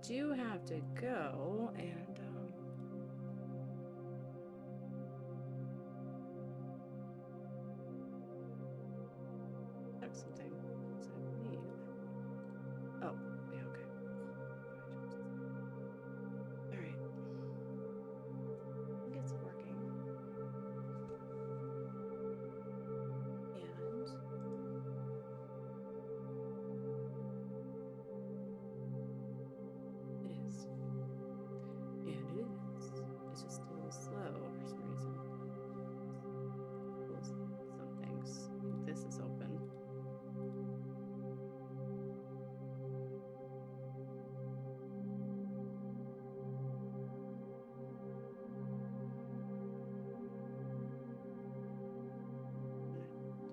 do have to go and check something. So I leave. Oh, yeah, okay. All right. I think it's working. It's just a little slow for some reason. Close some things. This is open.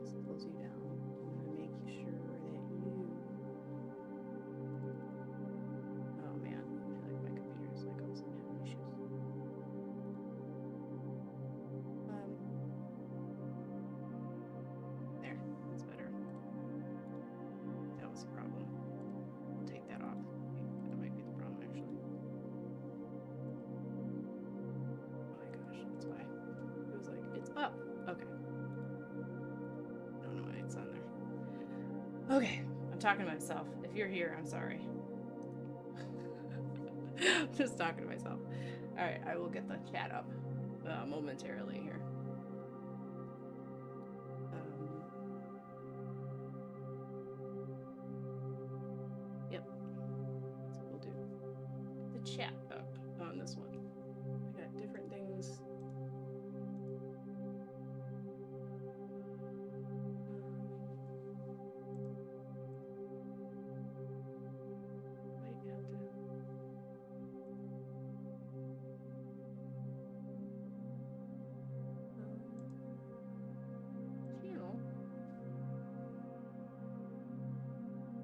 Just close you down. I'm gonna make sure that you. Oh man, I feel like my computer's like also having issues. There, that's better. That was a problem. I'll take that off. That might be the problem actually. Oh my gosh, that's why. It was like, it's up. Okay. I don't know why it's on there. Okay, I'm talking to myself. If you're here, I'm sorry. I'm just talking to myself. Alright, I will get the chat up momentarily here. Yep. That's what we'll do. The chat up on this one. I got different things.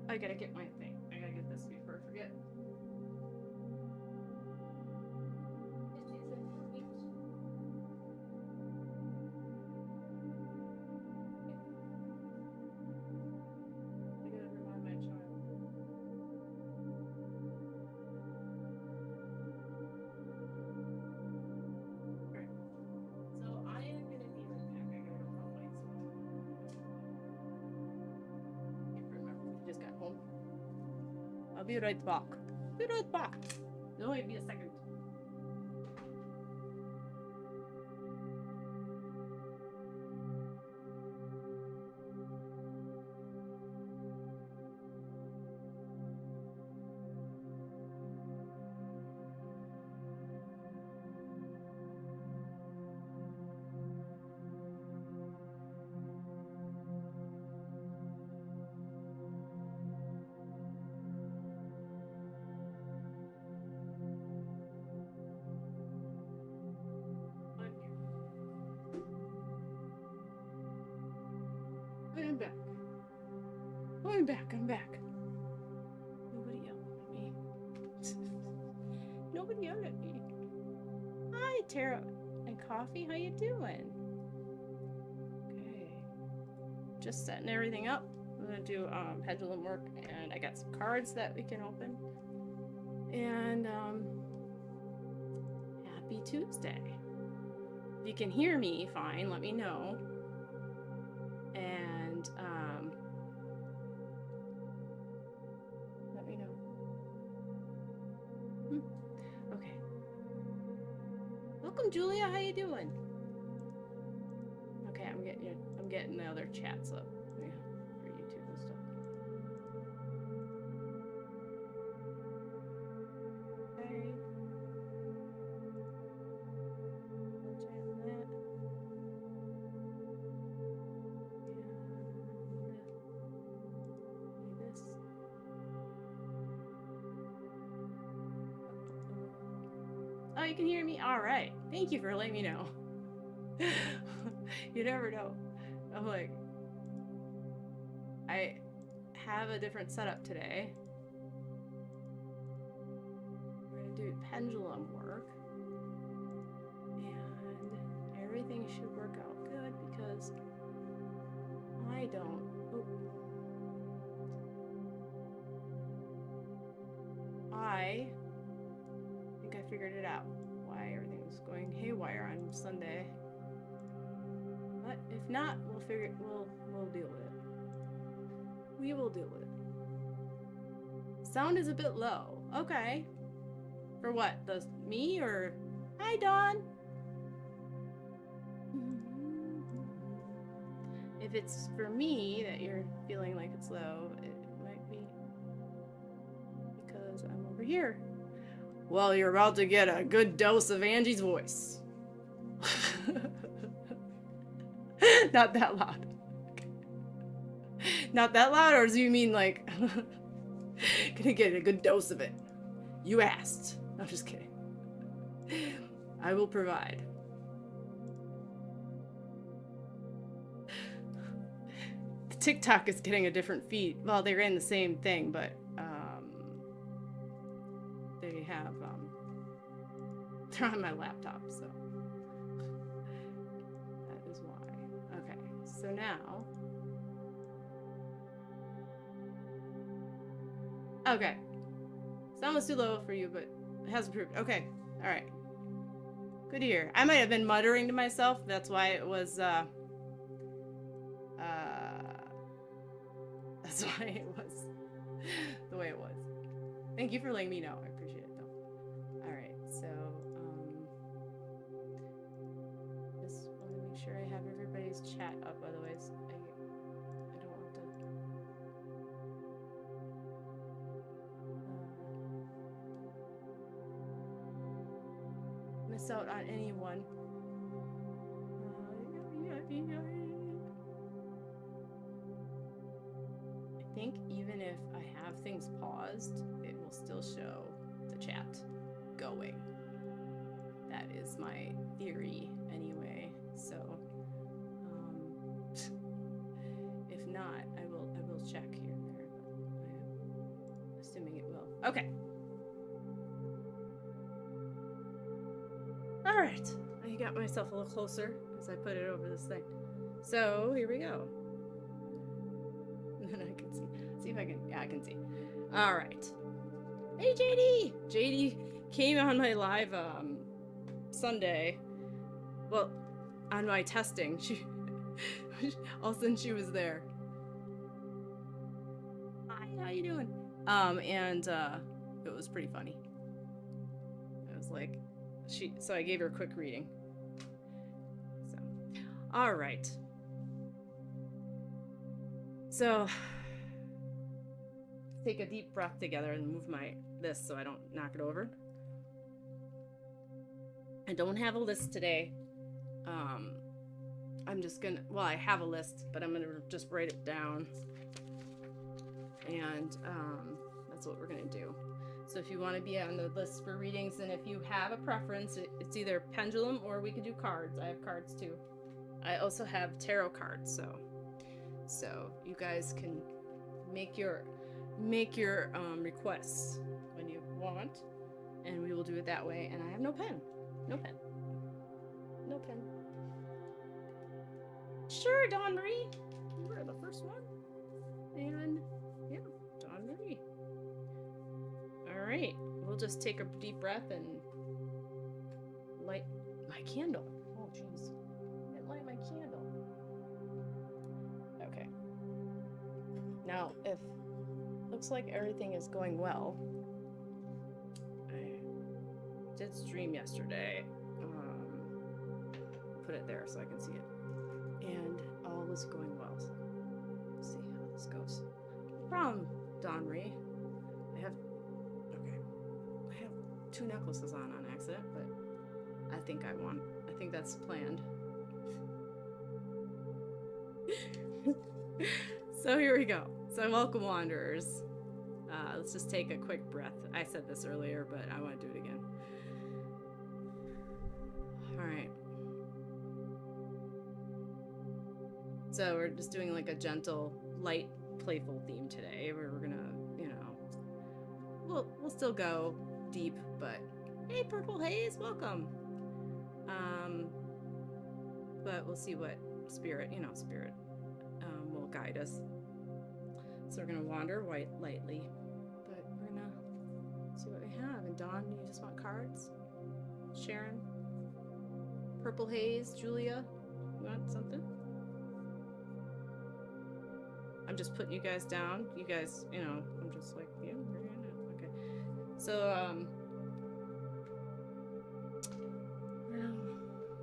I gotta get my thing. I gotta get this before I forget. I gotta remind my child. Alright. So I am gonna be right back. I gotta go find just got home. I'll be right back. Be right back. No, it'll be a second. I'm back. I'm back. I'm back. Nobody yelled at me. Nobody yelled at me. Hi, Tara and Coffee. How you doing? Okay. Just setting everything up. I'm gonna do pendulum work, and I got some cards that we can open. And happy Tuesday. If you can hear me fine, let me know. And let me know. Okay. Welcome, Julia. How you doing? Okay, I'm getting the other chats up for YouTube and stuff. Okay. I'll chat that. This. Oh, you can hear me? All right. Thank you for letting me know. You never know. I'm like, I have a different setup today. We're gonna do pendulum work. And everything should work out good because I don't. I figured it out. Why everything was going haywire on Sunday. But if not, we'll deal with it. We will deal with it. Sound is a bit low. Okay. For what? Me or... Hi, Dawn. If it's for me that you're feeling like it's low, it might be because I'm over here. Well, you're about to get a good dose of Angie's voice. Not that loud. Not that loud, or do you mean like gonna get a good dose of it? You asked. I'm just kidding. I will provide. The TikTok is getting a different feed. Well, they're in the same thing, but they have they're on my laptop, so that is why. Okay, so now. Okay. Sound was too low for you, but it has improved. Okay. Alright. Good to hear. I might have been muttering to myself. That's why it was, that's why it was the way it was. Thank you for letting me know. I appreciate it, though. Alright, so, just want to make sure I have everybody's chat up, otherwise I don't want to... miss out on anyone. I think even if I have things paused, it will still show the chat going. That is my theory anyway. So if not, I will check here and there, but I'm assuming it will. Okay. Alright, I got myself a little closer as I put it over this thing. So, here we go. And then I can see if I can, yeah, I can see. Alright. Hey, JD! JD came on my live, Sunday. Well, on my testing. She, all of a sudden she was there. Hi, how you doing? And it was pretty funny. It was like, so I gave her a quick reading. So, all right. So, take a deep breath together and move this so I don't knock it over. I don't have a list today. I'm just gonna, well, I have a list, but I'm gonna just write it down. And that's what we're gonna do. So if you want to be on the list for readings, and if you have a preference, it's either Pendulum or we could do cards. I have cards too. I also have tarot cards, so you guys can make your requests when you want, and we will do it that way. And I have no pen. Sure, Dawn Marie. You were the first one. And yeah, Dawn Marie. All right, we'll just take a deep breath and light my candle. Oh, jeez. I didn't light my candle. Okay. Now, if looks like everything is going well, I did stream yesterday. Put it there so I can see it. And all was going well. So let's see how this goes. From Dawn Marie, I have 2 necklaces on accident, but I think that's planned. So here we go. So welcome, wanderers. Let's just take a quick breath. I said this earlier, but I want to do it again. All right. So we're just doing like a gentle, light, playful theme today, where we're gonna, we'll still go deep, but hey, Purple Haze, welcome. But we'll see what spirit will guide us. So we're gonna wander lightly, but we're gonna see what we have. And Dawn, you just want cards? Sharon? Purple Haze, Julia? You want something? I'm just putting you guys down. You guys, you know, I'm just like, yeah, we're doing it. Okay. So,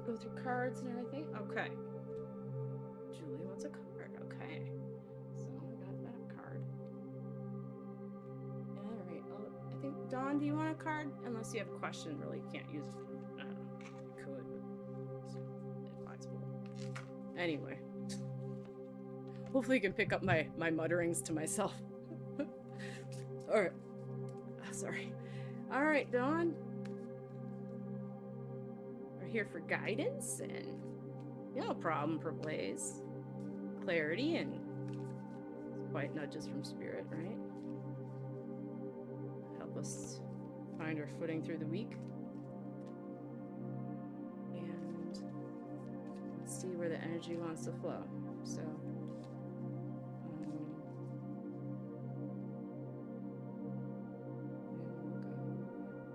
go through cards and everything. Okay. Julie wants a card. Okay. So I got that card. Alright. Oh, I think, Dawn, do you want a card? Unless you have a question, really, you can't use it. You could, but it's advisable. Anyway. Hopefully you can pick up my mutterings to myself. Alright. Sorry. Alright, Dawn. We're here for guidance and no problem, Purple Haze. Clarity and quiet nudges from spirit, right? Help us find our footing through the week. And let's see where the energy wants to flow. So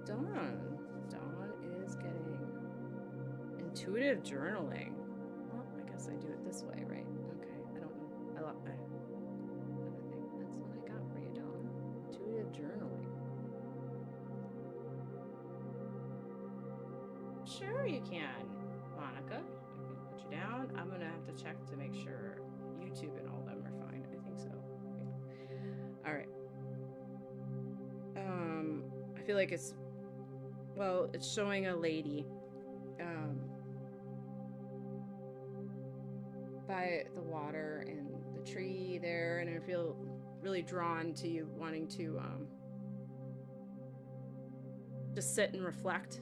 Dawn is getting intuitive journaling. Well, I guess I do it this way, right? Okay, I don't know. I think that's what I got for you, Dawn. Intuitive journaling. Sure you can, Monica. I can put you down. I'm gonna have to check to make sure YouTube and all them are fine. I think so. Yeah. All right. I feel like it's showing a lady by the water and the tree there, and I feel really drawn to you wanting to just sit and reflect.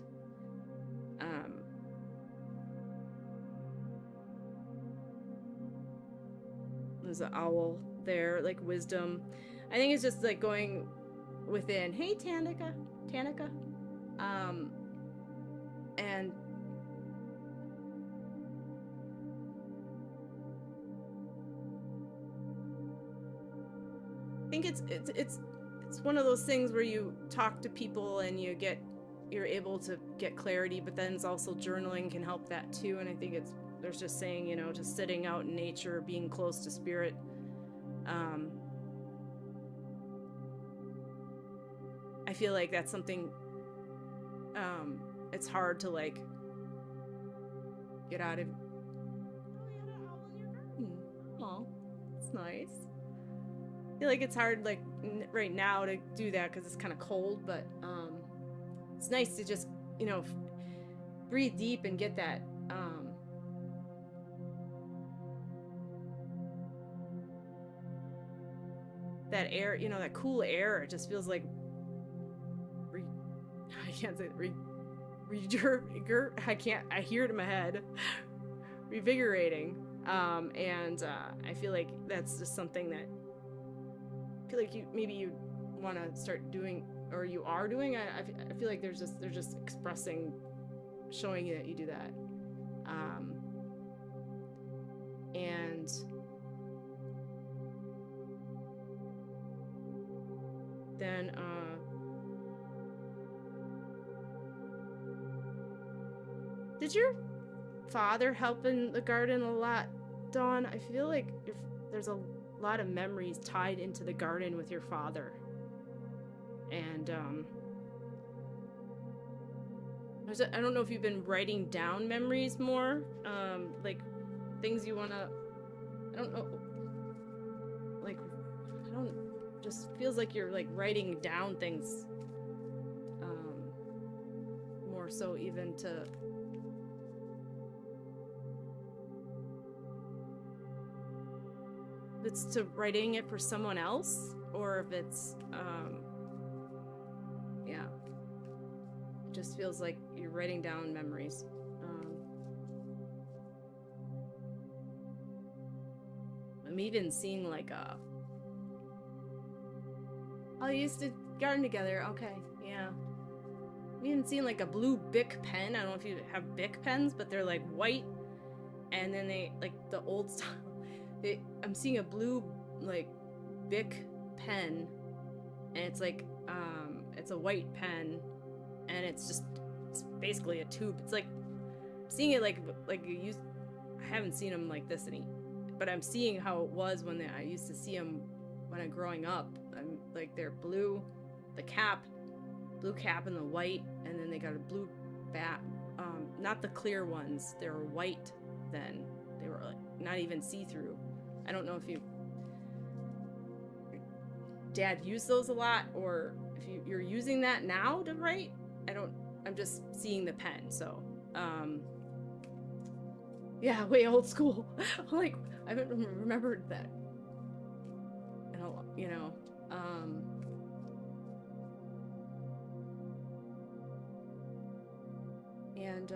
There's an owl there, like wisdom. I think it's just like going within. Hey, Tanika. And I think it's one of those things where you talk to people and you're able to get clarity, but then it's also journaling can help that too. And I think there's just saying, you know, just sitting out in nature, being close to spirit. I feel like that's something it's hard to like get out of. Oh, you had an owl in your garden. Oh, that's nice. I feel like it's hard like right now to do that because it's kind of cold, but it's nice to just, you know, breathe deep and get that that air, you know, that cool air. It just feels like I can't say I hear it in my head. Revigorating. And I feel like that's just something that I feel like you want to start doing, or you are doing. I feel like they're just expressing, showing you that you do that. And then did your father help in the garden a lot, Dawn? I feel like there's a lot of memories tied into the garden with your father. And I don't know if you've been writing down memories more, like things you want to, I don't know, like, just feels like you're like writing down things more so even to if it's to writing it for someone else, or if it's yeah, it just feels like you're writing down memories. I'm even seeing like oh, you used to garden together. Okay, yeah. I'm even seeing like a blue Bic pen. I don't know if you have Bic pens, but they're like white, and then they like the old style. I'm seeing a blue like Bic pen, and it's like it's a white pen, and it's just it's basically a tube. It's like seeing it like you used. I haven't seen them like this but I'm seeing how it was when I used to see them when I'm growing up. I'm like they're blue, the blue cap and the white, and then they got a blue bat. Not the clear ones. They were white then. They were like not even see-through. I don't know if your dad used those a lot, or if you're using that now to write. I'm just seeing the pen, so yeah, way old school. Like I haven't remembered that in a lot, you know. And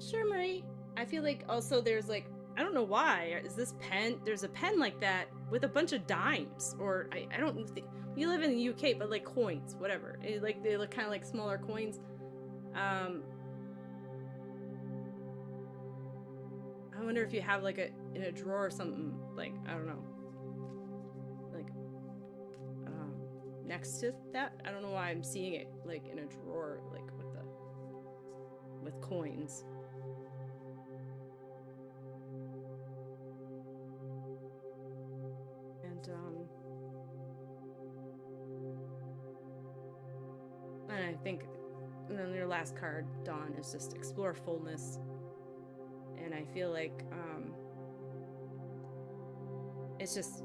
sure, Marie. I feel like also there's like, I don't know why, is this pen, there's a pen like that with a bunch of dimes, or I don't think, you live in the UK, but like coins, whatever. Like they look kind of like smaller coins. I wonder if you have like in a drawer or something, like, I don't know, like next to that. I don't know why I'm seeing it like in a drawer, like with coins. And I think, and then your last card, Dawn, is just explore fullness. And I feel like it's just,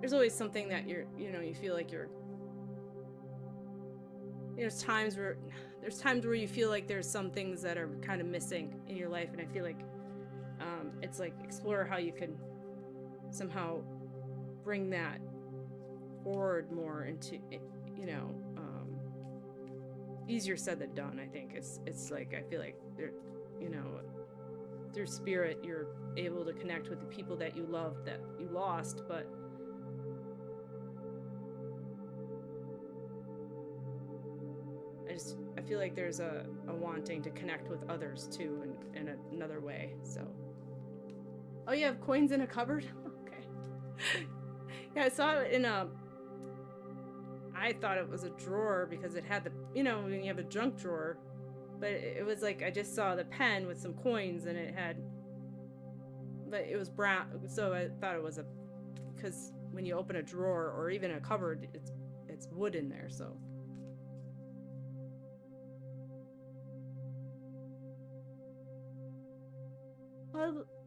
there's always something that you feel like there's times where you feel like there's some things that are kind of missing in your life, and I feel like it's like explore how you can somehow bring that forward more into, easier said than done. I think it's like, I feel like there, through spirit you're able to connect with the people that you loved that you lost, but I feel like there's a wanting to connect with others too in another way. So, oh, you have coins in a cupboard? Okay. Yeah, I saw it in I thought it was a drawer because it had the, when you have a junk drawer, but it was like, I just saw the pen with some coins, and but it was brown, so I thought it was because when you open a drawer or even a cupboard, it's wood in there, so.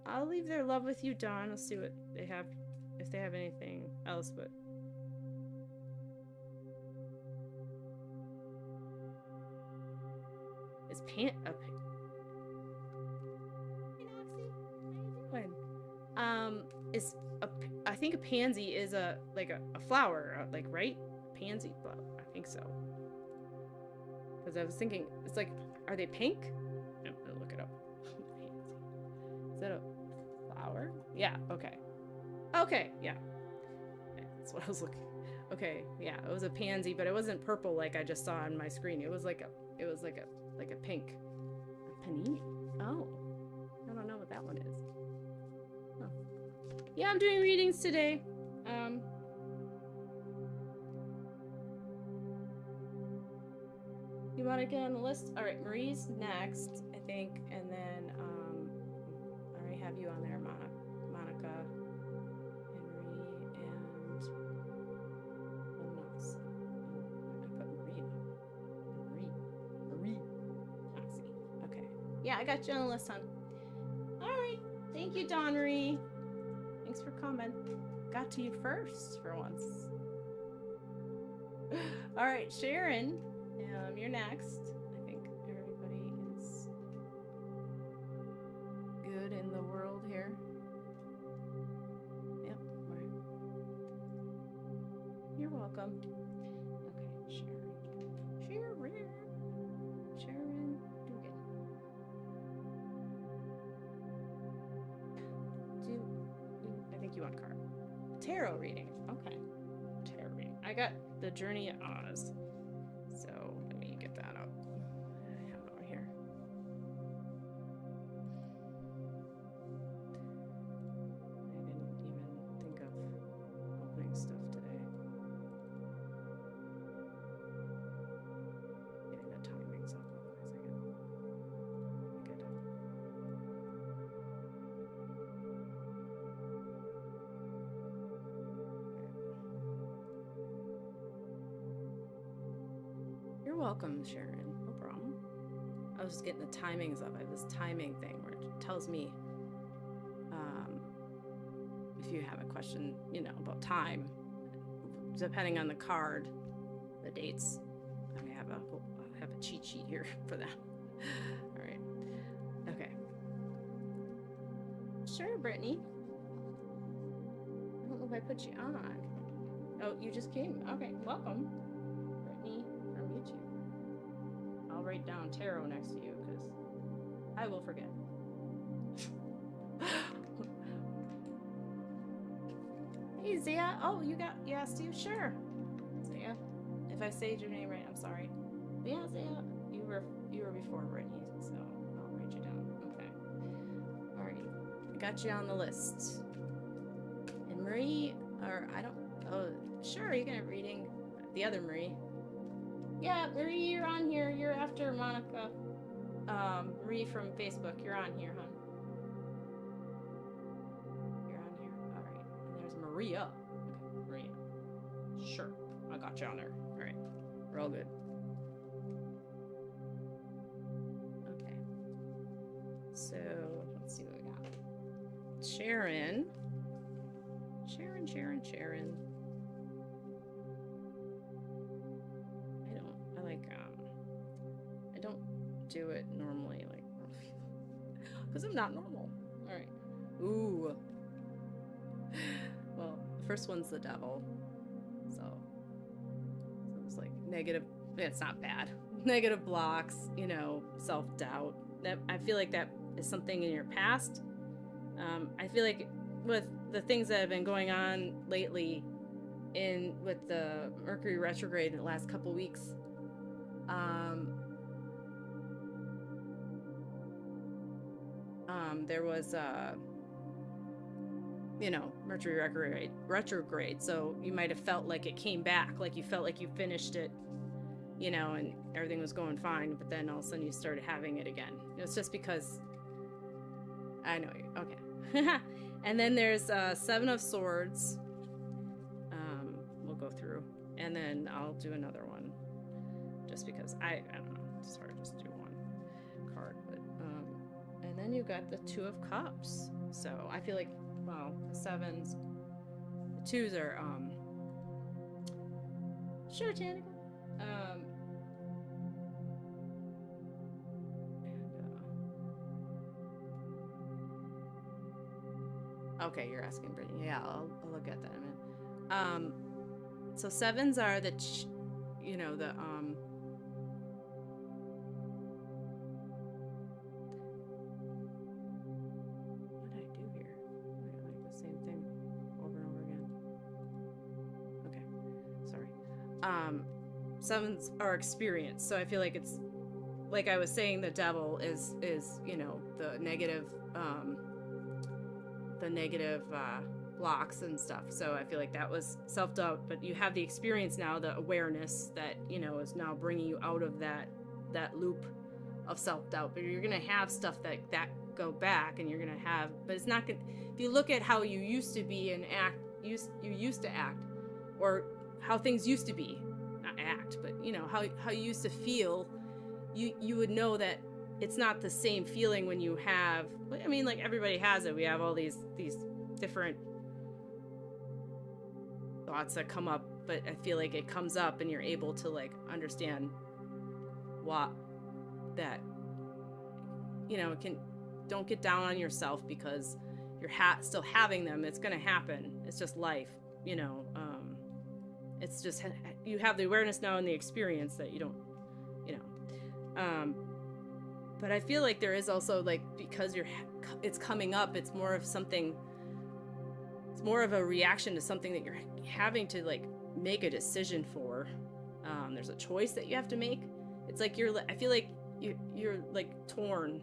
I'll leave their love with you, Dawn. I'll see what they have, if they have anything else, but. Is Hey, Noxie, how you doing? I think a pansy is a flower, like, right? Pansy flower, I think so. Because I was thinking, it's like, are they pink? I'm gonna look it up. Pansy. Is that a flower? Yeah, okay. Okay, yeah. Okay, that's what I was looking. Okay, yeah, it was a pansy, but it wasn't purple like I just saw on my screen. It was like a pink. A panini? Oh. I don't know what that one is. Oh. Yeah, I'm doing readings today. You want to get on the list? All right, Marie's next, I think, and then I already have you on there, Monica, Henry, and Noxie. I put Marie. Noxie. Okay. Yeah, I got you on the list, hon. All right. Thank you, Dawn Marie. Thanks for coming. Got to you first for once. All right, Sharon. You're next. I think everybody is good in the world here. Yep, right. You're welcome. Okay, Sharon, Dugan. I think you want card. Tarot reading. Okay, tarot reading. I got the Journey of Oz. So let me get that up. I have it over here. I didn't even think of opening welcome, Sharon. No problem. I was just getting the timings up. I have this timing thing where it tells me if you have a question, you know, about time, depending on the card, the dates. I have a cheat sheet here for that. All right. Okay. Sure, Brittany. I don't know if I put you on. Oh, you just came. Okay, welcome, Brittany from YouTube. I'll write down tarot next to you because I will forget. Hey, Zia. Oh, you asked you? Sure. Zia. If I say your name right, I'm sorry. But yeah, Zia, you were before Brittany, so I'll write you down. Okay. Alrighty. I got you on the list. And Marie, sure, you can have reading. The other Marie. Yeah, Marie, you're on here. You're after Monica. Marie from Facebook. You're on here, hon. You're on here. Alright. And there's Maria. Okay, Maria. Sure. I got you on there. Alright. We're all good. Okay. So, let's see what we got. Sharon. Sharon. I don't do it normally, like, because I'm not normal. All right. Ooh. Well, the first one's the devil. So it's like negative. It's not bad. Negative blocks, you know, self-doubt. That I feel like that is something in your past. I feel like with the things that have been going on lately with the Mercury retrograde in the last couple weeks, there was Mercury retrograde, so you might have felt like it came back, like you felt like you finished it, you know, and everything was going fine, but then all of a sudden you started having it again. It's just because I know you. Okay. And then there's Seven of Swords. We'll go through, and then I'll do another one, just because I don't know. It's hard to just do one card, but and then you got the Two of Cups. So I feel like, well, the sevens, the twos are sure, Tanica. Okay, you're asking Brittany. Yeah, I'll look at that in a minute. So sevens are the, what did I do here? I like the same thing over and over again. Okay, sorry. Sevens are experience, so I feel like it's, like I was saying, the devil is you know, the negative blocks and stuff. So I feel like that was self-doubt, but you have the experience now, the awareness that, you know, is now bringing you out of that loop of self-doubt. But you're gonna have stuff that go back, and you're gonna have, but it's not gonna, if you look at how you used to be and act, you used to act, or how things used to be, not act, but you know, how you used to feel, you would know that it's not the same feeling when you have, I mean, like, everybody has it. We have all these different thoughts that come up, but I feel like it comes up and you're able to, like, understand what that, you know, don't get down on yourself because you're still having them. It's going to happen. It's just life, you know. It's just, you have the awareness now and the experience that you don't, you know. But I feel like there is also, like, because it's coming up, it's more of something, it's more of a reaction to something that you're having to, like, make a decision for. There's a choice that you have to make. It's like I feel like you're like torn.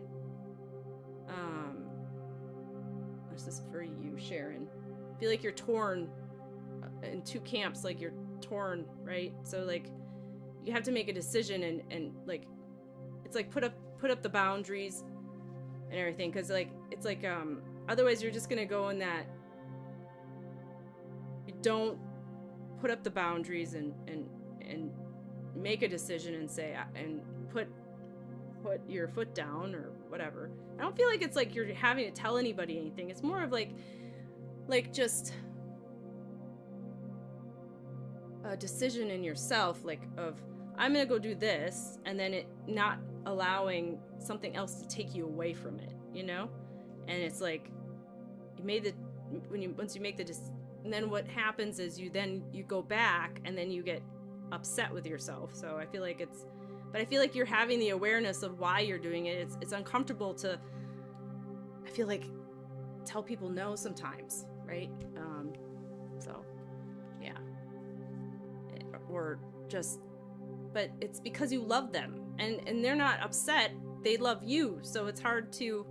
This is for you, Sharon. I feel like you're torn in two camps, like you're torn, right? So, like, you have to make a decision and like, it's like put up the boundaries and everything, because, like, it's like otherwise you're just gonna go in that, you don't put up the boundaries and make a decision and say, and put your foot down or whatever. I don't feel like it's like you're having to tell anybody anything. It's more of like just a decision in yourself, like of, I'm gonna go do this, and then it not allowing something else to take you away from it, you know? And it's like, you made the, once you make the and then what happens is you go back and then you get upset with yourself. So I feel like but I feel like you're having the awareness of why you're doing it. It's uncomfortable to, I feel like, tell people no sometimes, right? So yeah, or just, but it's because you love them, and they're not upset, they love you, so it's hard to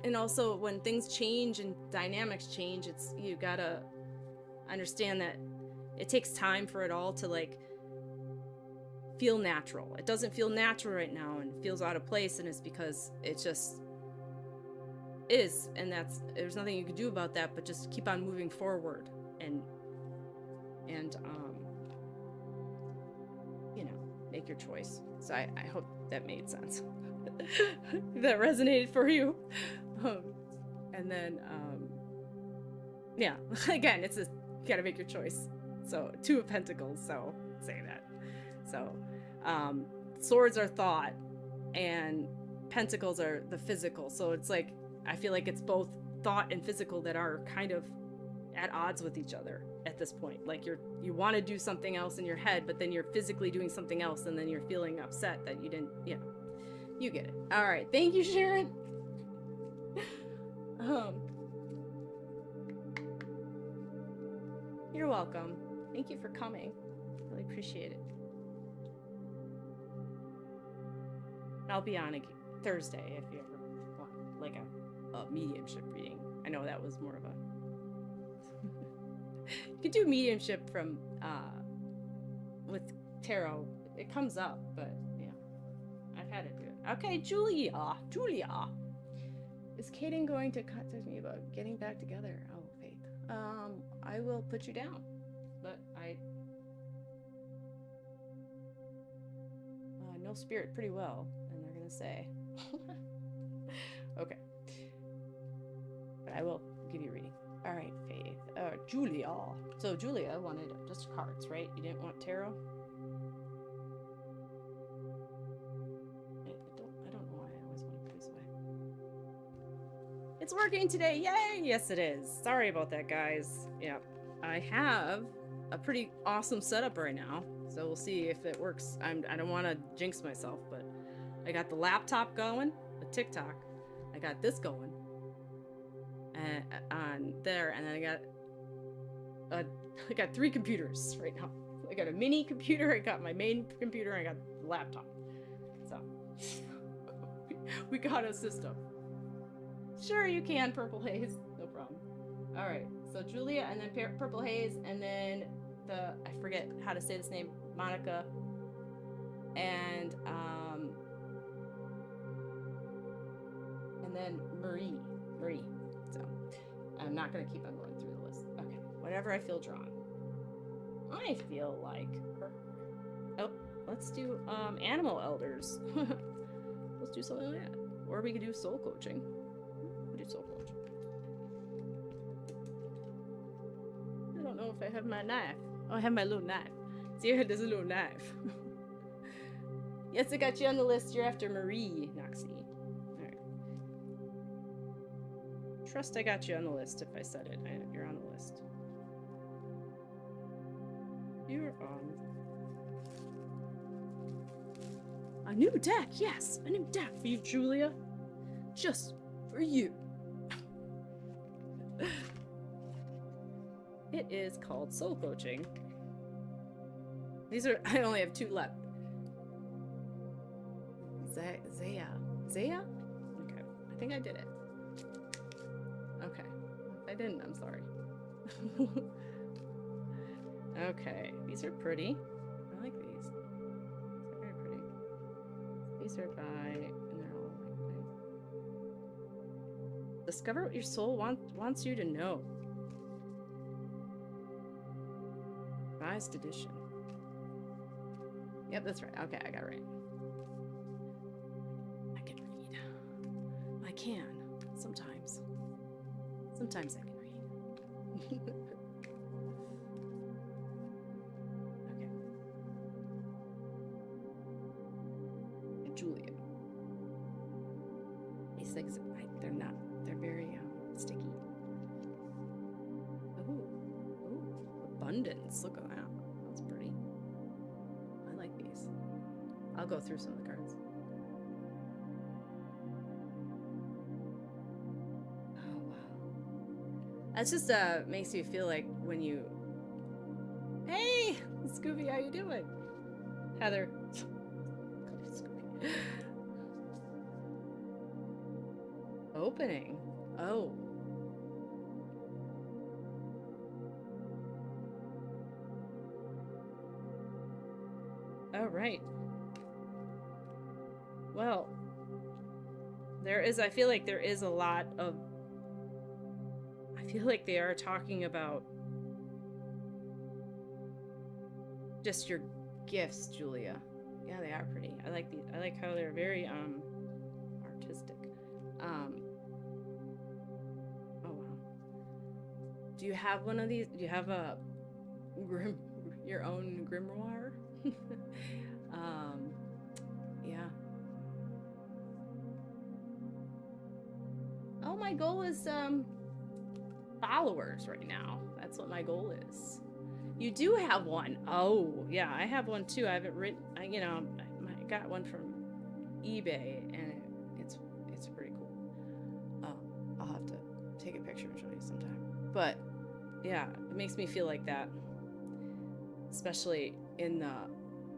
and also when things change and dynamics change, it's, you gotta understand that it takes time for it all to like feel natural. It doesn't feel natural right now and feels out of place, and it's because it just is, and there's nothing you can do about that, but just keep on moving forward and you know, make your choice. So I hope that made sense. That resonated for you. And then yeah, again, it's you gotta make your choice. So 2 of Pentacles, so say that. So swords are thought and pentacles are the physical, so it's like, I feel like it's both thought and physical that are kind of at odds with each other at this point. Like you want to do something else in your head, but then you're physically doing something else, and then you're feeling upset that you didn't, you know, you get it. All right, thank you, Sharon. You're welcome. Thank you for coming. Really appreciate it. I'll be on Thursday if you ever want like a mediumship reading. I know that was more of a you could do mediumship from with tarot. It comes up, but yeah, I've had to do it. Okay, Julia. Is Kaden going to contact me about getting back together? Oh, Faith. I will put you down, but I know spirit pretty well, and they're gonna say okay, but I will give you a reading. All right, Faith. Julia. So Julia wanted just cards, right? You didn't want tarot? I don't know why I always want to put this away. It's working today. Yay! Yes, it is. Sorry about that, guys. Yeah, I have a pretty awesome setup right now, so we'll see if it works. I don't want to jinx myself, but I got the laptop going, the TikTok. I got this going on there, and then I got 3 computers right now. I got a mini computer, I got my main computer, I got the laptop. So we got a system. Sure, you can, Purple Haze, no problem. All right, so Julia, and then Purple Haze, and then I forget how to say this name, Monica, and then Marie. So I'm not gonna keep on going through the list. Okay, whatever I feel drawn. I feel like, oh, let's do animal elders. Let's do something like that, or we could do soul coaching. We'll do soul coaching. I don't know if I have my knife. Oh, I have my little knife. See, there's a little knife. Yes, I got you on the list. You're after Marie, Noxie. Alright. Trust I got you on the list if I said it. You're on the list. You're on. A new deck, yes! A new deck for you, Julia. Just for you. It is called Soul Coaching. These are, I only have 2 left. Zaya? Okay, I think I did it. Okay, if I didn't, I'm sorry. Okay, these are pretty. I like these. They're very pretty. These are by, and they're all like, discover what your soul wants you to know. Revised edition. Yep, that's right. Okay, I got it right. I can read. I can. Sometimes. Sometimes I can read. Okay. Julia. These things, they're not, they're very sticky. Ooh, abundance. Look at that. That's pretty. I like these. I'll go through some of the cards. Oh, wow. That just makes you feel like when you... Hey, Scooby, how you doing? Heather. Scooby. Opening. Oh. All right. Well, I feel like there is a lot of, I feel like they are talking about just your gifts, Julia. Yeah, they are pretty. I like these. I like how they're very artistic. Oh wow. Do you have one of these? Do you have a your own grimoire? Yeah. Oh, my goal is followers right now. That's what my goal is. You do have one. Oh, yeah, I have one too. I haven't written. I got one from eBay, and it's pretty cool. I'll have to take a picture and show you sometime. But yeah, it makes me feel like that, especially in the.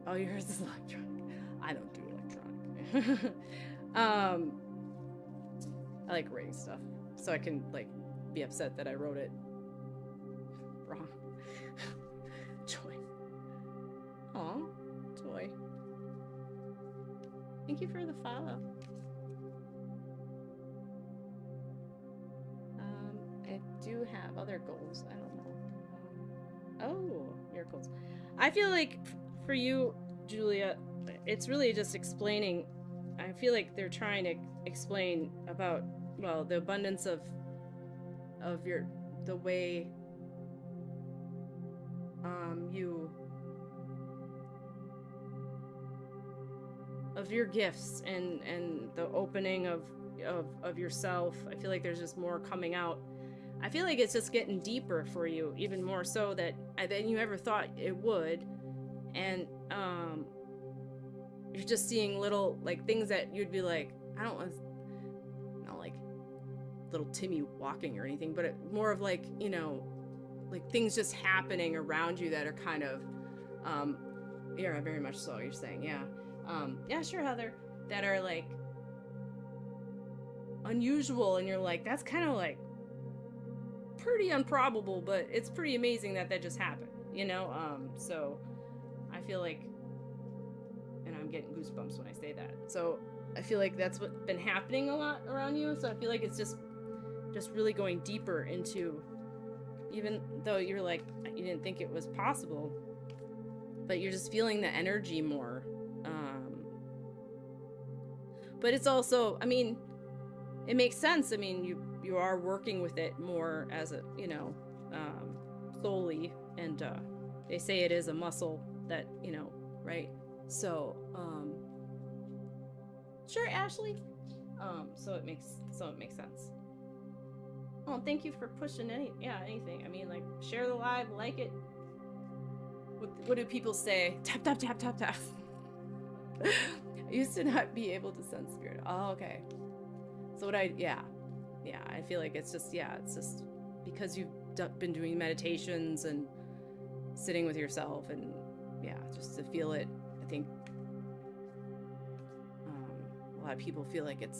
Oh, yours is electronic. I don't do electronic. I like writing stuff, so I can like be upset that I wrote it wrong. Joy. Aw, Joy. Thank you for the follow. I do have other goals. I don't know. Oh, miracles. I feel like for you, Julia, it's really just explaining. I feel like they're trying to explain about, well, the abundance of the way you of your gifts and the opening of yourself. I feel like there's just more coming out. I feel like it's just getting deeper for you, even more so than you ever thought it would. And you're just seeing little like things that you'd be like, I don't want to, not like little Timmy walking or anything, but more of like, you know, like things just happening around you that are kind of yeah, very much so, you're saying. Yeah. Yeah, sure, Heather, that are like unusual, and you're like, that's kind of like pretty improbable, but it's pretty amazing that just happened, you know. So I feel like, and I'm getting goosebumps when I say that, so I feel like that's what's been happening a lot around you. So I feel like it's just really going deeper into, even though you're like, you didn't think it was possible, but you're just feeling the energy more. But it's also, I mean, it makes sense. I mean, you are working with it more as a, you know, solely, and they say it is a muscle that, you know, right? So sure, Ashley. So it makes sense. Oh, thank you for pushing anything. I mean, like, share the live, like it. What do people say? Tap, tap, tap, tap, tap. I used to not be able to sense spirit. Oh, okay. So yeah, I feel like it's just because you've been doing meditations and sitting with yourself, and yeah, just to feel it. I think a lot of people feel like it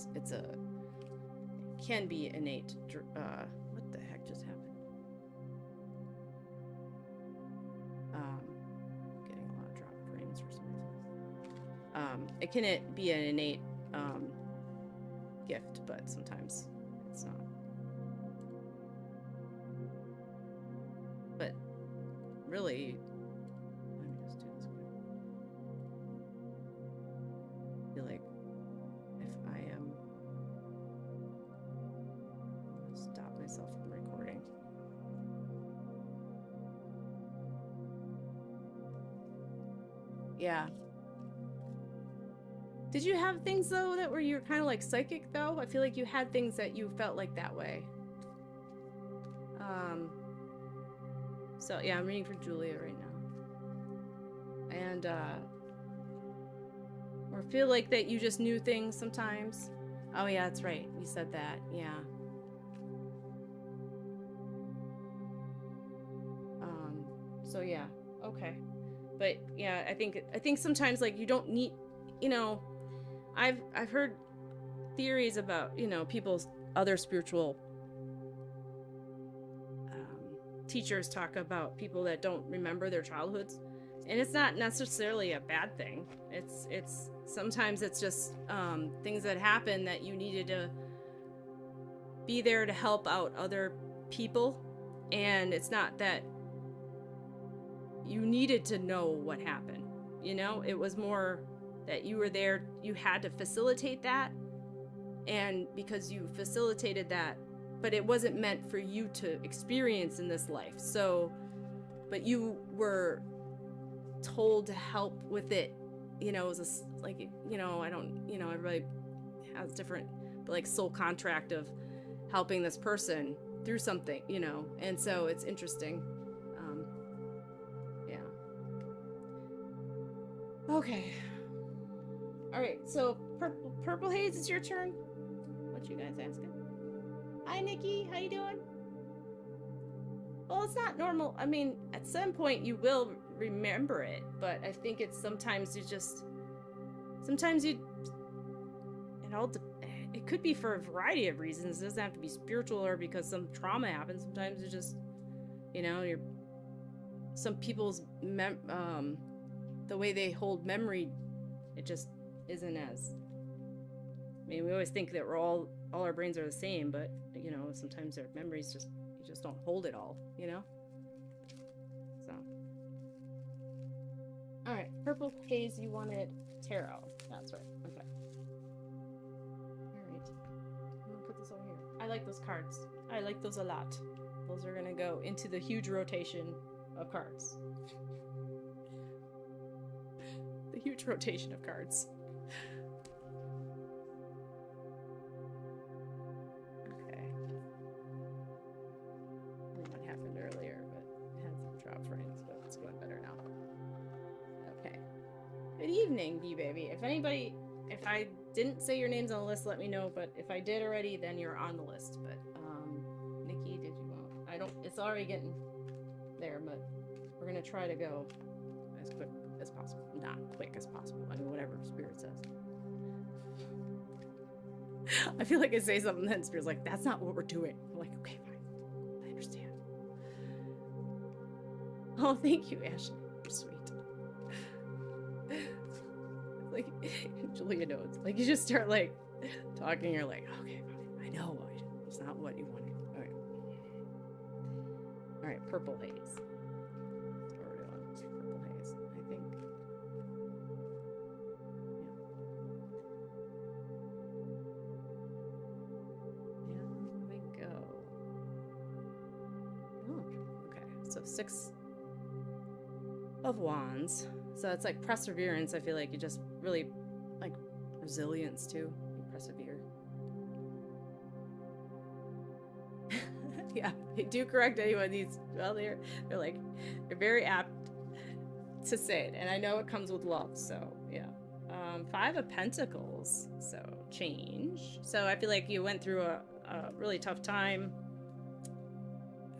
can be innate. What the heck just happened? Getting a lot of drop frames for some reason. It can be an innate gift, but sometimes it's not. But really, Yeah. Did you have things though that were you're kind of like psychic though? I feel like you had things that you felt like that way. So yeah, I'm reading for Julia right now. And or feel like that you just knew things sometimes. Oh yeah, that's right. You said that. Yeah. So yeah. Okay. But yeah, I think sometimes like you don't need, you know, I've heard theories about, you know, people's other spiritual teachers talk about people that don't remember their childhoods, and it's not necessarily a bad thing. It's sometimes it's just things that happen that you needed to be there to help out other people, and it's not that you needed to know what happened, you know. It was more that you were there, you had to facilitate that, and because you facilitated that, but it wasn't meant for you to experience in this life. So, but you were told to help with it, you know. It was like, you know, I don't, you know, everybody has different, but like soul contract of helping this person through something, you know. And so it's interesting. Yeah. Okay. All right. So purple haze, it's your turn. What you guys asking? Hi, Nikki. How you doing? Well, it's not normal. I mean, at some point you will remember it, but I think it's sometimes you, it could be for a variety of reasons. It doesn't have to be spiritual or because some trauma happened. Sometimes it just, you know, some people's the way they hold memory, it just isn't as. I mean, we always think that we're all our brains are the same, but you know, sometimes their memories you just don't hold it all, you know. So, all right, purple haze. You wanted tarot. That's right. Okay. All right. I'm gonna put this over here. I like those cards. I like those a lot. Those are gonna go into the huge rotation of cards. The huge rotation of cards. Good evening, B-Baby. If I didn't say your name's on the list, let me know, but if I did already, then you're on the list. But, Nikki, did you want... it's already getting there, but we're gonna try to go as quick as possible. Not quick as possible, I mean, whatever Spirit says. I feel like I say something, then Spirit's like, that's not what we're doing. I'm like, okay, fine. I understand. Oh, thank you, Ashley. You're sweet. Like, Julia knows. Like, you just start, like, talking, you're like, okay, fine. I know. It's not what you wanted. Alright. Alright, purple haze. That's what we're doing. Purple haze. I think. Yeah. Here we go. Oh, okay. So 6 of Wands. So it's like perseverance. I feel like you just really like resilience too. You persevere. Yeah, they do correct anyone these. Well, they're very apt to say it, and I know it comes with love. So yeah, 5 of Pentacles. So change. So I feel like you went through a really tough time.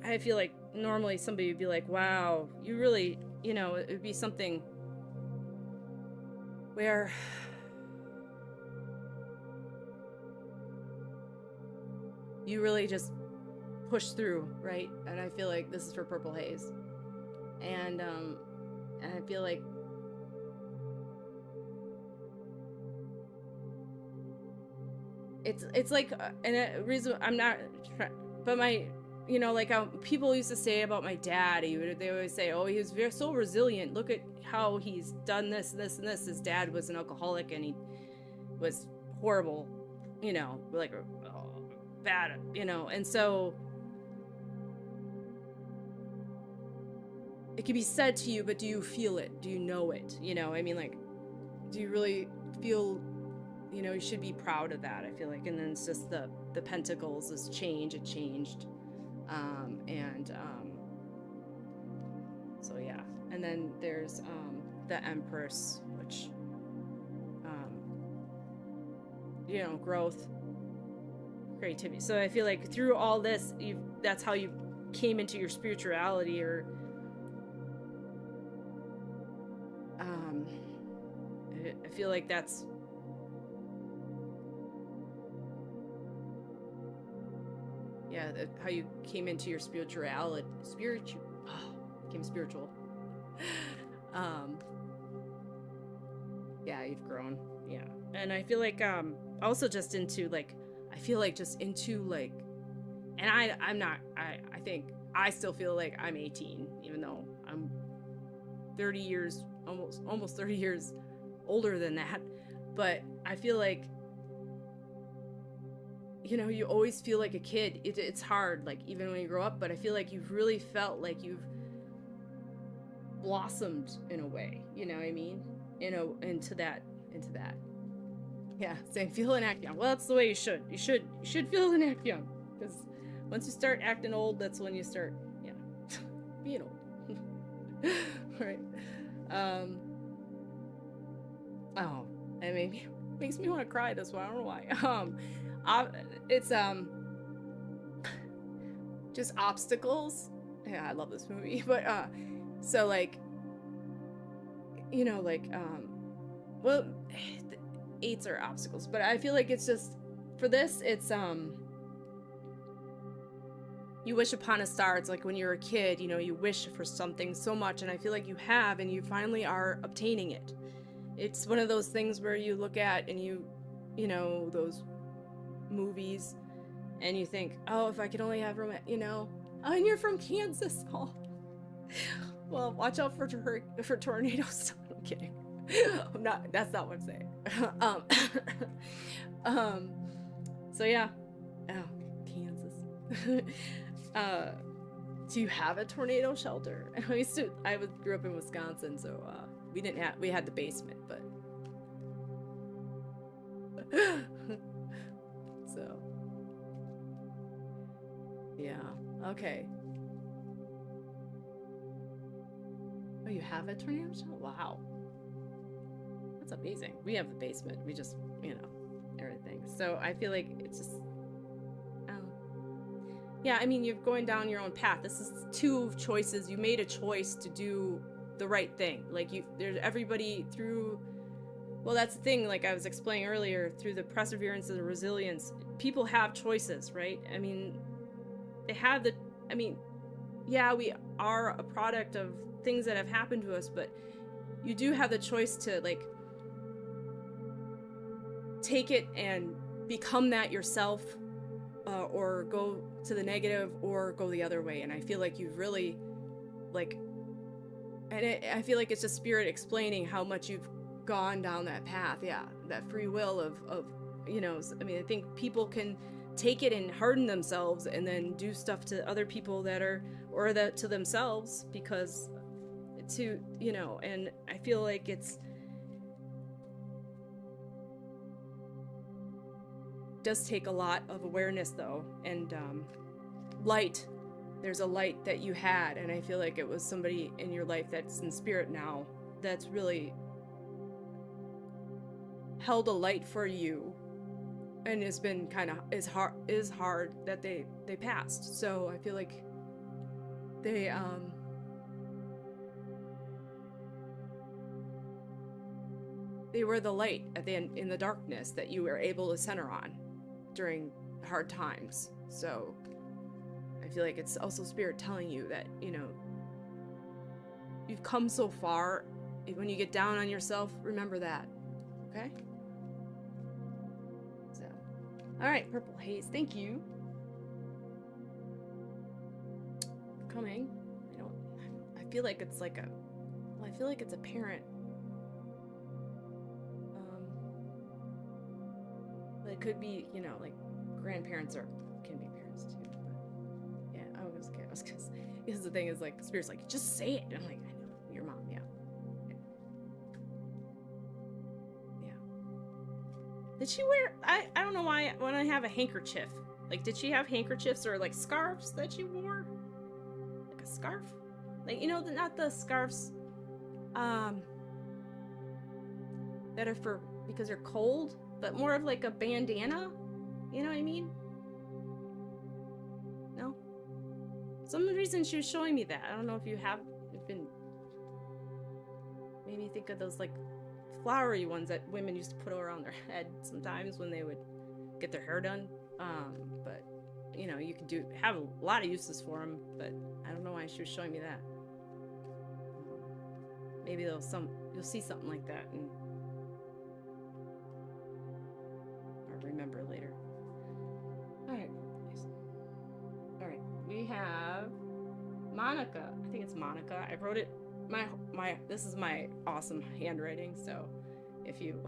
I feel like normally somebody would be like, "Wow, you really." You know, it would be something where you really just push through, right? And I feel like this is for purple haze, and I feel like it's like, and a reason I'm not, but my. You know, like people used to say about my dad, they always say, oh, he was so resilient. Look at how he's done this, this, and this. His dad was an alcoholic and he was horrible, you know, like bad, you know. And so it can be said to you, but do you feel it? Do you know it? You know, I mean, like, do you really feel, you know, you should be proud of that, I feel like. And then it's just the pentacles, this change, it changed. So yeah. And then there's the Empress, which, you know, growth, creativity. So I feel like through all this, that's how you came into your spirituality, or I feel like that's how you came into your spirituality. Became spiritual. Yeah, you've grown. Yeah. And I feel like also just into like, I feel like just into like, and I think I still feel like I'm 18, even though I'm 30 years, almost 30 years older than that. But I feel like, you know, you always feel like a kid. It's hard, like, even when you grow up, but I feel like you've really felt like you've blossomed in a way, you know what I mean? Into that. Yeah, saying feel and act young. Well, that's the way you should. You should feel and act young. Because once you start acting old, that's when you start, you know, being old. Right. Oh, and maybe makes me want to cry this one. I don't know why. It's just obstacles. Yeah, I love this movie. But so like, you know, like well, the 8s are obstacles, but I feel like it's just, for this, it's you wish upon a star. It's like when you're a kid, you know, you wish for something so much, and I feel like you have, and you finally are obtaining it. It's one of those things where you look at and you know, those movies, and you think, oh, if I could only have romance, you know. Oh, and you're from Kansas. Oh. Well, watch out for tornadoes. I'm kidding. I'm not. That's not what I'm saying. So yeah. Oh, Kansas. Do you have a tornado shelter? I grew up in Wisconsin, so we didn't have. We had the basement, but. So. Yeah. Okay. Oh, you have a tornado shelter? Wow. That's amazing. We have the basement. We just, you know, everything. So I feel like it's just, yeah, I mean, you're going down your own path. This is 2 choices. You made a choice to do the right thing. Like, there's everybody through, well, that's the thing, like I was explaining earlier, through the perseverance and the resilience, people have choices, right? I mean, yeah, we are a product of things that have happened to us, but you do have the choice to, like, take it and become that yourself, or go to the negative, or go the other way. And I feel like you've really, like, I feel like it's just spirit explaining how much you've gone down that path. Yeah, that free will of you know, I mean, I think people can take it and harden themselves and then do stuff to other people that are, or that to themselves, because to, you know, and I feel like it's does take a lot of awareness, though, and light. There's a light that you had, and I feel like it was somebody in your life that's in spirit now that's really held a light for you, and it's been kind of is hard that they passed. So I feel like they were the light at the end, in the darkness, that you were able to center on during hard times. So I feel like it's also spirit telling you that, you know, you've come so far. When you get down on yourself, remember that. Okay? So, all right, Purple Haze, thank you for coming. I feel like it's like I feel like it's a parent. But it could be, you know, like grandparents can be parents too. But yeah, Because the thing is, like, Spirit's like, just say it. And I'm like, I know, your mom, yeah. Yeah. Did she wear, I don't know why, when I have a handkerchief, like, did she have handkerchiefs or, like, scarves that she wore? Like a scarf? Like, you know, not the scarves, that are for, because they're cold, but more of like a bandana. You know what I mean? No? Some reason she was showing me that. I don't know if you have been, made me think of those like flowery ones that women used to put around their head sometimes when they would get their hair done. But you know, you could have a lot of uses for them, but I don't know why she was showing me that. Maybe you'll see something like that and I'll remember later. Alright. Alright. We have Monica. I think it's Monica. I wrote it this is my awesome handwriting, so if you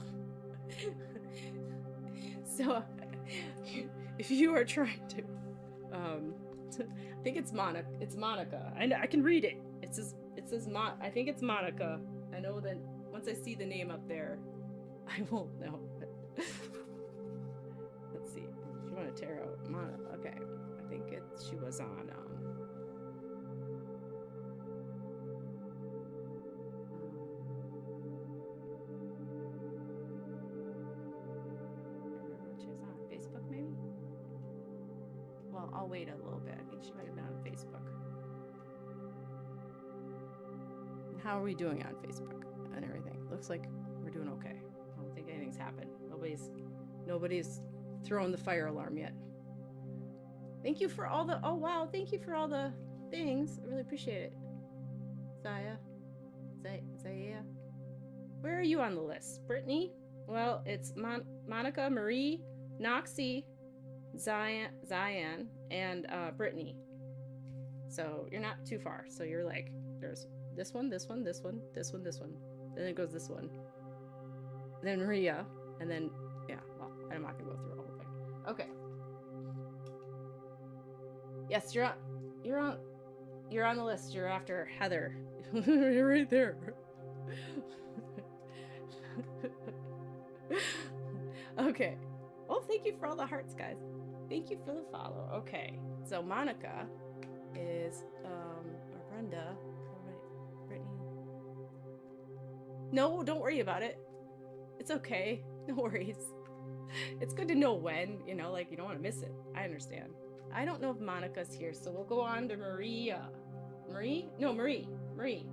if you are trying to I think it's Monica. I can read it. It says I think it's Monica. I know that once I see the name up there, I won't know. Let's see. She wanted tarot. Monica. Okay. I think she was on Facebook maybe? Well, I'll wait a little bit. I think she might have been on Facebook. How are we doing on Facebook and everything? Looks like we're doing okay. I don't think anything's happened. Nobody's thrown the fire alarm yet. Thank you for all the, oh wow, thank you for all the things. I really appreciate it. Zaya. Where are you on the list? Brittany? Well, it's Monica, Marie, Noxie, Zion, and Brittany. So you're not too far. So you're like, there's this one, this one, this one, this one, this one. Then it goes this one. Then Maria, and then, yeah, well, I'm not gonna go through the whole thing. Okay. Yes, you're on the list. You're after Heather. You're right there. Okay. Well, thank you for all the hearts, guys. Thank you for the follow. Okay. So Monica is Brenda. Brittany. No, don't worry about it. It's okay. No worries. It's good to know when, you know, like you don't want to miss it. I understand. I don't know if Monica's here, so we'll go on to Maria. Marie? No, Marie. Marie.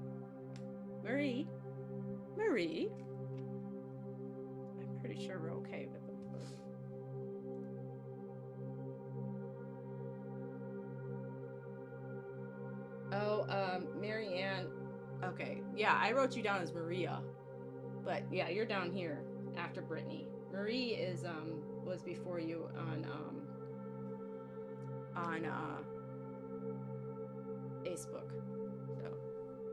Marie. Marie. I'm pretty sure we're okay with them. Oh, Marianne. Okay. Yeah, I wrote you down as Maria. But yeah, you're down here after Brittany. Marie is was before you on Facebook. So,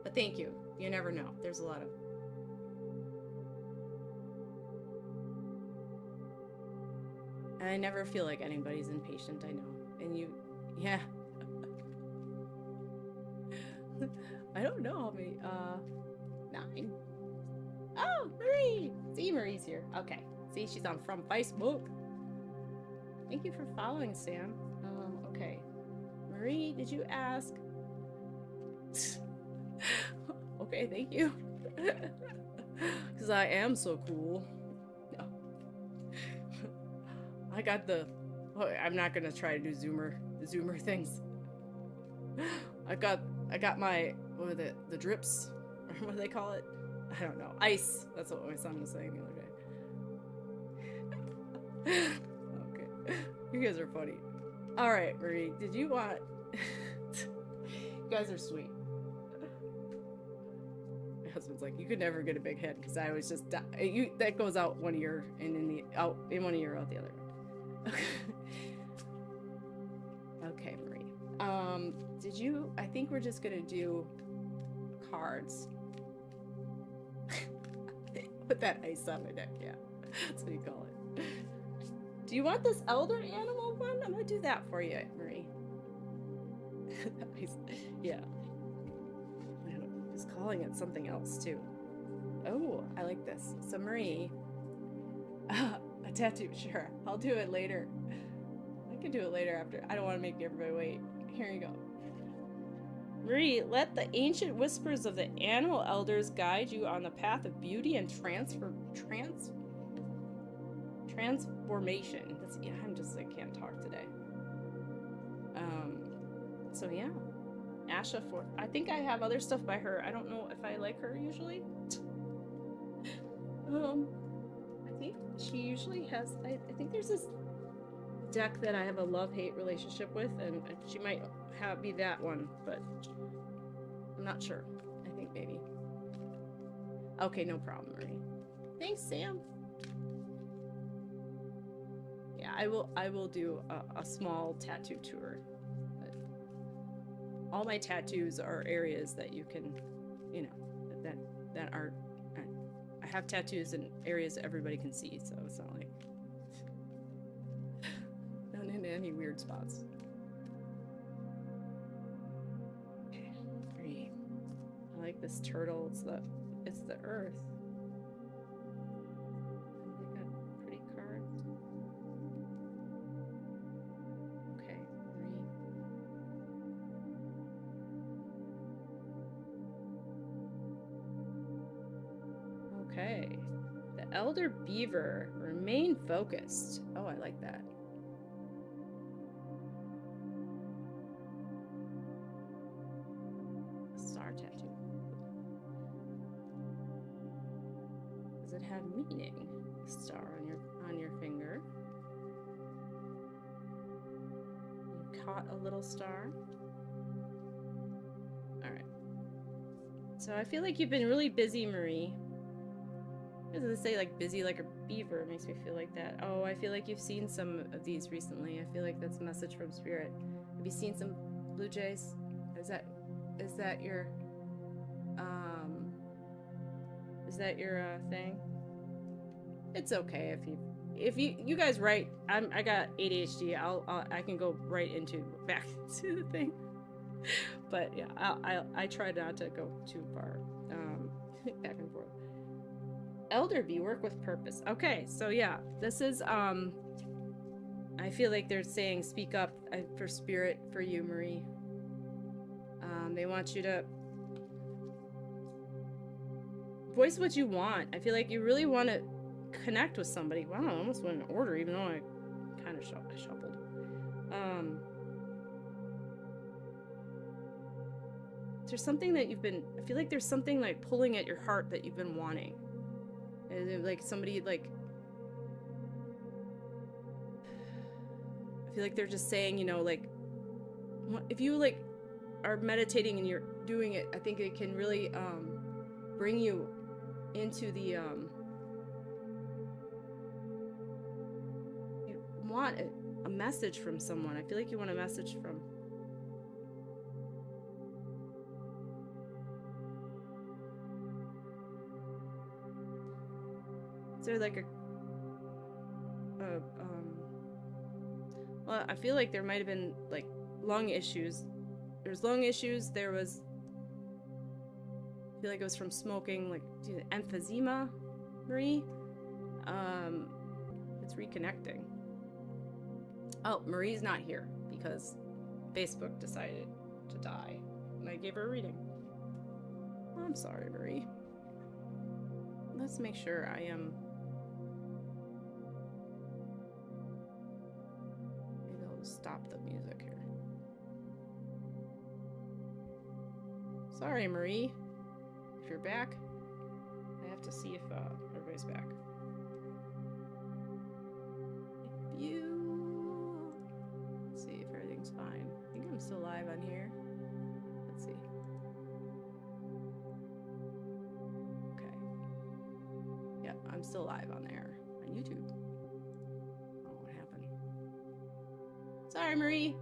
but thank you. You never know. There's a lot of and I never feel like anybody's impatient, I know. And you, yeah. I don't know how many, 9. Oh, Marie! See, Marie's here. Okay. See, she's on from Facebook. Thank you for following, Sam. Okay. Marie, did you ask? Okay, thank you. Because I am so cool. No. I got the... Oh, I'm not going to try to do Zoomer things. I got my... What are the drips? What do they call it? I don't know. Ice. That's what my son was saying the other day. Okay. You guys are funny. Alright, Marie. Did you want... You guys are sweet. My husband's like, you could never get a big head because I was just... that goes out one ear and out one ear, out the other. Okay, Marie. Did you... I think we're just gonna do cards. Put that ice on my neck, yeah. That's what you call it. Do you want this elder animal one? I'm gonna do that for you, Marie. Yeah. I was calling it something else too. Oh, I like this. So Marie, a tattoo, sure. I'll do it later. I can do it later after. I don't want to make everybody wait. Here you go. Marie, let the ancient whispers of the animal elders guide you on the path of beauty and transformation. Yeah, I can't talk today. So yeah. Asha for I think I have other stuff by her. I don't know if I like her usually. I think she usually has I think there's this deck that I have a love-hate relationship with, and she might be that one, but I'm not sure. I think maybe. Okay, no problem, Marie. Thanks, Sam. Yeah, I will do a small tattoo tour. But all my tattoos are areas that you can, you know, that are. I have tattoos in areas that everybody can see, so it's not like not in any weird spots. Okay, great. I like this turtle. It's the earth. They got pretty cards. Okay, great. Okay. The elder beaver, remain focused. Oh, I like that. A star tattoo. Does it have meaning? Star on your finger. You caught a little star. All right. So I feel like you've been really busy, Marie. Doesn't it say like busy like a beaver? It makes me feel like that. Oh, I feel like you've seen some of these recently. I feel like that's a message from Spirit. Have you seen some blue jays? Is that your thing? It's okay if you guys write. I got ADHD. I can go right back to the thing. But yeah, I try not to go too far back and forth. Elder bee, work with purpose. Okay, so yeah, this is I feel like they're saying speak up for Spirit for you, Marie. They want you to voice what you want. I feel like you really want to connect with somebody. Wow, I almost went in order, even though I kind of shuffled. There's something that I feel like there's something like pulling at your heart that you've been wanting. Like somebody like, I feel like they're just saying, you know, like if you like are meditating and you're doing it, I think it can really bring you into the you want a message from someone. I feel like you want a message from is there like well, I feel like there might have been like lung issues. There's lung issues. There was, I feel like it was from smoking, like emphysema, Marie. It's reconnecting. Oh, Marie's not here because Facebook decided to die, and I gave her a reading. I'm sorry, Marie. Let's make sure I am. Maybe I'll just stop the music here. Sorry, Marie. If you're back, I have to see if everybody's back. Let's see if everything's fine. I think I'm still live on here. Let's see. Okay. Yep, I'm still live on there on YouTube. Oh, what happened? Sorry, Marie.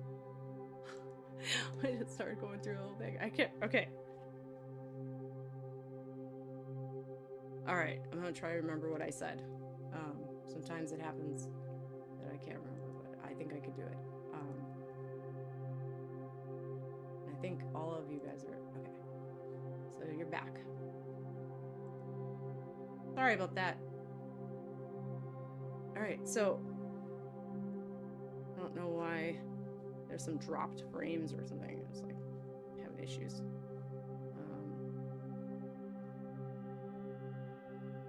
I just started going through the whole thing. I can't. Okay. All right, I'm gonna try to remember what I said. Sometimes it happens that I can't remember, but I think I could do it. think all of you guys are okay. So you're back. Sorry about that. All right, so I don't know why there's some dropped frames or something. It's like having issues.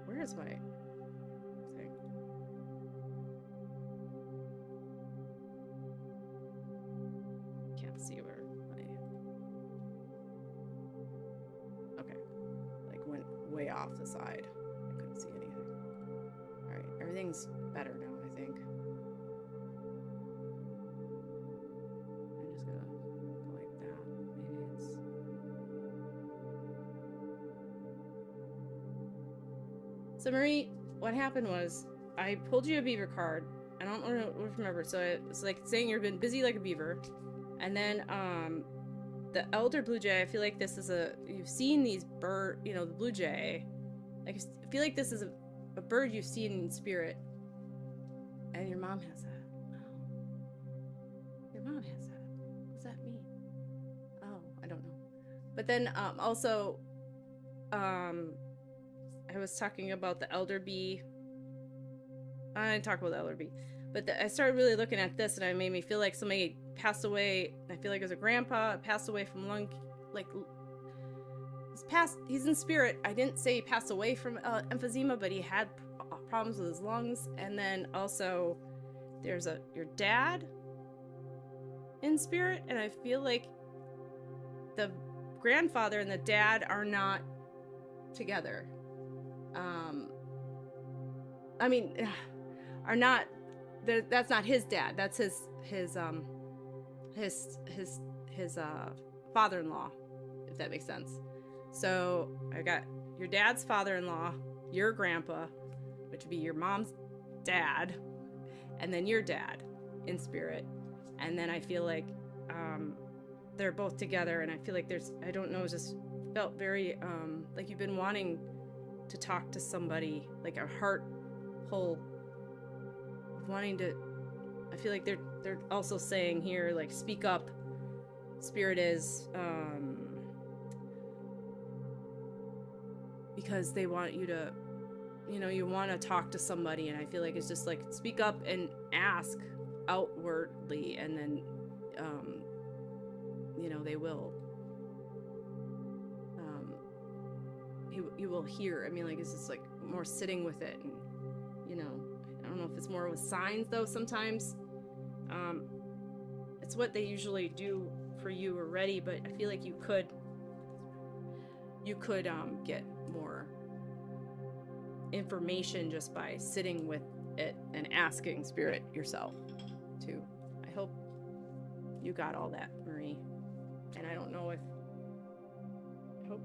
Where is my thing? Can't see where my... Okay. Like went way off the side. I couldn't see anything. Alright, everything's better now, I think. I'm just gonna go like that. Maybe it's... So Marie, what happened was I pulled you a beaver card. I don't remember. So it's like saying you've been busy like a beaver. And then the elder blue jay, I feel like this is you've seen these bird, you know, the blue jay. Like I feel like this is a bird you've seen in spirit. And your mom has that. Oh. Your mom has that. What does that mean? Oh, I don't know. But then also I was talking about the elder bee. I didn't talk about the elder bee, but I started really looking at this, and it made me feel like somebody passed away. I feel like it was a grandpa, passed away from lung, like he's in spirit. I didn't say he passed away from emphysema, but he had problems with his lungs. And then also there's your dad in spirit, and I feel like the grandfather and the dad are not together. I mean, are not. That's not his dad. That's his father-in-law, if that makes sense. So I got your dad's father-in-law, your grandpa, which would be your mom's dad, and then your dad in spirit. And then I feel like they're both together, and I feel like I don't know, it just felt very like you've been wanting to talk to somebody, like a heart pull, wanting to. I feel like they're also saying here, like, speak up. Spirit is because they want you to, you know, you want to talk to somebody, and I feel like it's just like, speak up and ask outwardly, and then you know, they will you will hear. I mean, like, it's just like more sitting with it, and you know, I don't know if it's more with signs though. Sometimes it's what they usually do for you already, but I feel like you could get more information just by sitting with it and asking spirit yourself too. I hope you got all that, Marie. And I don't know if I hope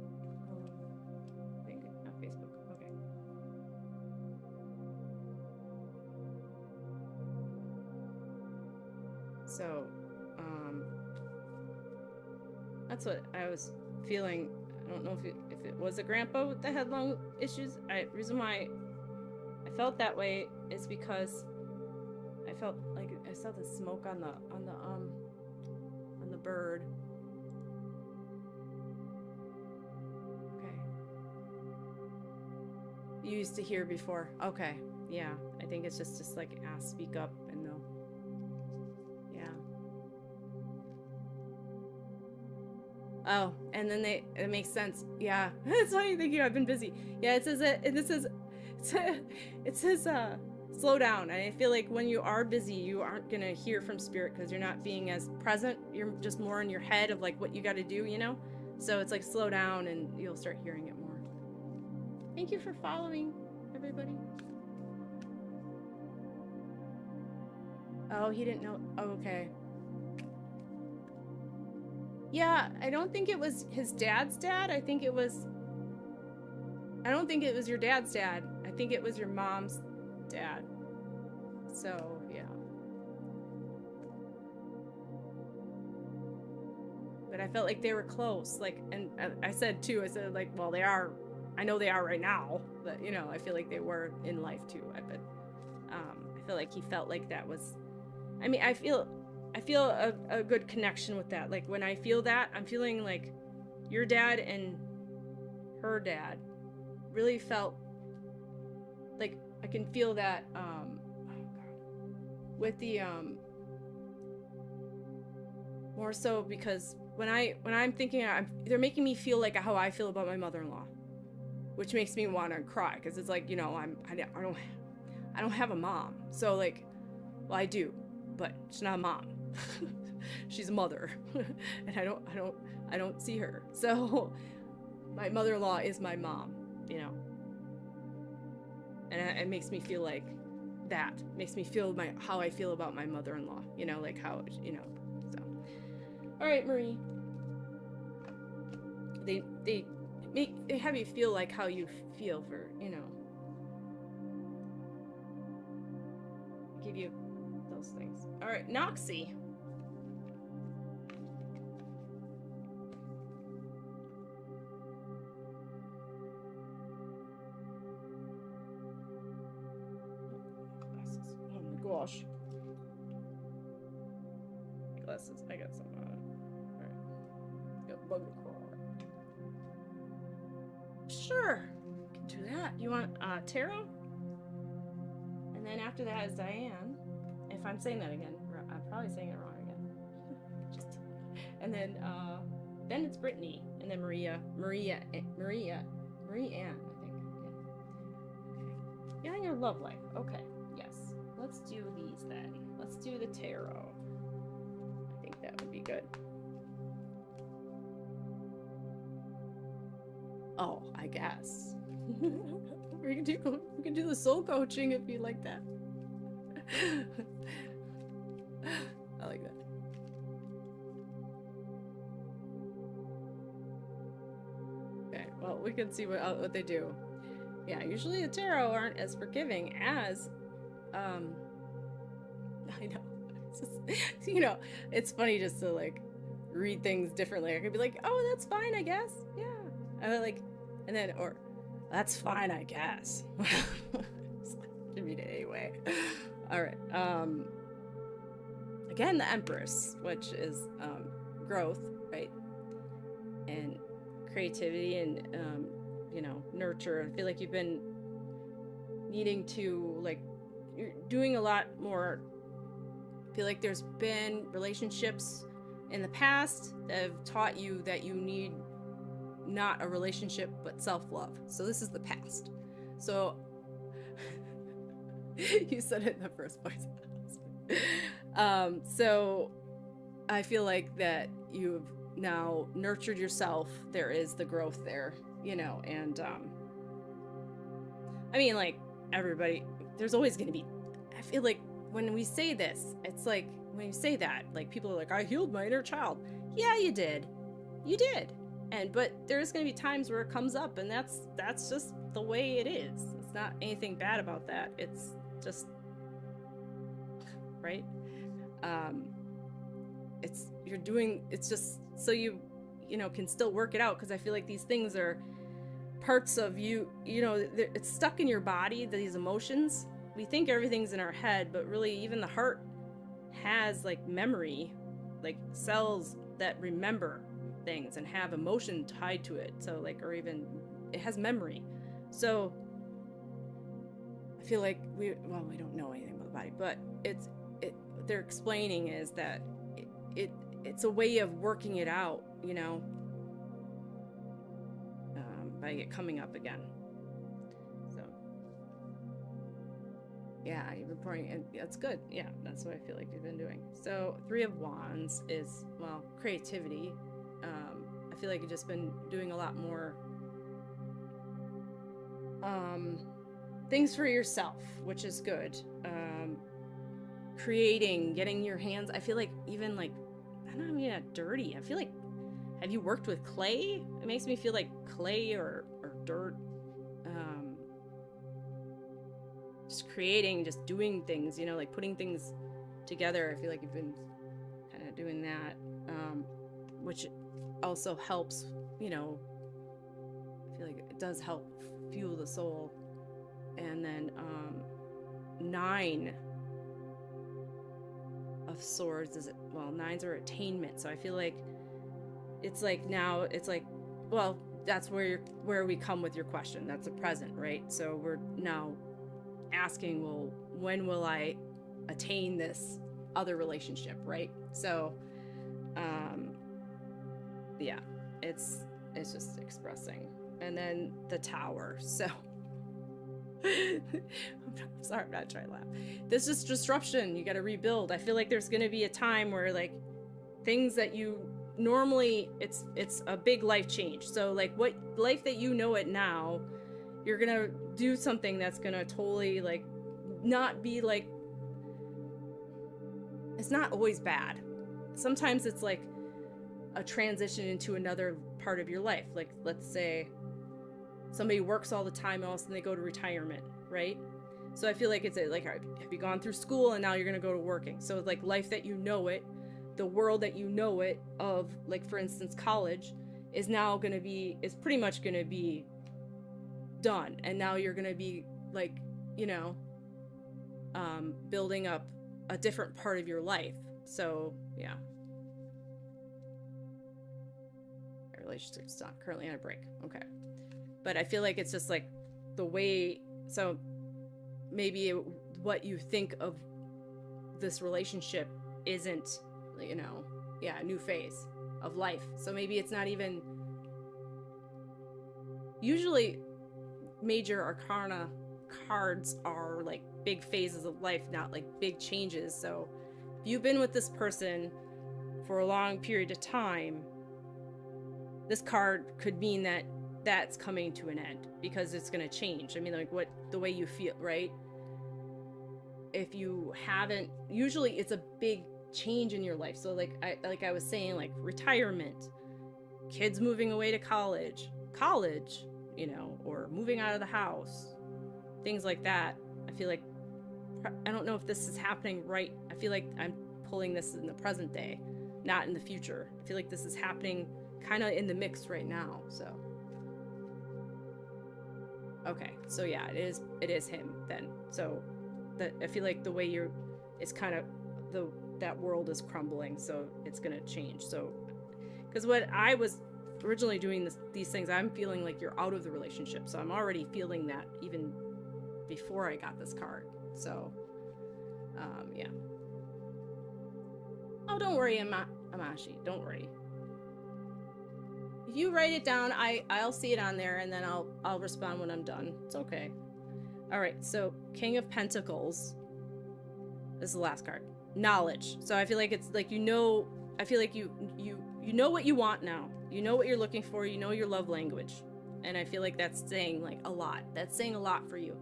I think not Facebook. Okay. So that's what I was feeling. I don't know if it was a grandpa with the head lung issues. Reason why I felt that way is because I felt like I saw the smoke on the bird. Okay. You used to hear before. Okay. Yeah. I think it's just like ask, speak up, and they'll. Yeah. Oh, and then it makes sense. Yeah. It's funny thinking I've been busy. Yeah, it says slow down. And I feel like when you are busy, you aren't gonna hear from spirit because you're not being as present. You're just more in your head of like what you got to do, you know? So it's like slow down and you'll start hearing it more. Thank you for following, everybody. Oh, he didn't know. Oh, okay. Yeah, I don't think it was his dad's dad. I don't think it was your dad's dad. I think it was your mom's dad. So, yeah. But I felt like they were close. Like, and I said too, like, well, they are, I know they are right now, but you know, I feel like they were in life too. I feel like he felt like that was, I mean, I feel I feel a good connection with that. Like when I feel that, I'm feeling like your dad and her dad really felt like I can feel that oh god, with the more so because when I'm thinking they're making me feel like how I feel about my mother-in-law, which makes me want to cry because it's like, you know, I don't have a mom. So like, well, I do, but she's not a mom. She's a mother. And I don't see her. So my mother-in-law is my mom, you know. And it makes me feel like that. It makes me feel how I feel about my mother-in-law, you know, like how, you know. So all right, Marie. They have you feel like how you feel for, you know. Give you those things. All right, Noxie. Glasses. Oh my gosh. Glasses. I got some. All right. Got bug crawl. Sure. Can do that. You want tarot? And then after that is Diane. If I'm saying that again, I'm probably saying it wrong again. And then it's Brittany, and then Marie Ann, I think. Yeah. Okay. Yeah, your love life. Okay. Yes. Let's do these then. Let's do the tarot. I think that would be good. Oh, I guess. we can do the soul coaching if you like that. I like that. Okay, well, we can see what they do. Yeah, usually the tarot aren't as forgiving as, I know. It's just, you know, it's funny just to like read things differently. I could be like, oh, that's fine, I guess. Yeah. And then, or that's fine, I guess. Read it anyway. All right. Again, the Empress, which is growth, right? And creativity and you know, nurture. I feel like you've been needing to, like, you're doing a lot more. I feel like there's been relationships in the past that have taught you that you need not a relationship but self-love. So this is the past. So you said it in the first place. So I feel like that you've now nurtured yourself. There is the growth there, you know, and I mean, like, everybody, there's always going to be, I feel like when we say this, it's like when you say that, like, people are like, I healed my inner child. Yeah, you did. But there's going to be times where it comes up, and that's just the way it is. It's not anything bad about that. It's just, right? It's just so you know, can still work it out, because I feel like these things are parts of you, you know, it's stuck in your body, these emotions. We think everything's in our head, but really even the heart has, like, memory, like cells that remember things and have emotion tied to it. So, like, or even it has memory. So I feel like we don't know anything about the body, but what they're explaining is that it's a way of working it out, you know, by it coming up again. So yeah, you've been pouring, and that's good. Yeah, that's what I feel like you've been doing. So 3 of Wands is, well, creativity. I feel like you've just been doing a lot more things for yourself, which is good. Creating, getting your hands, I feel like even, like, I don't mean that dirty. I feel like, have you worked with clay? It makes me feel like clay or dirt. Just creating, just doing things, you know, like putting things together. I feel like you've been kind of doing that, which also helps, you know, I feel like it does help fuel the soul. And then 9 of Swords is, well, 9s are attainment. So I feel like it's like now it's like, well, that's where we come with your question. That's a present, right? So we're now asking, well, when will I attain this other relationship, right? So yeah, it's just expressing. And then the Tower. So I'm sorry, I'm not trying to laugh. This is disruption. You got to rebuild. I feel like there's going to be a time where like things that you normally, it's a big life change. So like what life that you know it now, you're going to do something that's going to totally like not be like, it's not always bad. Sometimes it's like a transition into another part of your life. Like let's say somebody works all the time else and they go to retirement, right? So I feel like it's like, have you gone through school and now you're going to go to working? So like life that you know it, the world that you know it of, like for instance, college is now going to be, is pretty much going to be done. And now you're going to be like, you know, building up a different part of your life. So yeah. My relationship's not currently on a break. Okay. But I feel like it's just like the way, so maybe what you think of this relationship isn't, you know, yeah, a new phase of life. So maybe it's not even, usually major arcana cards are like big phases of life, not like big changes. So if you've been with this person for a long period of time, this card could mean that that's coming to an end because it's going to change. I mean, like what the way you feel, right? If you haven't, usually it's a big change in your life. So like I was saying, like retirement, kids moving away to college, you know, or moving out of the house, things like that. I feel like, I don't know if this is happening right. I feel like I'm pulling this in the present day, not in the future. I feel like this is happening kind of in the mix right now. So okay, so yeah, it is him then. So that I feel like the way you're, it's kind of that world is crumbling, so it's gonna change. So because what I was originally doing these things, I'm feeling like you're out of the relationship, so I'm already feeling that even before I got this card. So yeah. Oh, don't worry, Amashi, don't worry. If you write it down, I'll see it on there, and then I'll respond when I'm done. It's okay. All right, so King of Pentacles is the last card. Knowledge. So I feel like it's like, you know, I feel like you know what you want now. You know what you're looking for. You know your love language. And I feel like that's saying like a lot. That's saying a lot for you.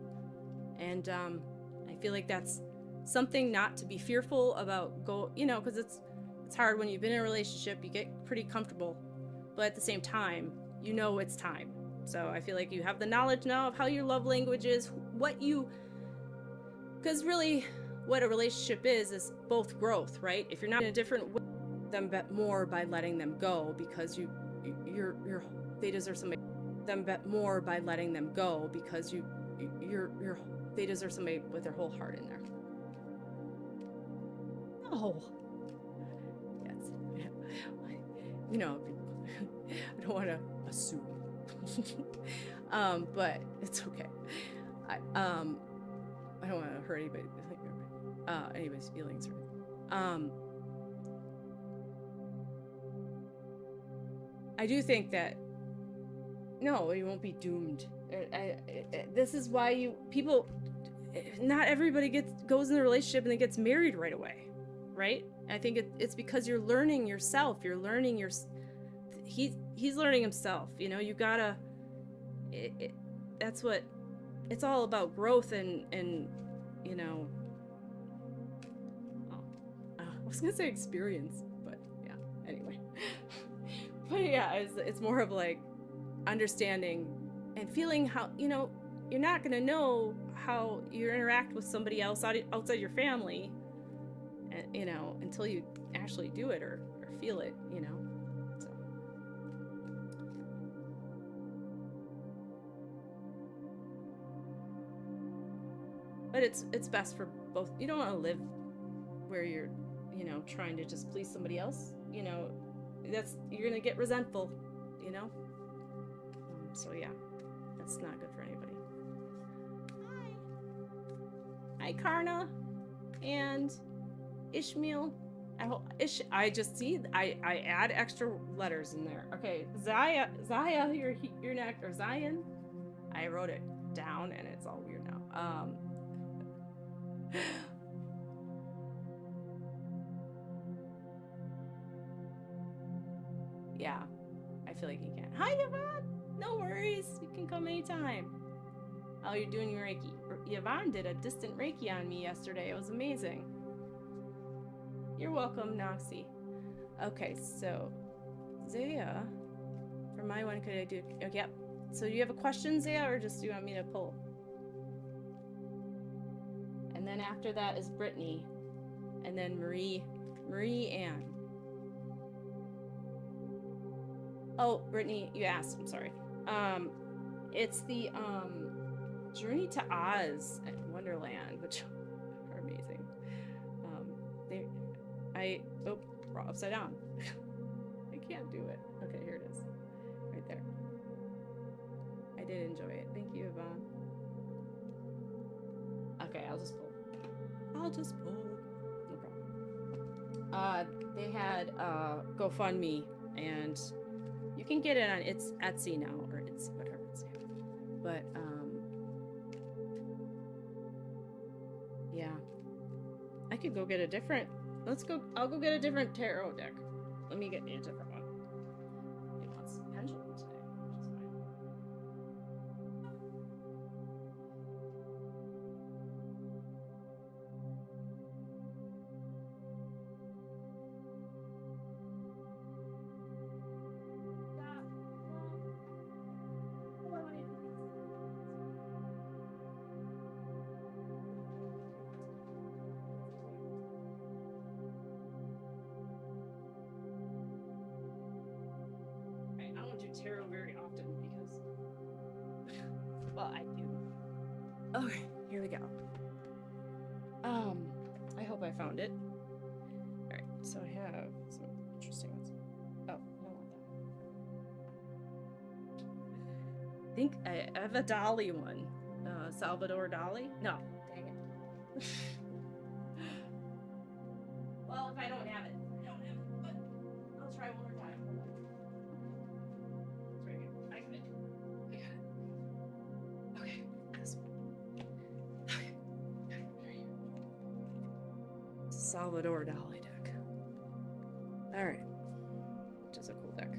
And I feel like that's something not to be fearful about, you know, because it's hard when you've been in a relationship, you get pretty comfortable. But at the same time, you know it's time. So I feel like you have the knowledge now of how your love language is, because really what a relationship is both growth, right? If you're not in a different way, them more by letting them go, because they deserve somebody, them more by letting them go, because they deserve somebody with their whole heart in there. Oh, yes, you know, I don't want to assume, but it's okay. I don't want to hurt anybody's feelings. I do think that no, you won't be doomed. This is why not everybody goes in a relationship and then gets married right away, right? I think it's because you're learning yourself. You're learning he's learning himself. You know, you gotta. That's what it's all about, growth and you know. I was gonna say experience, but yeah. Anyway, but yeah, it's more of like understanding and feeling how, you know, you're not gonna know how you interact with somebody else outside your family, you know, until you actually do it or feel it, you know. So. But it's best for both. You don't want to live where you're, you know, trying to just please somebody else, you know, you're gonna get resentful, you know. So yeah, that's not good for anybody. Hi, Karna and Ishmael. I just see I add extra letters in there. Okay, Zaya, you're next, or Zion. I wrote it down and it's all weird now. Yeah, I feel like you can. Hi, Yvonne. No worries. You can come anytime. Oh, you're doing your Reiki. Yvonne did a distant Reiki on me yesterday. It was amazing. You're welcome, Noxie. Okay, so Zaya, for my one, could I do? Oh, yep. So do you have a question, Zaya, or just do you want me to pull? And then after that is Brittany, and then Marie Ann. Oh, Brittany, you asked. I'm sorry. It's the Journey to Oz and Wonderland, which are amazing. Oh, upside down. I can't do it. Okay, here it is. Right there. I did enjoy it. Thank you, Yvonne. Okay, I'll just pull. No problem. They had GoFundMe, and you can get it on it's Etsy now, or it's whatever it's now. But yeah. I could go get a different I'll go get a different tarot deck. Let me get me a different one. It wants Pendulum today, which is fine. Tarot very often because well, I do. Okay, here we go. I hope I found it. Alright, so I have some interesting ones. Oh, I don't want that. I think I have a Dali one. Salvador Dali? No, dang it. Well, if I don't have it, I don't have it, but I'll try one more time. Salvador Dali deck. Alright. Which is a cool deck.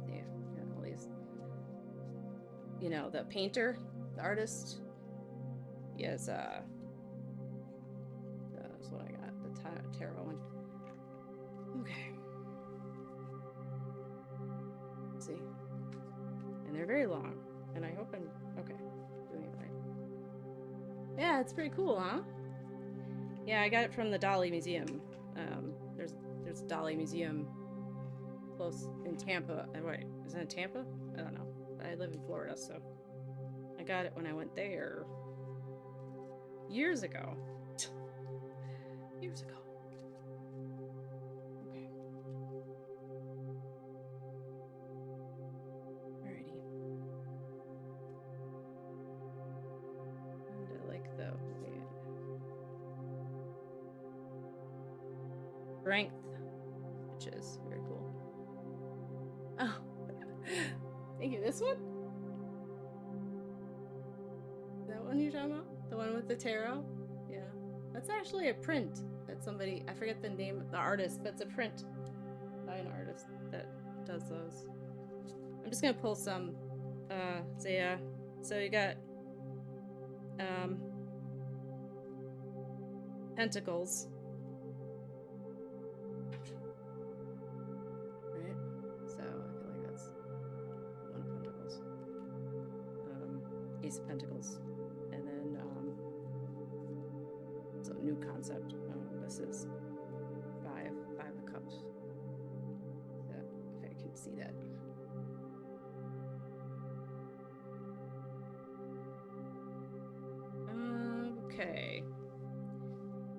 Yeah, all these. You know, the painter, the artist. He has, that's what I got, the tarot one. Okay. Let's see. And they're very long. And I hope I'm, okay, doing it right. Yeah, it's pretty cool, huh? Yeah, I got it from the Dali Museum. There's a Dali Museum close in Tampa. Wait, is it in Tampa? I don't know. I live in Florida, so I got it when I went there years ago. Years ago. Okay. Alrighty. And I like the strength, which is very cool. Oh, thank you. This one? Is that one you're talking about? The one with the tarot? Yeah. That's actually a print that somebody, I forget the name of the artist, but it's a print by an artist that does those. I'm just gonna pull some, Zaya. So you got, Pentacles. Ace of Pentacles, and then it's a new concept. This is five of Cups. So if I can see that. Okay.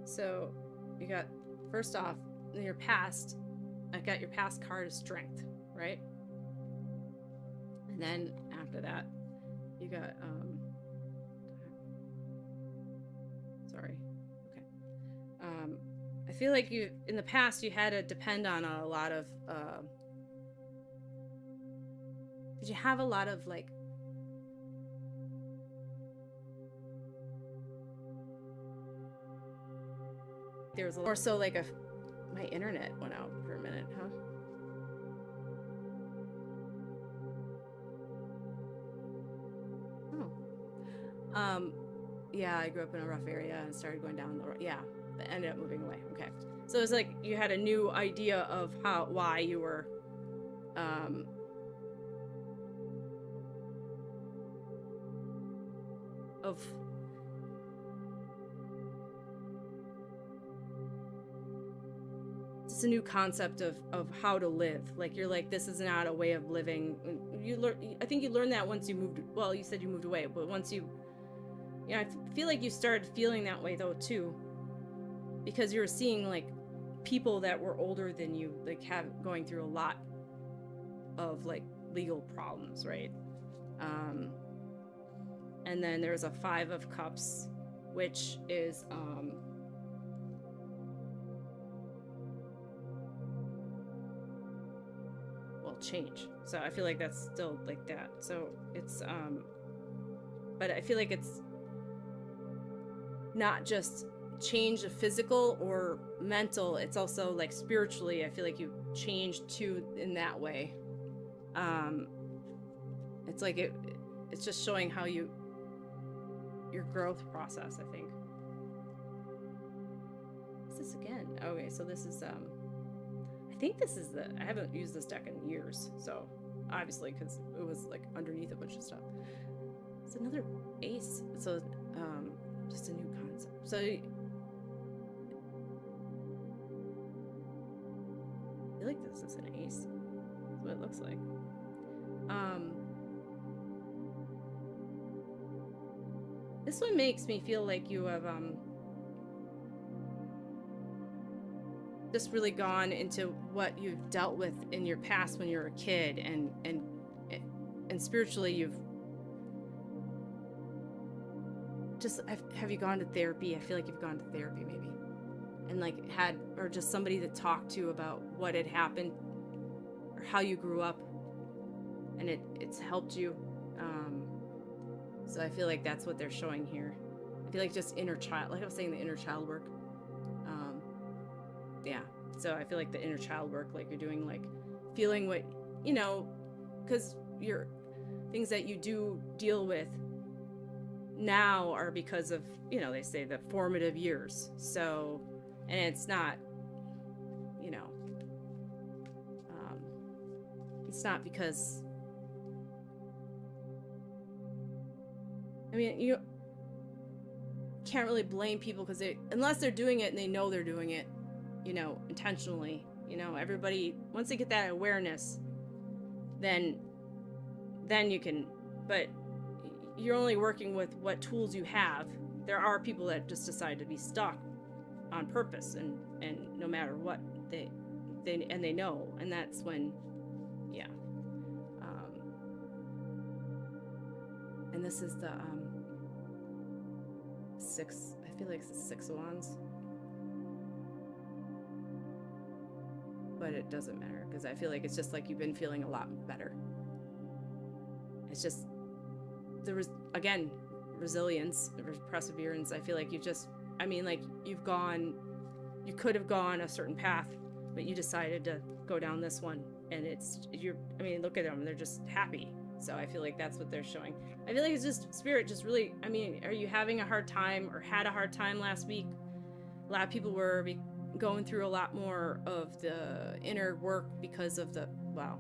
So you got, first off, in your past, I got your past card of strength, right? And then after that, you got, sorry. Okay. I feel like you, in the past, you had to depend on a lot of, did you have a lot of, like, there was more so like my internet went out for a minute, huh? Oh. Yeah, I grew up in a rough area and started going down the road. Yeah, but ended up moving away. Okay. So it was like you had a new idea of why you were, of it's a new concept of how to live. Like, you're like, this is not a way of living. I think you learned that once you moved, well, you said you moved away, but once you know, I feel like you started feeling that way though too, because you were seeing like people that were older than you, like going through a lot of like legal problems, right? And then there's a 5 of Cups, which is well, change. So I feel like that's still like that. So it's but I feel like it's not just change of physical or mental, it's also like spiritually. I feel like you changed too in that way. It's like it's just showing how your growth process, I think. What's this again? Okay, so this is I think this is I haven't used this deck in years, so obviously, because it was like underneath a bunch of stuff. It's another ace, so just a new concept. So I feel like this is an ace. That's what it looks like. This one makes me feel like you have just really gone into what you've dealt with in your past when you were a kid, and spiritually you've just, have you gone to therapy? I feel like you've gone to therapy maybe, and like or just somebody to talk to about what had happened or how you grew up, and it's helped you. So I feel like that's what they're showing here. I feel like just inner child, like I was saying, the inner child work. Yeah, so I feel like the inner child work, like you're doing, like feeling what, you know, because your things that you do deal with now are because of, you know, they say the formative years. So, and it's not, you know, it's not because, I mean, you can't really blame people because unless they're doing it and they know they're doing it, you know, intentionally, you know, everybody, once they get that awareness, then you can, but you're only working with what tools you have. There are people that just decide to be stuck on purpose, and no matter what, they know, and that's when, yeah. And this is the 6, I feel like it's the 6 of Wands. But it doesn't matter, because I feel like it's just like you've been feeling a lot better. It's just, there was, again, resilience, perseverance. I feel like you just, I mean, like you could have gone a certain path, but you decided to go down this one, and I mean, look at them, they're just happy. So I feel like that's what they're showing. I feel like it's just spirit, just really, I mean, are you having a hard time or had a hard time last week? A lot of people were going through a lot more of the inner work because of well,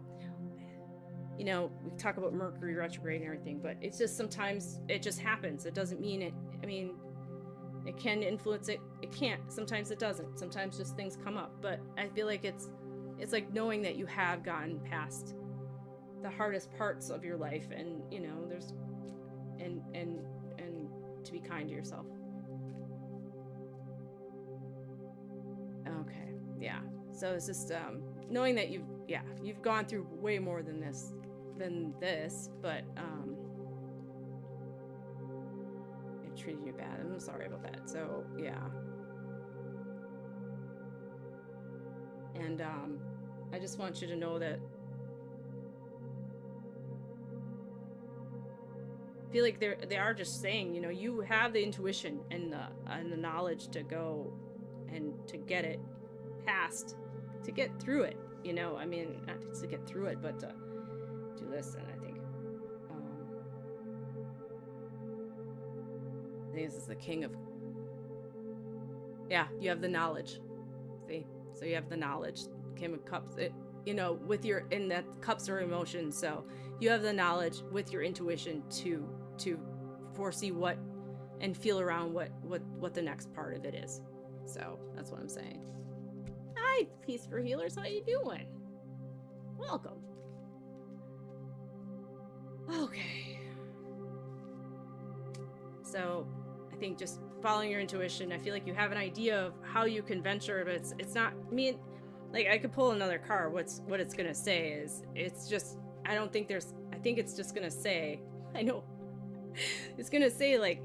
you know, we talk about Mercury retrograde and everything, but it's just sometimes it just happens. It doesn't mean it, I mean, it can influence it. It can't. Sometimes it doesn't. Sometimes just things come up. But I feel like it's like knowing that you have gotten past the hardest parts of your life, and you know, there's and to be kind to yourself. Okay. Yeah. So it's just knowing that you've gone through way more than this, but it treated you bad. I'm sorry about that. So yeah. And I just want you to know that I feel like they are just saying, you know, you have the intuition and the knowledge to go and to get it past, to get through it, you know. I mean, not to get through it, but to do this. And I think this is the king of, yeah, you have the knowledge. See, so you have the knowledge, king of cups, you know, with your, in that cups are emotions, so you have the knowledge with your intuition to foresee what and feel around what the next part of it is. So that's what I'm saying. Hi, Peace for Healers, how you doing? Welcome. Okay. So I think just following your intuition, I feel like you have an idea of how you can venture, but it's not, I mean, like, I could pull another card. What it's gonna say is, it's just, I don't think there's, I think it's just gonna say, I know, it's gonna say, like,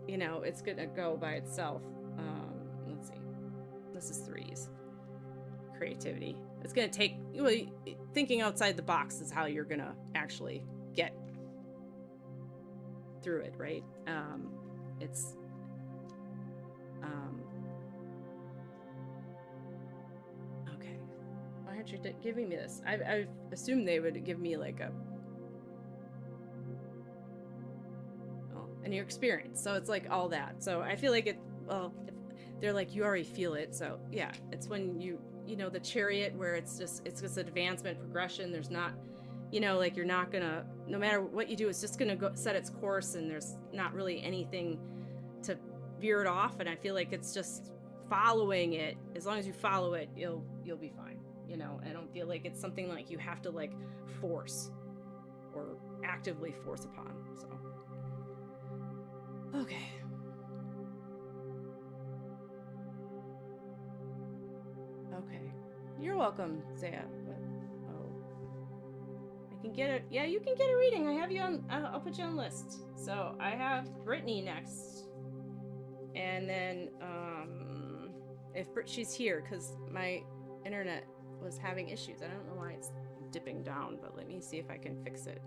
you know, it's gonna go by itself. Let's see, this is threes. Creativity. It's gonna take, well, thinking outside the box is how you're gonna actually get through it, right? It's okay. Why aren't you giving me this? I assumed they would give me like a, oh, and your experience. So it's like all that. So I feel like it, well, they're like, you already feel it. So yeah, it's when you know, the chariot, where it's just advancement, progression. There's not, you know, like, you're not gonna, no matter what you do, it's just gonna go set its course, and there's not really anything to veer it off. And I feel like it's just following it. As long as you follow it, you'll be fine, you know. I don't feel like it's something like you have to like force or actively force upon. So okay. Okay, you're welcome, Zaya. I can get it. Yeah, you can get a reading. I have you on. I'll put you on the list. So I have Brittany next, and then if she's here, because my internet was having issues. I don't know why it's dipping down, but let me see if I can fix it.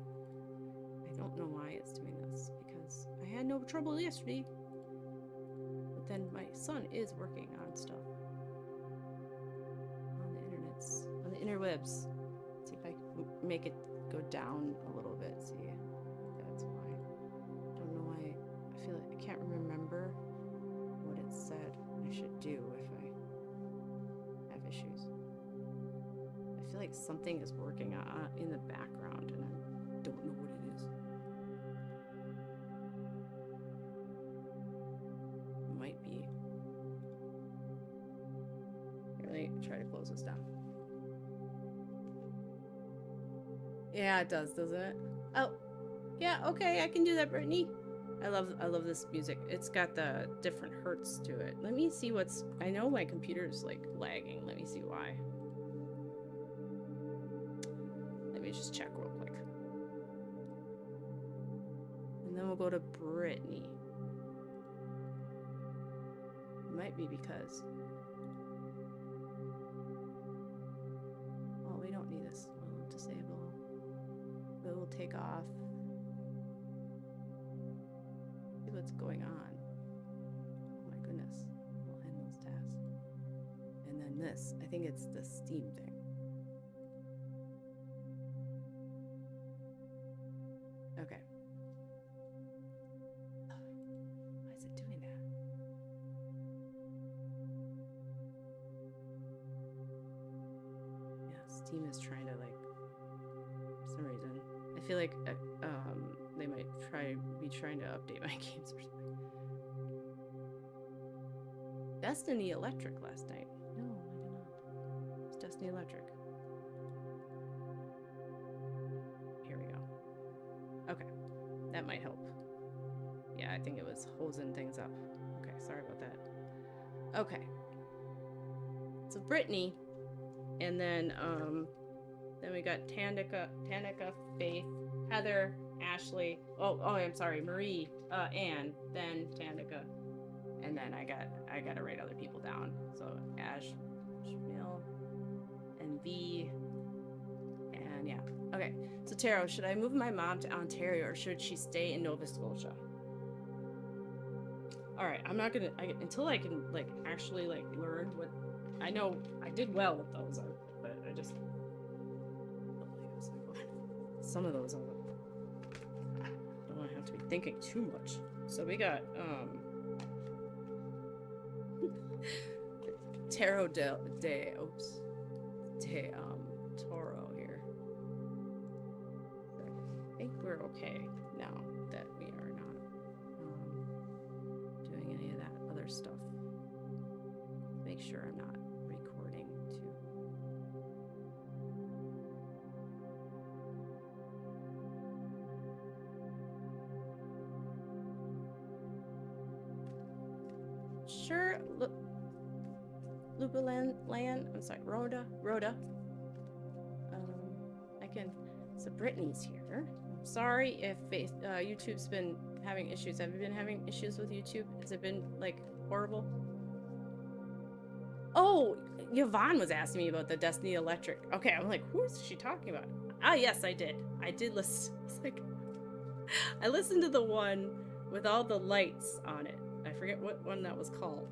I don't know why it's doing this, because I had no trouble yesterday. But then my son is working on stuff on the internets, on the interwebs. Let's see if I can make it go down a little bit. See, that's why. Don't know why. I feel like I can't remember what it said I should do if I have issues. I feel like something is working in the background, and I don't know what it is. It might be. Here, let me try to close this down. Yeah, it does, doesn't it? Oh, yeah, okay, I can do that, Brittany. I love this music. It's got the different hertz to it. Let me see what's, I know my computer's like lagging. Let me see why. Let me just check real quick. And then we'll go to Brittany. It might be because, oh, we don't need this. We'll disable. It will take off. See what's going on. Oh my goodness. We'll end those tasks. And then this, I think it's the Steam thing. Okay. Why is it doing that? Yeah, Steam is trying to, like, for some reason. I feel like they might be trying to update my games or something. Destiny Electric last night. No, I did not. It's Destiny Electric. Here we go. Okay, that might help. Yeah, I think it was hosing things up. Okay, sorry about that. Okay. So Brittany, and then we got Tanika, Faith, Heather, Ashley. Oh, I'm sorry, Marie, Anne, then Tanika, and then I gotta write other people down. So Ash, Shamil, and V, and yeah. Okay. So Taro, should I move my mom to Ontario or should she stay in Nova Scotia? All right, I'm not gonna until I can like actually like learn what I know. I did well with those, but I just some of those I don't want to have to be thinking too much. So we got Taro Toro here. I think we're okay now that we are not doing any of that other stuff. Make sure I'm not recording too. Sure, Lupaland, I'm sorry, Rhoda. I can. So Brittany's here. Sorry if YouTube's been having issues. Have you been having issues with YouTube? Has it been like horrible? Oh, Yvonne was asking me about the Destiny Electric. Okay, I'm like, who is she talking about? Ah, yes, I did. I did listen. It's like, I listened to the one with all the lights on it. I forget what one that was called.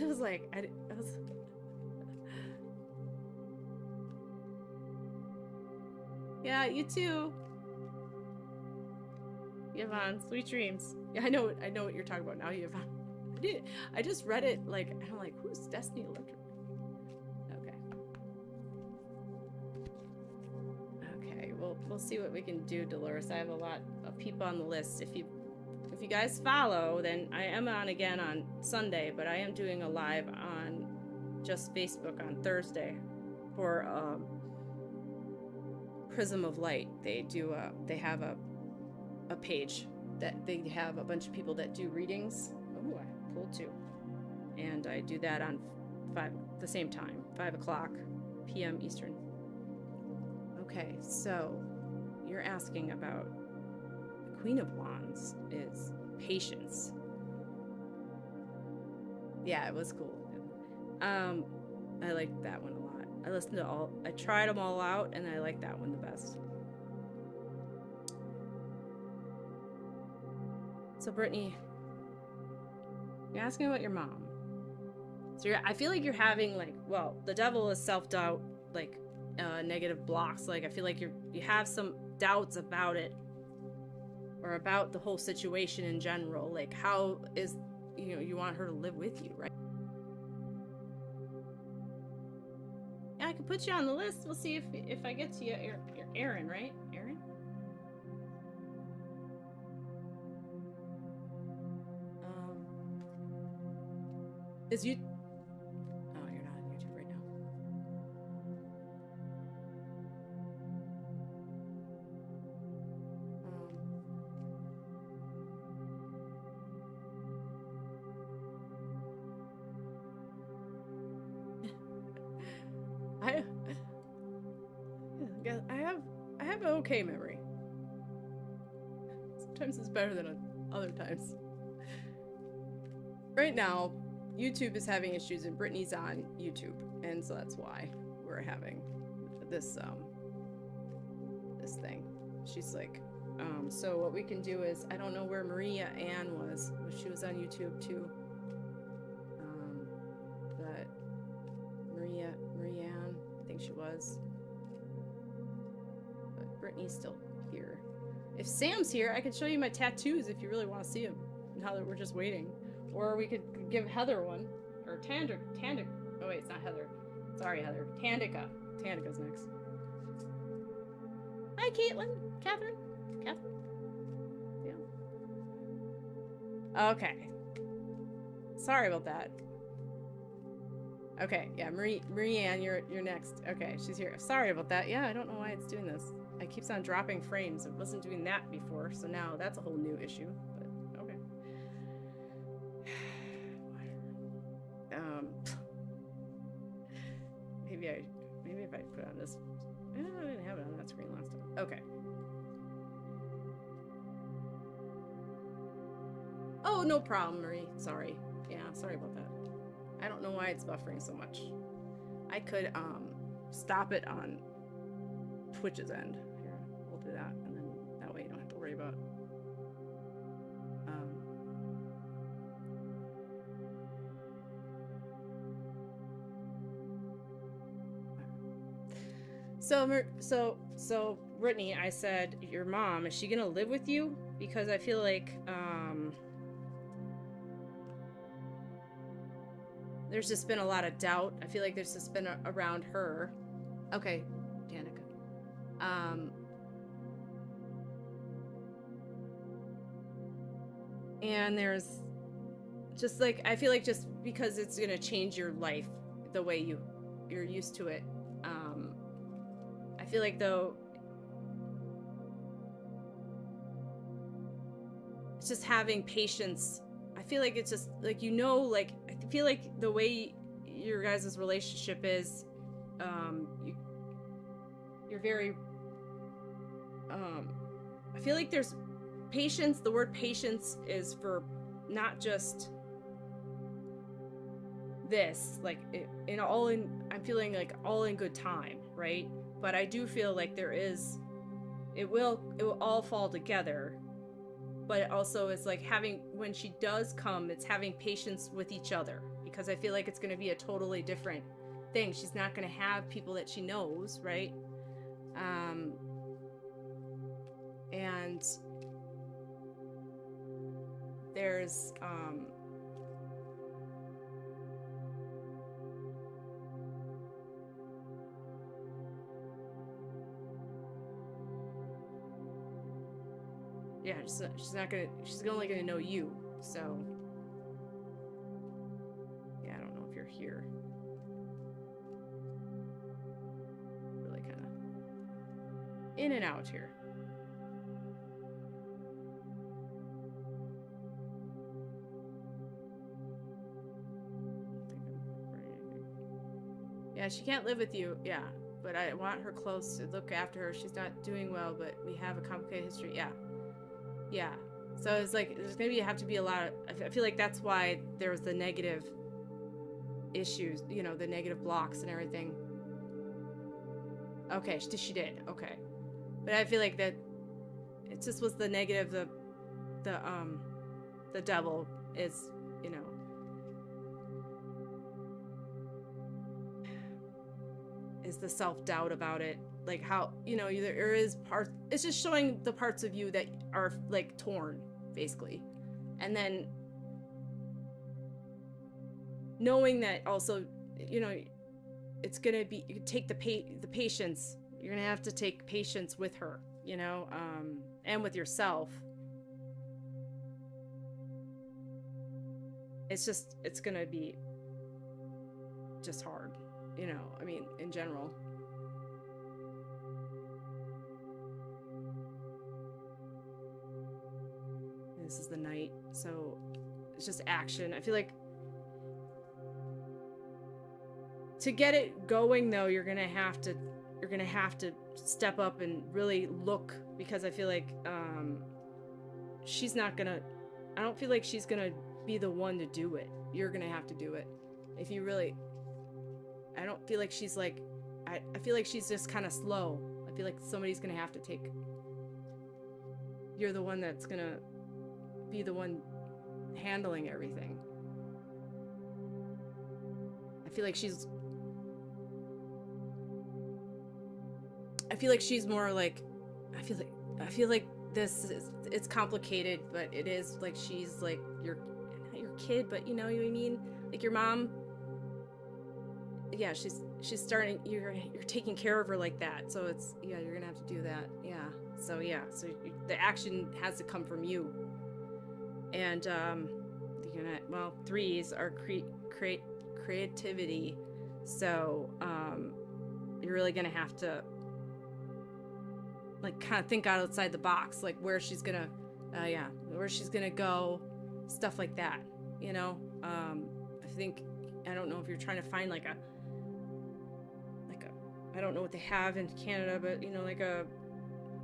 I was like, I was. Yeah, you too. Yvonne, sweet dreams. Yeah, I know what you're talking about now, Yvonne. I just read it like, and I'm like, who's Destiny Electric? Okay, we'll see what we can do, Dolores. I have a lot of people on the list. If you guys follow, then I am on again on Sunday, but I am doing a live on just Facebook on Thursday for Prism of Light. They have a page that they have a bunch of people that do readings. Oh, I pulled two, and I do that on the same time, 5:00 p.m. Eastern. Okay, so you're asking about the Queen of Wands is patience. Yeah, it was cool. I liked that one a lot. I tried them all out, and I like that one the best. So Brittany, you're asking about your mom. So I feel like you're having like, well, the devil is self-doubt, like negative blocks. Like I feel like you have some doubts about it, or about the whole situation in general. Like how is, you want her to live with you, right? Yeah, I can put you on the list. We'll see if I get to you. You're Aaron, right? Aaron? Is you? Oh, you're not on YouTube right now. I have an okay memory. Sometimes it's better than other times. Right now, YouTube is having issues and Brittany's on YouTube, and so that's why we're having this this thing. She's like, so what we can do is, I don't know where Maria Ann was. She was on YouTube too. But Maria Ann, I think she was. But Brittany's still here. If Sam's here, I can show you my tattoos if you really want to see them. Now that we're just waiting. Or we could give Heather one. Or Tandika. Oh wait, it's not Heather. Sorry, Heather. Tandika. Tandika's next. Hi, Caitlin. Catherine. Yeah. Okay. Sorry about that. Okay, yeah, Marie Ann, you're next. Okay, she's here. Sorry about that. Yeah, I don't know why it's doing this. It keeps on dropping frames. It wasn't doing that before, so now that's a whole new issue. But okay. maybe if I put it on this. I didn't have it on that screen last time. Okay. Oh, no problem, Marie. Sorry. Yeah, sorry about that. I don't know why it's buffering so much. I could stop it on Twitch's end. Here, we'll do that, and then that way you don't have to worry about. So Brittany, I said, your mom, is she gonna live with you? Because I feel like there's just been a lot of doubt. I feel like there's just been around her. Okay, Danica. And there's just like, I feel like just because it's gonna change your life the way you're used to it. I feel like though it's just having patience. I feel like it's just like, you know, like I feel like the way your guys' relationship is, you're very I feel like there's patience. The word patience is for not just this, like I'm feeling like all in good time, right? But I do feel like it will all fall together. But it also is like when she does come, it's having patience with each other, because I feel like it's going to be a totally different thing. She's not going to have people that she knows, right? And there's yeah, she's only gonna know you, so yeah, I don't know if you're here. Really kind of in and out here. Yeah, she can't live with you, yeah, but I want her close to look after her. She's not doing well, but we have a complicated history. Yeah, so it's like there's gonna have to be a lot of, I feel like that's why there was the negative issues, you know, the negative blocks and everything. Okay, she did, okay, but I feel like that it just was the negative. The devil is, you know, is the self-doubt about it, like how, you know, there is parts, it's just showing the parts of you that are like torn basically, and then knowing that also, you know, it's gonna be, you take the patience, you're gonna have to take patience with her, you know, and with yourself. It's gonna be just hard, you know, I mean, in general. This is the night, so it's just action. I feel like to get it going though, you're gonna have to step up and really look, because I feel like she's not gonna, I don't feel like she's gonna be the one to do it. You're gonna have to do it. If you really, I don't feel like she's like, I feel like she's just kind of slow. I feel like somebody's gonna have to take, you're the one that's gonna be the one handling everything. I feel like she's more like, I feel like this is, it's complicated, but it is like she's like your kid, but you know what I mean, like your mom. Yeah, she's starting, you're taking care of her like that, so it's, yeah, you're gonna have to do that. So the action has to come from you, and you're gonna, well, threes are creativity, so you're really gonna have to like kind of think outside the box, like where she's gonna go, stuff like that, you know. I don't know if you're trying to find like I don't know what they have in Canada, but you know, like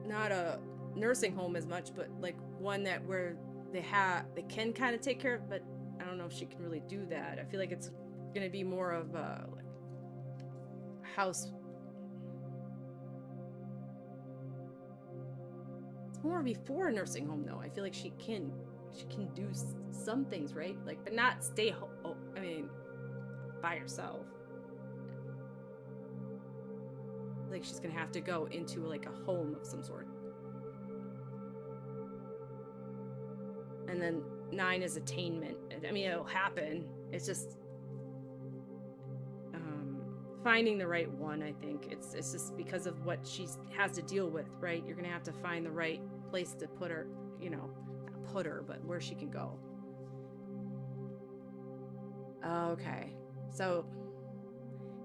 not a nursing home as much, but like one that where they can kind of take care of, but I don't know if she can really do that. I feel like it's gonna be more of a like, house. It's more before a nursing home, though. I feel like she can do some things, right? Like, but not stay home. Oh, I mean, by herself. Like she's gonna have to go into like a home of some sort. And then 9 is attainment. I mean, it'll happen. It's just finding the right one. I think it's just because of what she has to deal with, right? You're gonna have to find the right place to put her, you know, not put her, but where she can go. Okay, so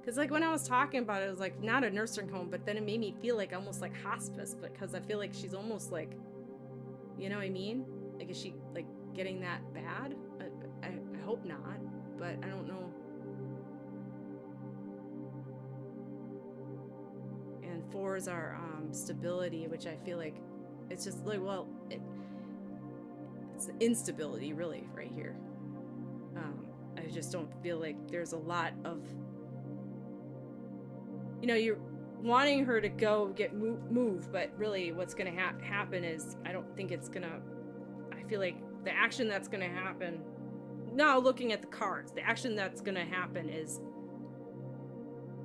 because like when I was talking about it, it was like not a nursing home, but then it made me feel like almost like hospice, because I feel like she's almost like, you know what I mean? Like, is she like getting that bad? I hope not, but I don't know. And 4s are stability, which I feel like it's just like, well, it's instability really right here. I just don't feel like there's a lot of, you know, you're wanting her to go get move, but really what's going to happen is I don't think it's gonna. I feel like the action that's going to happen now, looking at the cards, the action that's going to happen is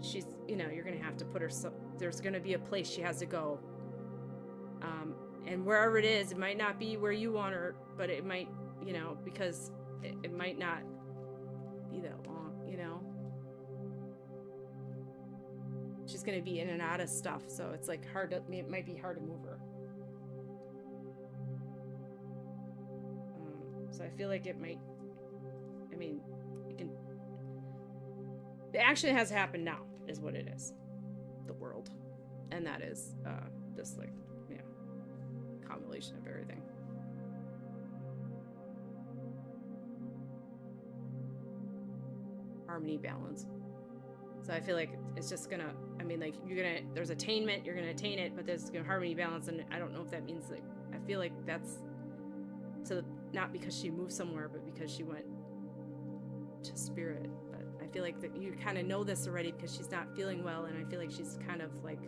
she's, you know, you're going to have to put her, there's going to be a place she has to go, and wherever it is, it might not be where you want her, but it might, you know, because it might not be that long, you know. She's going to be in and out of stuff, so it's like hard to, it might be hard to move her. So I feel like it might, I mean, you can, the action has happened now is what it is, the world, and that is just like, you know, combination of everything. Harmony, balance. So I feel like it's just gonna, I mean, like, there's attainment, you're gonna attain it, but there's gonna harmony, balance, and I don't know if that means, like, I feel like that's, so not because she moved somewhere, but because she went to spirit. But I feel like that you kind of know this already because she's not feeling well, and I feel like she's kind of like,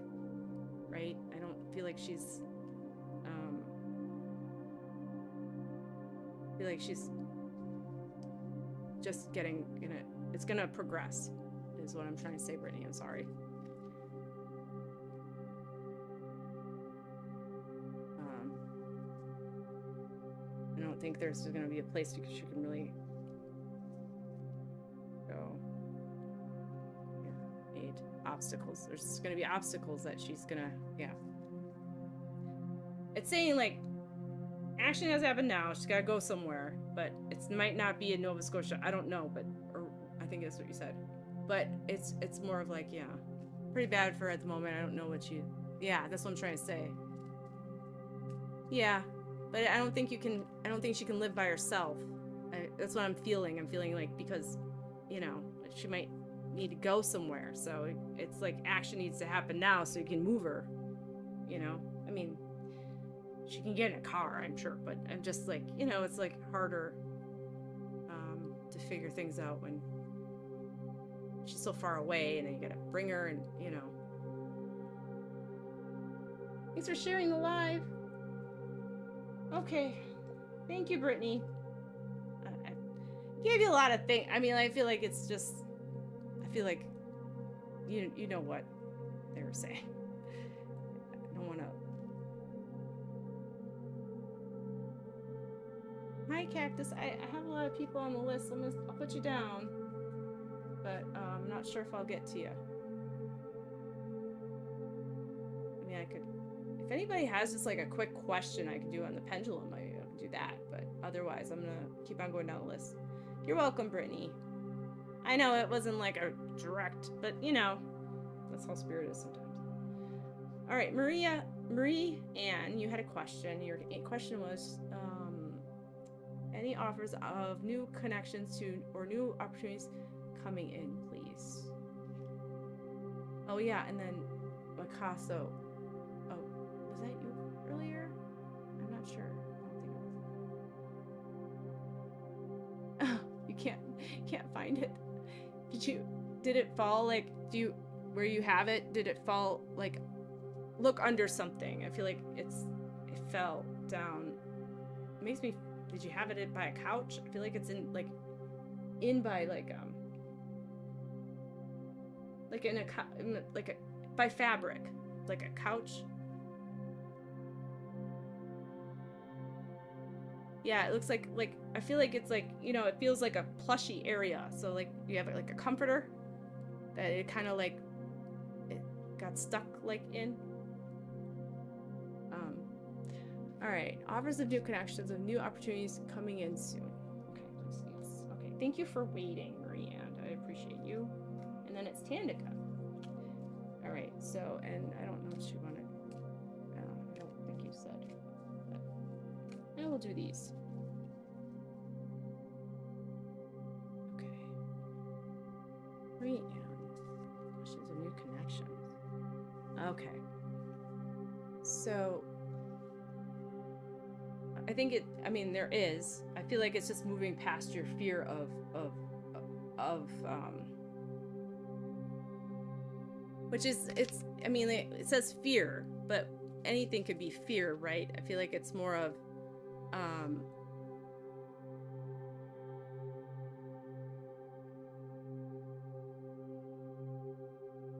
right? I don't feel like she's, I feel like she's just getting, it's gonna progress, is what I'm trying to say, Brittany. I'm sorry. I don't think there's going to be a place because she can really go. 8 obstacles. There's going to be obstacles that she's going to, yeah. It's saying, like, action has happened now. She's got to go somewhere, but it might not be in Nova Scotia. I don't know, but, or I think that's what you said. But it's more of like, yeah, pretty bad for her at the moment. I don't know what you, yeah, that's what I'm trying to say. Yeah. But I don't think she can live by herself. That's what I'm feeling. I'm feeling like, because, you know, she might need to go somewhere. So it's like action needs to happen now so you can move her, you know? I mean, she can get in a car, I'm sure, but I'm just like, you know, it's like harder to figure things out when she's so far away, and then you gotta bring her, and, you know. Thanks for sharing the live. Okay, thank you, Brittany. I gave you a lot of things. I mean, I feel like it's just, I feel like you know what they were saying. I don't want to. Hi, Cactus. I have a lot of people on the list. I'll put you down, but I'm not sure if I'll get to you. I mean, I could. If anybody has just like a quick question I can do on the pendulum, I can do that. But otherwise, I'm gonna keep on going down the list. You're welcome, Brittany. I know it wasn't like a direct, but you know, that's how spirit is sometimes. All right, Marie Ann, you had a question. Your question was, any offers of new connections to or new opportunities coming in, please? Oh yeah, and then Picasso. Oh, was that you earlier? I'm not sure. I don't think it was. You can't find it. Did it fall like where you have it, did it fall like look under something? I feel like it fell down. It makes me, did you have it by a couch? I feel like it's in by by fabric, like a couch. Yeah, it looks like I feel like it's like, you know, it feels like a plushy area. So like you have like a comforter that it kind of like it got stuck like in. All right, offers of new connections of new opportunities coming in soon. Okay, okay. Thank you for waiting, Marie-Anne. I appreciate you. And then it's Tandika. All right, so, and I don't know what she wanted. I don't think you said. But I will do these. Okay. Marie-Anne. Questions of new connections. Okay. So I think there is. I feel like it's just moving past your fear of which is, it says fear, but anything could be fear, right? I feel like it's more of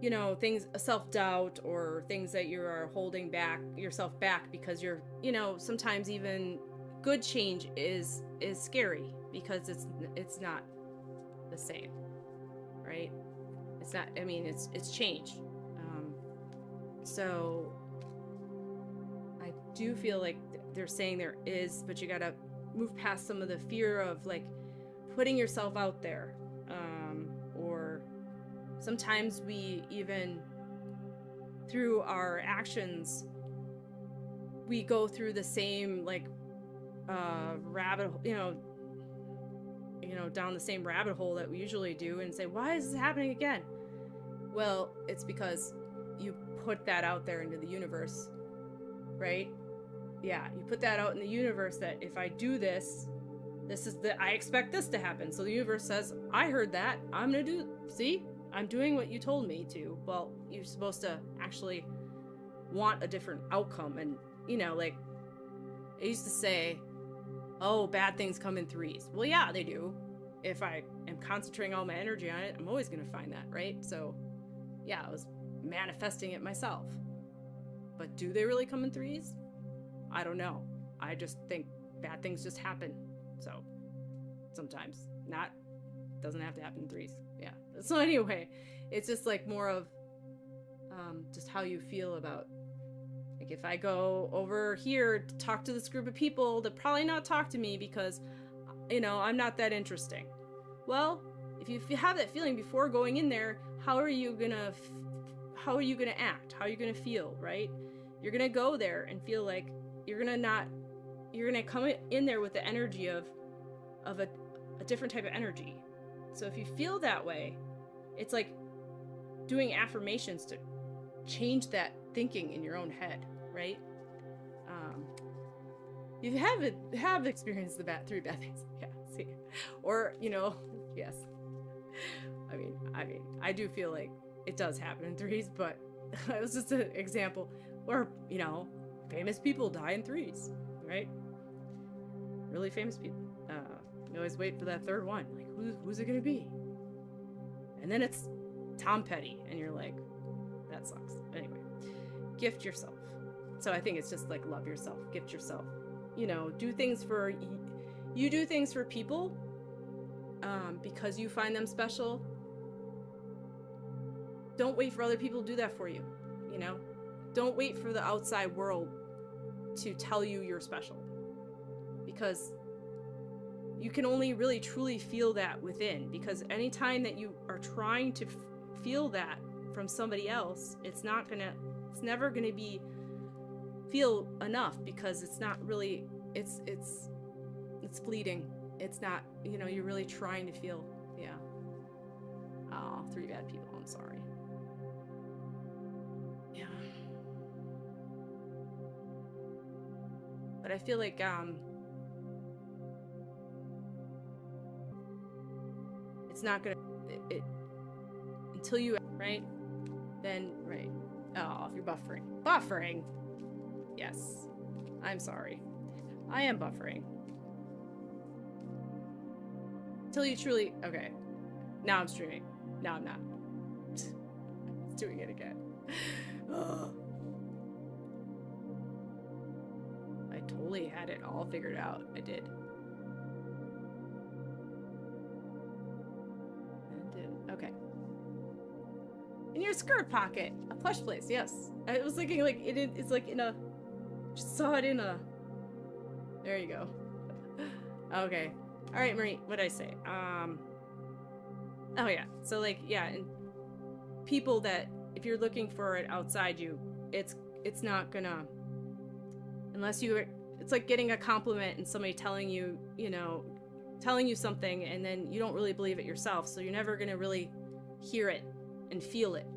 you know, things, self-doubt, or things that you are holding yourself back because you're, you know, sometimes even good change is scary because it's not the same, right? It's not, it's change. So I do feel like they're saying there is, but you gotta move past some of the fear of like putting yourself out there, or sometimes we even through our actions we go through the same like rabbit, down the same rabbit hole that we usually do and say, why is this happening again? Well, it's because you put that out there into the universe, right? Yeah, you put that out in the universe that if I do this is I expect this to happen. So the universe says, I heard that, I'm doing what you told me to. Well, you're supposed to actually want a different outcome. And, you know, like, I used to say, oh, bad things come in threes. Well, yeah, they do. If I am concentrating all my energy on it, I'm always going to find that, right? So, yeah, I was manifesting it myself. But do they really come in threes? I don't know. I just think bad things just happen. So, sometimes. Doesn't have to happen in threes. Yeah. So anyway, it's just like more of just how you feel about, like, if I go over here to talk to this group of people, they'll probably not talk to me because, you know, I'm not that interesting. Well, if you have that feeling before going in there, how are you gonna act? How are you gonna feel, right? You're gonna go there and feel like you're gonna come in there with the energy of a different type of energy. So if you feel that way, it's like doing affirmations to change that thinking in your own head, right? You have experienced the three bad things, yeah. See, or yes. I do feel like it does happen in threes, but it was just an example where famous people die in threes, right? Really famous people. You always wait for that third one. Like, who's it gonna be? And then it's Tom Petty, and you're like, that sucks. Anyway, gift yourself. So I think it's just like love yourself, gift yourself. Do things for you. Do things for people because you find them special. Don't wait for other people to do that for you. Don't wait for the outside world to tell you you're special, because you can only really truly feel that within. Because anytime that you are trying to feel that from somebody else, it's never gonna be feel enough, because it's not really, it's fleeting. It's not, you're really trying to feel. Yeah. Oh, three bad people. I'm sorry. Yeah. But I feel like it's not gonna it until you right then right. Oh, you're buffering. Yes, I'm sorry, I am buffering until you truly okay. Now I'm streaming. Now I'm not. It's doing it again. I totally had it all figured out. I did. Okay. In your skirt pocket. A plush place, yes. I was thinking like it's like in a... Just saw it in a... There you go. Okay. Alright, Marie, what did I say? Oh yeah. So like, yeah, and people that, if you're looking for it outside you, it's not gonna... Unless you... It's like getting a compliment and somebody telling you, you know, telling you something and then you don't really believe it yourself, so you're never gonna really hear it and feel it.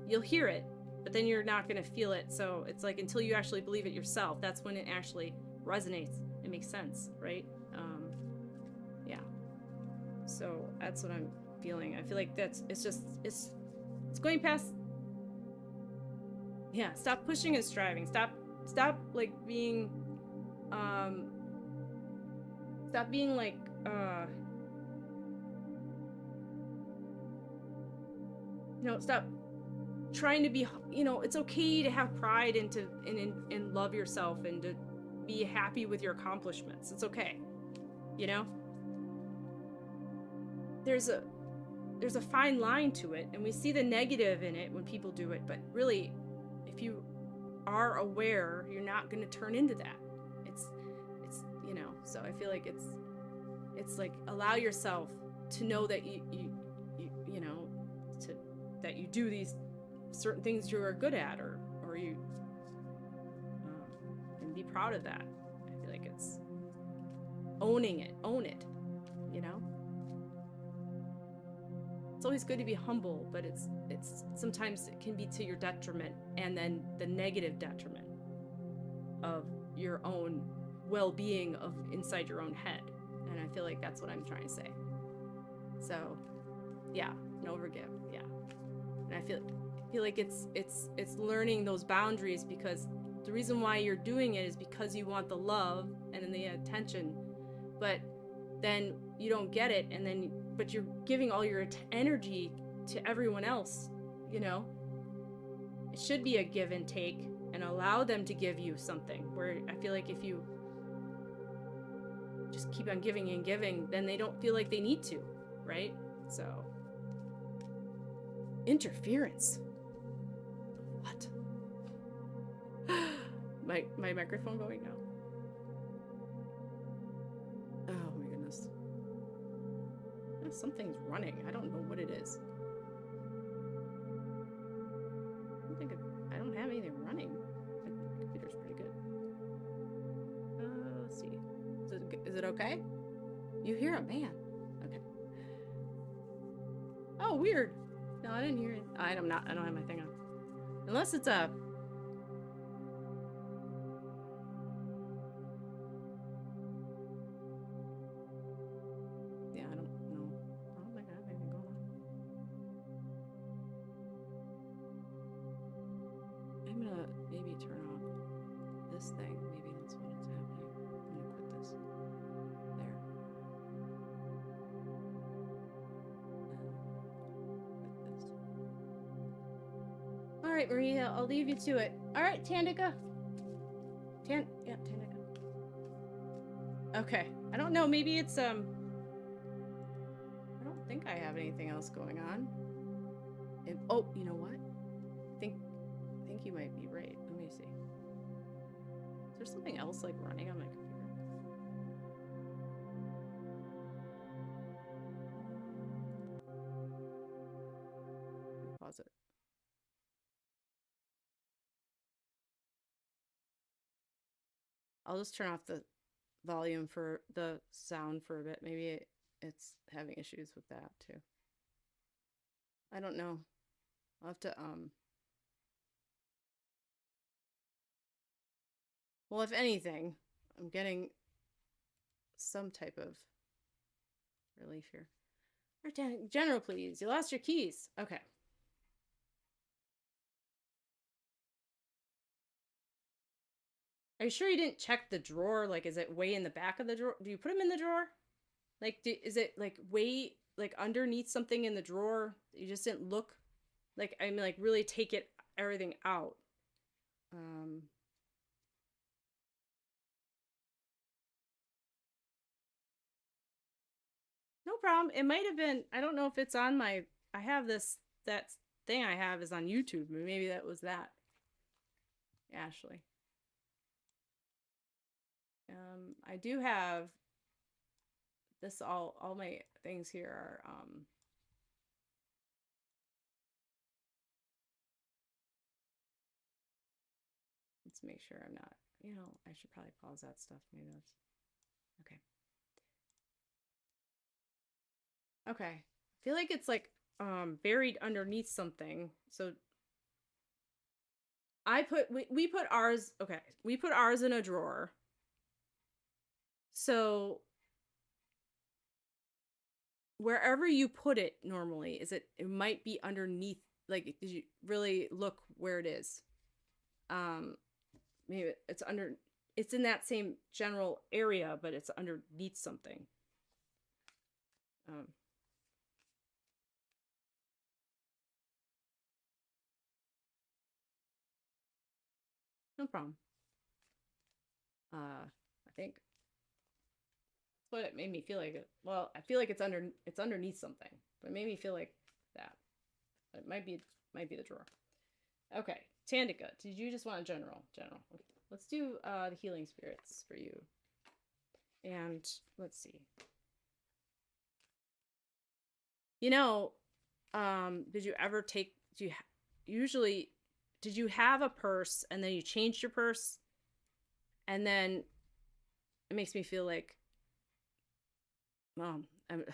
You'll hear it, but then you're not gonna feel it, so it's like until you actually believe it yourself, that's when it actually resonates. It makes sense, right? Yeah. So that's what I'm feeling. I feel like it's going past. Yeah, stop pushing and striving. Stop like being stop being like you know, stop trying to be, you know, it's okay to have pride and to and love yourself and to be happy with your accomplishments. It's okay. You know? There's a fine line to it, and we see the negative in it when people do it, but really if you are aware, you're not going to turn into that. It's you know, so I feel like it's like allow yourself to know that you know, that you do these certain things you are good at, or you and be proud of that. I feel like it's own it, you know. It's always good to be humble, but it's sometimes it can be to your detriment, and then the negative detriment of your own well-being of inside your own head. And I feel like that's what I'm trying to say. So yeah, no forgive. Yeah. And I feel like it's learning those boundaries, because the reason why you're doing it is because you want the love and the attention, but then you don't get it, and then but you're giving all your energy to everyone else, you know. It should be a give and take, and allow them to give you something, where I feel like if you just keep on giving and giving, then they don't feel like they need to, right? So interference. What? my microphone going now? Oh my goodness. Something's running. I don't know what it is. I don't have anything running. My computer's pretty good. Let's see. Is it okay? You hear a man. Okay. Oh, weird. No, I didn't hear it. I don't have my thing on. Unless it's a... Yeah, I don't know. I don't think I have anything going on. I'm gonna maybe turn off this thing. Maybe that's what is happening. I'm gonna put this there. And put this. All right, Maria, I'll leave you to it. All right, Tandika. Yeah, Tandika. Okay. I don't know. Maybe it's I don't think I have anything else going on. Oh, you know what? I think you might be right. Let me see. Is there something else like running on my computer? Pause it. I'll just turn off the volume for the sound for a bit. Maybe it's having issues with that too. I don't know. I'll have to Well, if anything, I'm getting some type of relief here. General, please. You lost your keys. Okay. Are you sure you didn't check the drawer? Like, is it way in the back of the drawer? Do you put them in the drawer? Like, is it like way like underneath something in the drawer? You just didn't look. Like, I mean, like really take it everything out. Um, no problem. It might have been. I don't know if it's on my. I have this. That thing I have is on YouTube. Maybe that was that. Ashley. I do have this. All my things here are. Let's make sure I'm not. I should probably pause that stuff. Maybe that's okay. Okay. I feel like it's like buried underneath something. So we put ours, okay. We put ours in a drawer. So wherever you put it normally, it might be underneath, like did you really look where it is? Maybe it's in that same general area, but it's underneath something. Um no problem. I think but it made me feel like it. Well, I feel like it's underneath something, but it made me feel like that. It might be the drawer. Okay, Tandika, did you just want a general? General. Okay. Let's do the healing spirits for you. And let's see. Did you ever take? Usually? Did you have a purse and then you changed your purse, and then it makes me feel like, I'm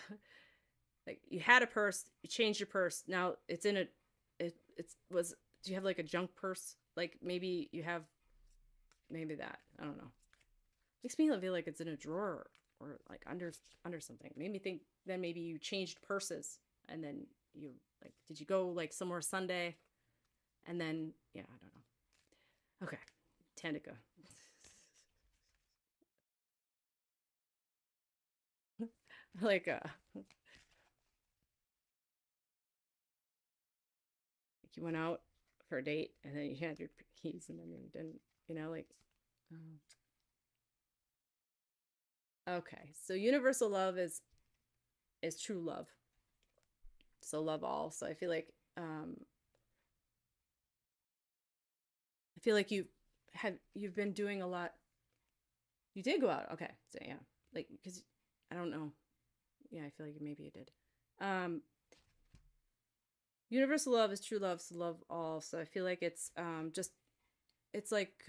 like you had a purse, you changed your purse, now it's in a it was do you have like a junk purse? Like maybe you have maybe that. I don't know. Makes me feel like it's in a drawer or like under something. Made me think then maybe you changed purses and then you like did you go like somewhere Sunday and then yeah, I don't know. Okay. Tandika. like you went out for a date and then you had your keys and then you didn't, like um, okay. So universal love is true love. So love all. So I feel like you've been doing a lot. You did go out. Okay. So yeah. Like cuz I don't know. Yeah, I feel like maybe you did. Um universal love is true love, so love all. So I feel like it's just it's like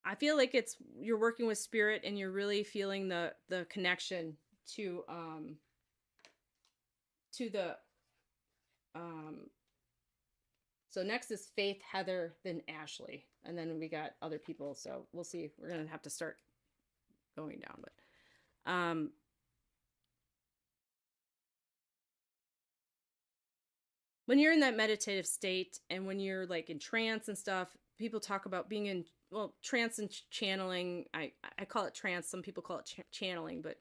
I feel like it's you're working with spirit and you're really feeling the connection to the um so next is Faith, Heather, then Ashley, and then we got other people. So we'll see. We're gonna have to start going down, but when you're in that meditative state and when you're like in trance and stuff, people talk about being in trance and channeling. I call it trance. Some people call it channeling, but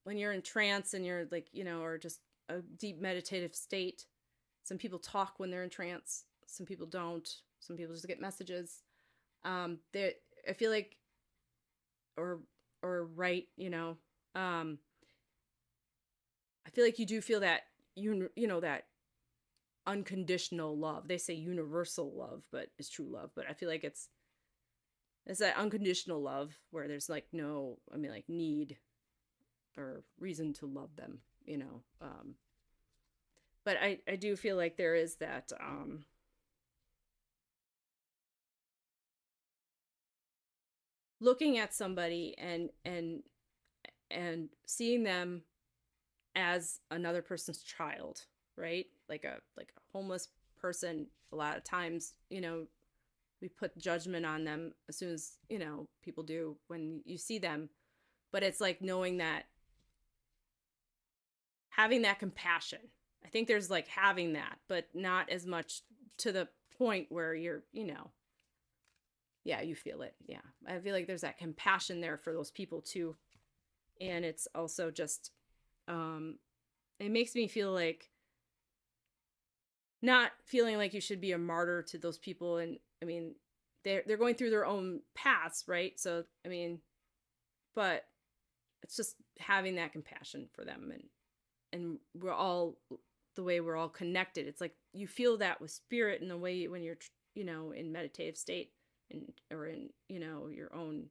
when you're in trance and you're like or just a deep meditative state, some people talk when they're in trance. Some people don't. Some people just get messages. I feel like, or right, I feel like you do feel that that unconditional love. They say universal love, but it's true love. But I feel like it's that unconditional love where there's like no, like need or reason to love them, but I do feel like there is that looking at somebody and seeing them as another person's child, right? Like a homeless person, a lot of times, we put judgment on them as soon as, people do when you see them. But it's like knowing that, having that compassion. I think there's like having that, but not as much to the point where you're, yeah, you feel it. Yeah. I feel like there's that compassion there for those people too. And it's also just, it makes me feel like, not feeling like you should be a martyr to those people. And I mean, they're going through their own paths, right? So, I mean, but it's just having that compassion for them, and we're all, the way we're all connected. It's like you feel that with spirit in the way when you're, in meditative state, or in, your own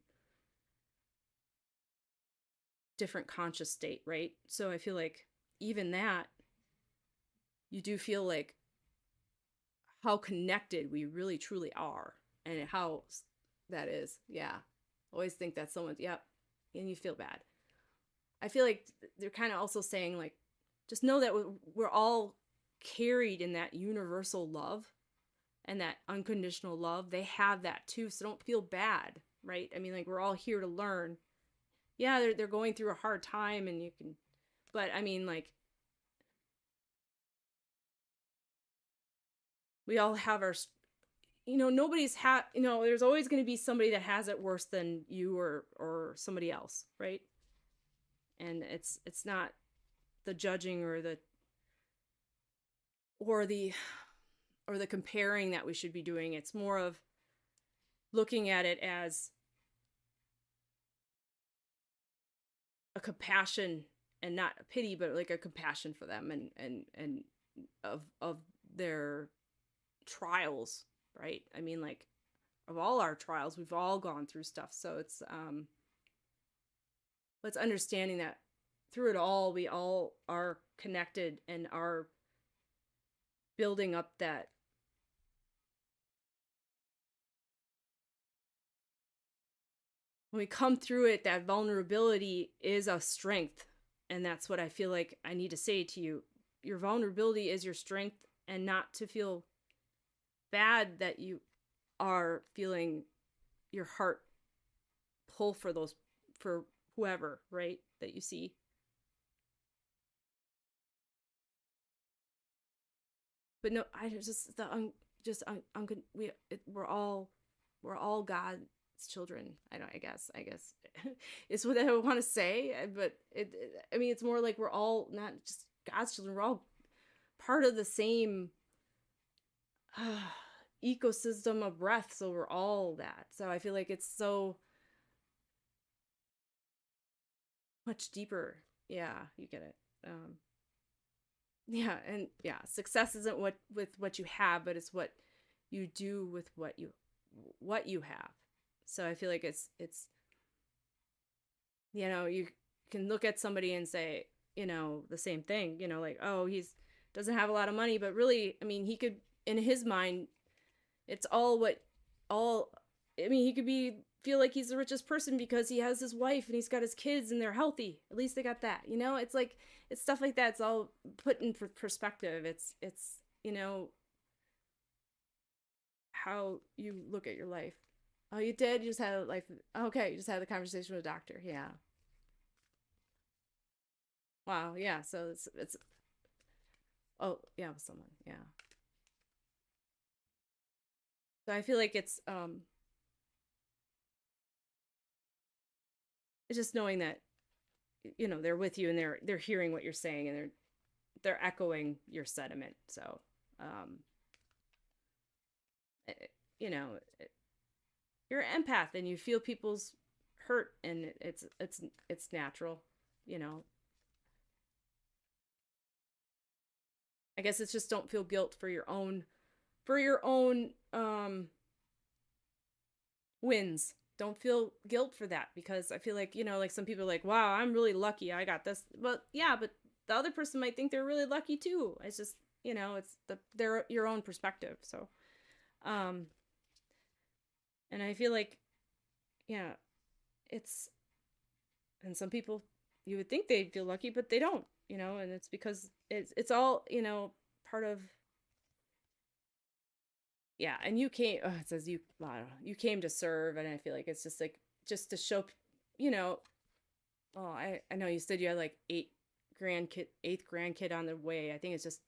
different conscious state, right? So I feel like even that, you do feel like how connected we really truly are, and how that is. Yeah. Always think that someone's, yep. And you feel bad. I feel like they're kind of also saying, like, just know that we're all carried in that universal love and that unconditional love. They have that too. So don't feel bad, right? I mean, like, we're all here to learn. Yeah, they're going through a hard time, and but I mean, like, we all have our, nobody's there's always going to be somebody that has it worse than you, or somebody else, right? And it's not the judging or the comparing that we should be doing. It's more of looking at it as a compassion, and not a pity, but like a compassion for them, and of their trials, right? I mean, like, of all our trials, we've all gone through stuff. So it's understanding that through it all, we all are connected and are building up that, when we come through it, that vulnerability is a strength. And that's what I feel like I need to say to you. Your vulnerability is your strength, and not to feel bad that you are feeling your heart pull for whoever, right, that you see. But no, I just we're all God's children. I guess it's what I want to say, but I mean, it's more like we're all not just God's children. We're all part of the same ecosystem of breath. So we're all that. So I feel like it's so much deeper. Yeah, you get it. Yeah, and yeah, success isn't what you have, but it's what you do with what you have. So I feel like it's you can look at somebody and say, the same thing, like, oh, he's doesn't have a lot of money, but really, I mean, he could, in his mind, it's all I mean, he could feel like he's the richest person because he has his wife and he's got his kids and they're healthy. At least they got that, it's like, it's stuff like that. It's all put in perspective. It's how you look at your life. Oh, you did? You just had a life. Okay. You just had the conversation with a doctor. Yeah. Wow. Yeah. So oh yeah, with someone. Yeah. So I feel like it's just knowing that, they're with you, and they're hearing what you're saying, and they're echoing your sentiment. So, it, you know, it, you're an empath, and you feel people's hurt, and it's natural. You know, I guess it's just, don't feel guilt for your own wins. Don't feel guilt for that, because I feel like, like, some people are like, wow, I'm really lucky I got this. But yeah, but the other person might think they're really lucky too. It's just, it's their your own perspective. So, um, and I feel like, yeah, it's, and some people, you would think they'd feel lucky, but they don't, and it's because it's all, part of yeah, and you came, it says you, I don't know, you came to serve, and I feel like it's just like, just to show, you know, oh, I know you said you had like eighth grandkid on the way. I think it's just,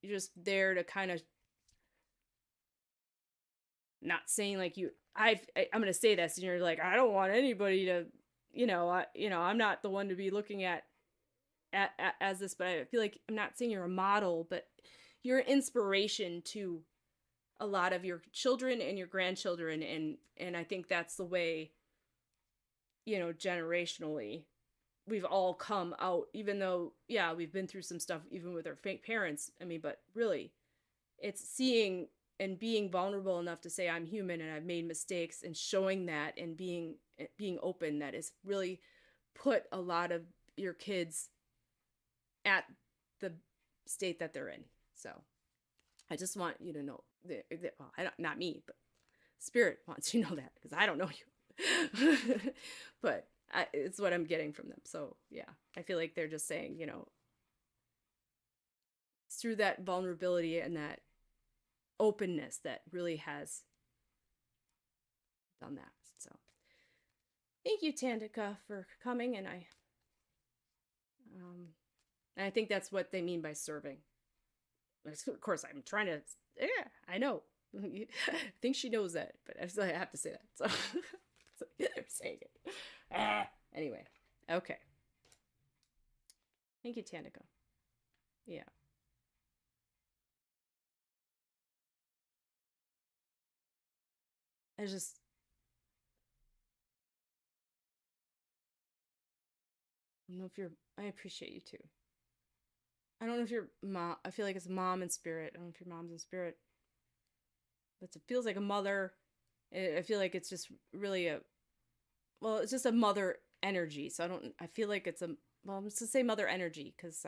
you're just there to kind of, not saying like I'm going to say this, and you're like, I don't want anybody to, I'm not the one to be looking as this, but I feel like I'm not saying you're a model, but you're an inspiration to a lot of your children and your grandchildren, and I think that's the way, generationally we've all come out, even though, yeah, we've been through some stuff even with our fake parents. I mean, but really, it's seeing and being vulnerable enough to say I'm human and I've made mistakes, and showing that, and being open, that is really put a lot of your kids at the state that they're in. So I just want you to know that, well, I don't, not me, but spirit wants you to know that, because I don't know you. But it's what I'm getting from them. So yeah, I feel like they're just saying, through that vulnerability and that openness that really has done that. So thank you, Tandika, for coming. And I think that's what they mean by serving. Of course, I'm trying to, yeah, I know. I think she knows that, but I still have to say that. So, I'm saying it. Anyway, okay. Thank you, Tandika. Yeah. I just, I don't know if you're, I appreciate you too. I don't know if you're mom, I feel like it's mom in spirit. I don't know if your mom's in spirit. But it feels like a mother. I feel like it's just really well, it's just a mother energy. So I feel like it's well, I'm just to say mother energy, because,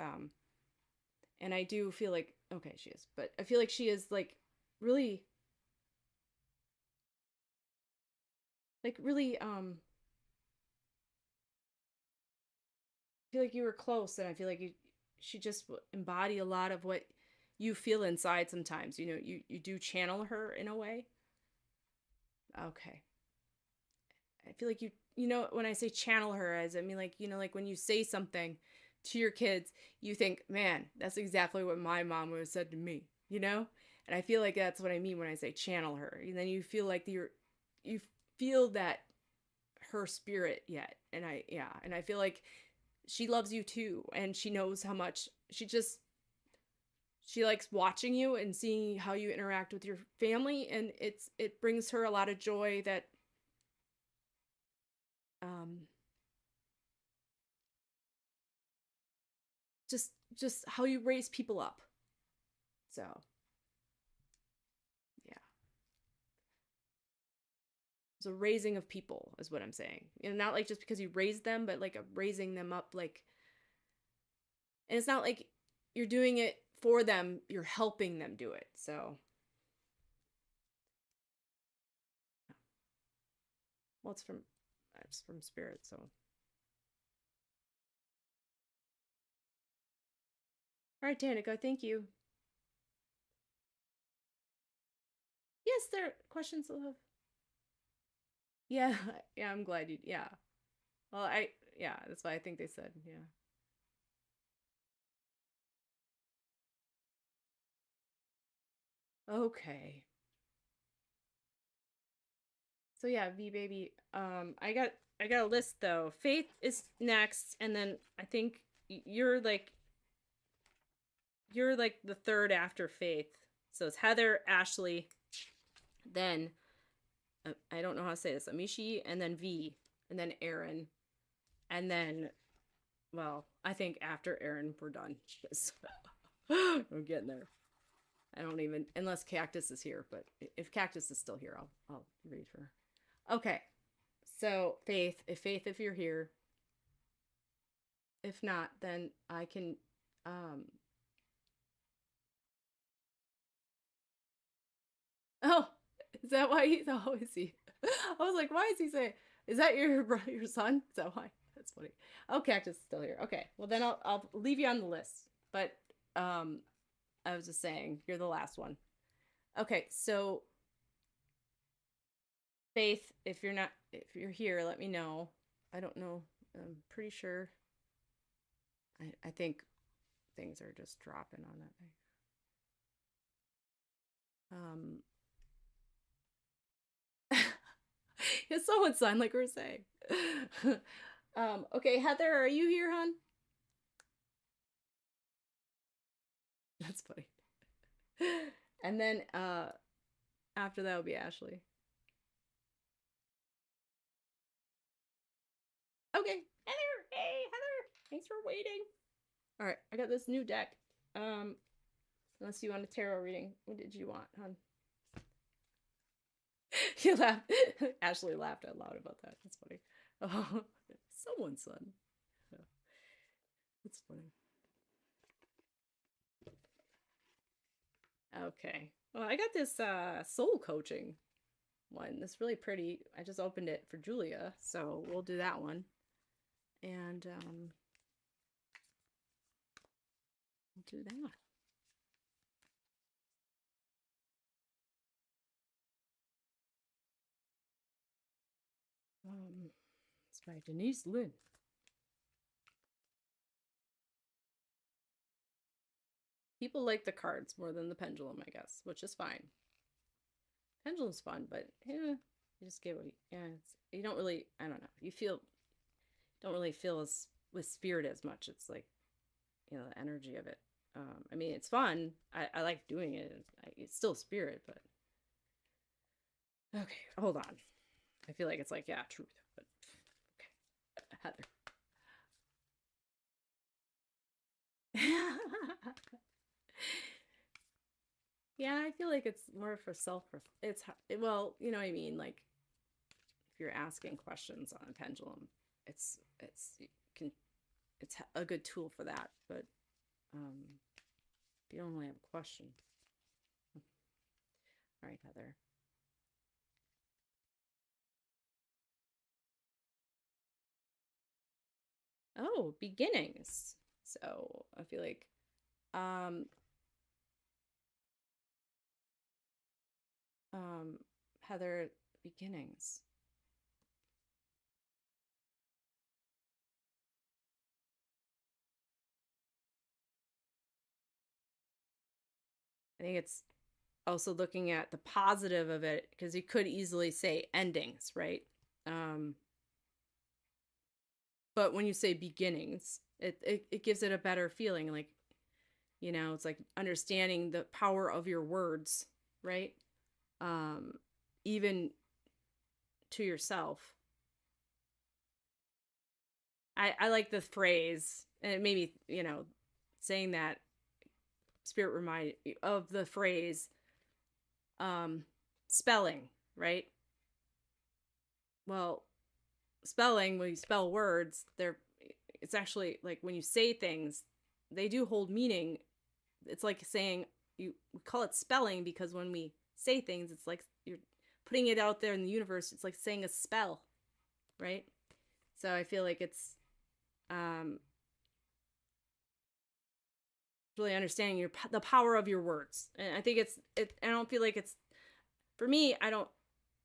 and I do feel like, okay, she is, but I feel like she is really, really, I feel like you were close, and I feel like she just embody a lot of what you feel inside sometimes. You do channel her in a way. Okay. I feel like when I say channel her, as I mean, like, like when you say something to your kids, you think, man, that's exactly what my mom would have said to me, And I feel like that's what I mean when I say channel her. And then you feel like you feel that her spirit yet. And and I feel like she loves you too. And she knows how much she likes watching you and seeing how you interact with your family. And it brings her a lot of joy that, um, just how you raise people up. So yeah, it's a raising of people is what I'm saying. Not like just because you raise them, but like a raising them up, like, and it's not like you're doing it for them, you're helping them do it. So, well, it's from spirit. So, all right, Danica, thank you. Yes, there are questions, love. Yeah, yeah, I'm glad you. Yeah, well, yeah, that's why I think they said, yeah. Okay. So yeah, V baby. I got a list though. Faith is next, and then I think you're like the third after Faith. So it's Heather, Ashley, then I don't know how to say this, Amishi, and then V, and then Aaron, and then, well, I think after Aaron we're done. We're getting there. I don't even, unless Cactus is here, but if Cactus is still here, I'll read her. Okay. So if you're here. If not, then I can, um oh, is that why he's, oh, is he? I was like, why is he saying, is that your brother, your son? Is that why? That's funny. Oh, Cactus is still here. Okay. Well, then I'll leave you on the list. But I was just saying, you're the last one. Okay, so Faith, if you're here, let me know. I don't know. I'm pretty sure. I think things are just dropping on that thing. It's someone's son, like we were saying. Okay, Heather, are you here, hon? That's funny. And then after that will be Ashley. Okay, Heather. Hey, Heather. Thanks for waiting. All right, I got this new deck. Unless you want a tarot reading. What did you want, hon? You laughed. Ashley laughed out loud about that. That's funny. Oh, someone's son. Yeah. That's funny. Okay. Well, I got this soul coaching one. That's really pretty. I just opened it for Julia, so we'll do that one. And we'll do that. It's by Denise Lynn. People like the cards more than the pendulum, I guess, which is fine. Pendulum's fun, but yeah, you just get what you don't really, I don't know. Don't really feel as with spirit as much. It's like, the energy of it. I mean, it's fun. I like doing it. It's still spirit, but okay, hold on. I feel like it's like, yeah, truth, but okay. Heather. Yeah, I feel like it's more for it's, well, you know what I mean? Like, if you're asking questions on a pendulum, it's a good tool for that, but if you don't really have a question. All right, Heather. Oh, beginnings. So I feel like Heather, beginnings. I think it's also looking at the positive of it, because you could easily say endings, right? But when you say beginnings, it gives it a better feeling. Like, it's like understanding the power of your words, right? Even to yourself. I like the phrase, and it made me, saying that spirit reminded of the phrase spelling, right? Well, spelling, when you spell words, it's actually like when you say things, they do hold meaning. It's like saying, we call it spelling because when we say things, it's like you're putting it out there in the universe. It's like saying a spell, right? So I feel like it's really understanding the power of your words. And I think I don't feel like it's, for me,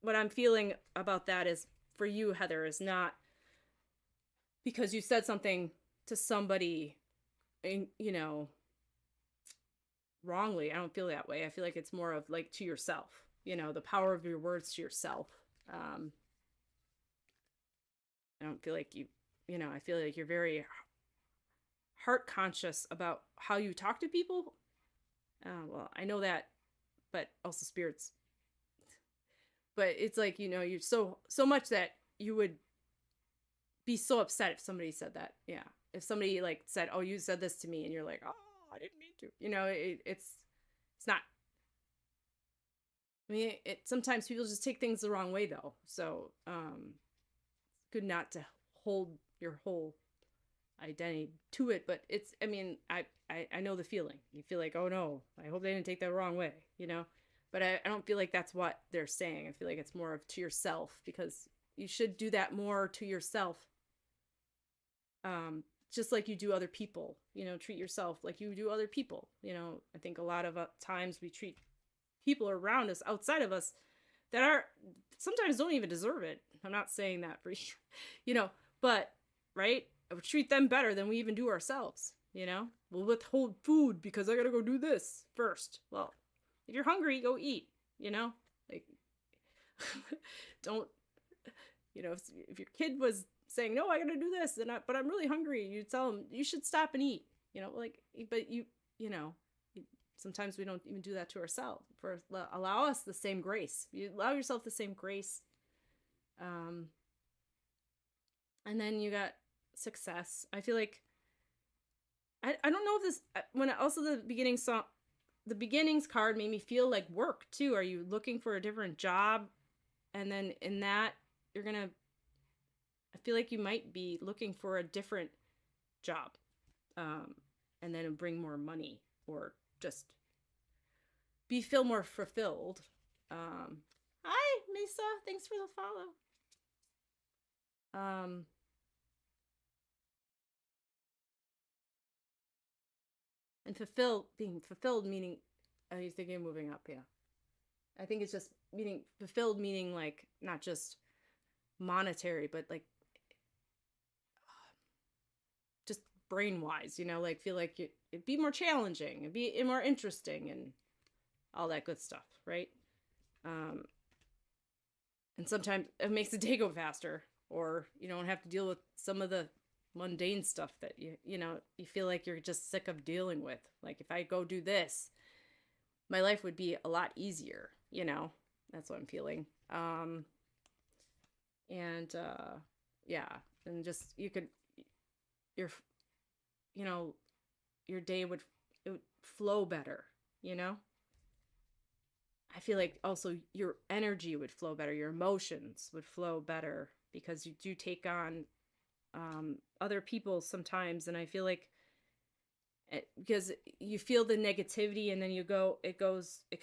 what I'm feeling about that is, for you, Heather, is not because you said something to somebody, wrongly. I don't feel that way. I feel like it's more of like to yourself, the power of your words to yourself. I don't feel like I feel like you're very heart conscious about how you talk to people. Well, I know that, but also spirits. But it's like, you're so much that you would be so upset if somebody said that. Yeah. If somebody like said, "Oh, you said this to me," and you're like, "Oh, I didn't mean to." It's not. I mean, sometimes people just take things the wrong way, though. So, it's good not to hold your whole identity to it. But it's, I mean, I know the feeling. You feel like, "Oh no, I hope they didn't take that the wrong way," But I don't feel like that's what they're saying. I feel like it's more of to yourself, because you should do that more to yourself. Just like you do other people, treat yourself like you do other people. I think a lot of times we treat people around us, outside of us, that are sometimes don't even deserve it. I'm not saying that for you, but right, we treat them better than we even do ourselves. We'll withhold food because I gotta go do this first. Well, if you're hungry, go eat. Like don't if your kid was saying no, I gotta do this, but I'm really hungry, you tell them you should stop and eat. But you know sometimes we don't even do that to ourselves. Allow us the same grace. You allow yourself the same grace. And then you got success. I feel like I don't know if this when also the beginnings card made me feel like work too. Are you looking for a different job? And then in that I feel like you might be looking for a different job. And then bring more money or just feel more fulfilled. Hi, Mesa. Thanks for the follow. And being fulfilled meaning, are you thinking of moving up? Yeah. I think it's just fulfilled meaning like not just monetary, but like just brain wise, like feel like it'd be more challenging, it'd be more interesting and all that good stuff, right? And sometimes it makes the day go faster, or you don't have to deal with some of the mundane stuff that you feel like you're just sick of dealing with. Like if I go do this, my life would be a lot easier. That's what I'm feeling. And yeah, and just your day would flow better. I feel like also your energy would flow better, your emotions would flow better, because you do take on other people sometimes. And I feel like because you feel the negativity and then it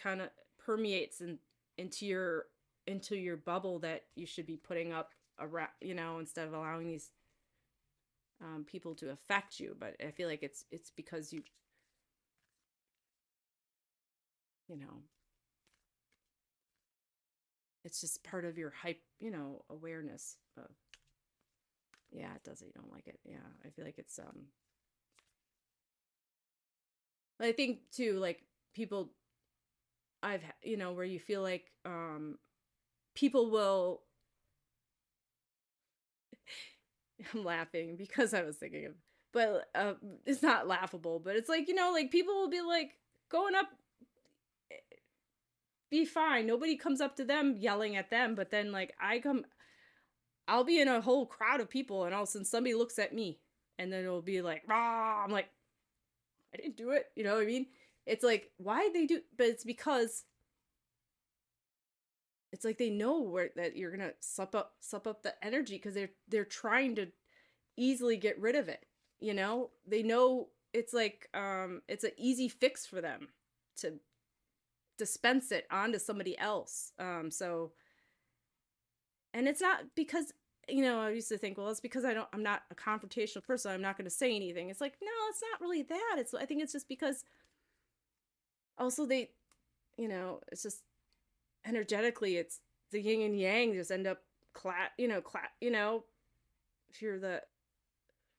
kind of permeates into your bubble that you should be putting up around, instead of allowing these people to affect you. But I feel like it's because it's just part of your hype, awareness of, yeah, it does. You don't like it. Yeah. I feel like it's, I think too, like people where you feel like, people will, I'm laughing because I was thinking of, but, it's not laughable, but it's like, like people will be like going up, be fine. Nobody comes up to them yelling at them, but then like I'll be in a whole crowd of people and all of a sudden somebody looks at me and then it'll be like, rah! I'm like, I didn't do it. You know what I mean? It's like, why they do, but it's because it's like they know that you're gonna sup up the energy, because they're trying to easily get rid of it. They know it's like it's an easy fix for them to dispense it onto somebody else. So, and it's not because, I used to think, well, it's because I'm not a confrontational person, I'm not going to say anything. It's like, no, it's not really that. I think it's just because also they, it's just energetically, it's the yin and yang just end up if you're the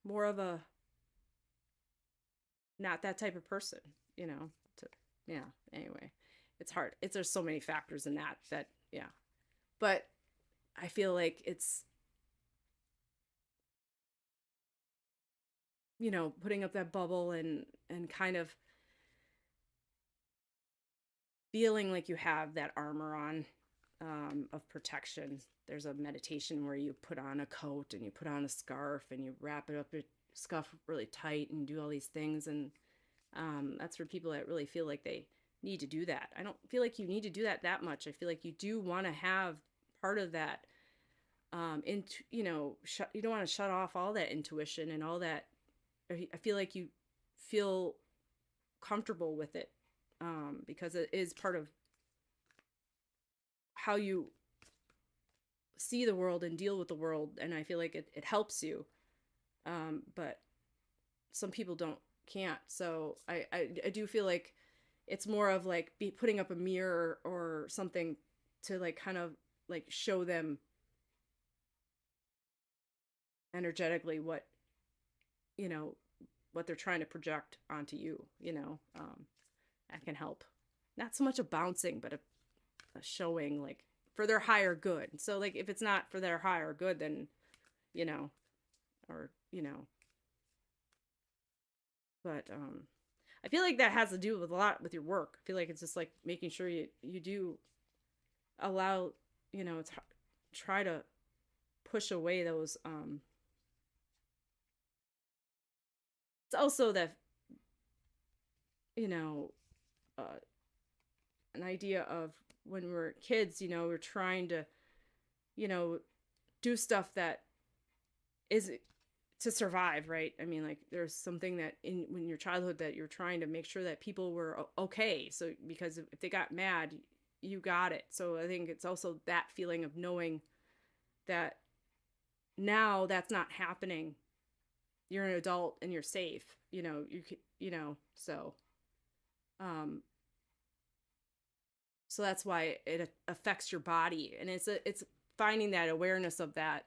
more of a, not that type of person, yeah, anyway. It's hard. There's so many factors in that, yeah. But I feel like it's, putting up that bubble and kind of feeling like you have that armor on, of protection. There's a meditation where you put on a coat and you put on a scarf and you wrap it up your scarf really tight and do all these things. And that's for people that really feel like they need to do that. I don't feel like you need to do that much. I feel like you do want to have part of that, you don't want to shut off all that intuition and all that. I feel like you feel comfortable with it, because it is part of how you see the world and deal with the world. And I feel like it helps you. But some people can't. So I do feel like it's more of like putting up a mirror or something to like kind of like show them energetically what, you know, what they're trying to project onto you, you know. That can help. Not so much a bouncing, but a showing like for their higher good. So like if it's not for their higher good, then, you know, or, you know, but I feel like that has to do with a lot with your work. I feel like it's just like making sure you do allow, you know, try to push away those it's also that, you know, uh an idea of when we're kids, you know, we're trying to, you know, do stuff that is to survive, right? I mean, like there's something that in your childhood that you're trying to make sure that people were okay. So because if they got mad, you got it. So I think it's also that feeling of knowing that now that's not happening. You're an adult and you're safe. You know, you know, um so that's why it affects your body, and it's finding that awareness of that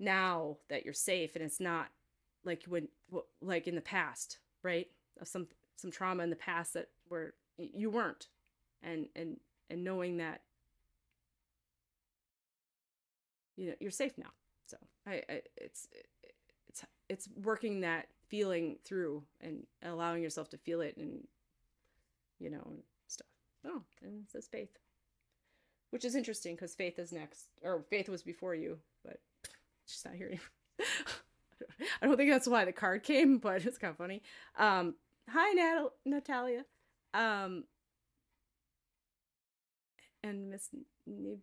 now that you're safe, and it's not like when like in the past, right? Of some trauma in the past that where you weren't, and knowing that, you know, you're safe now. So I it's working that feeling through and allowing yourself to feel it, and you know, and stuff. Oh, and it says faith, which is interesting because faith is next, or faith was before you, but she's not here anymore. I don't think that's why the card came, but it's kind of funny. Hi, Natalia. And Miss Nib,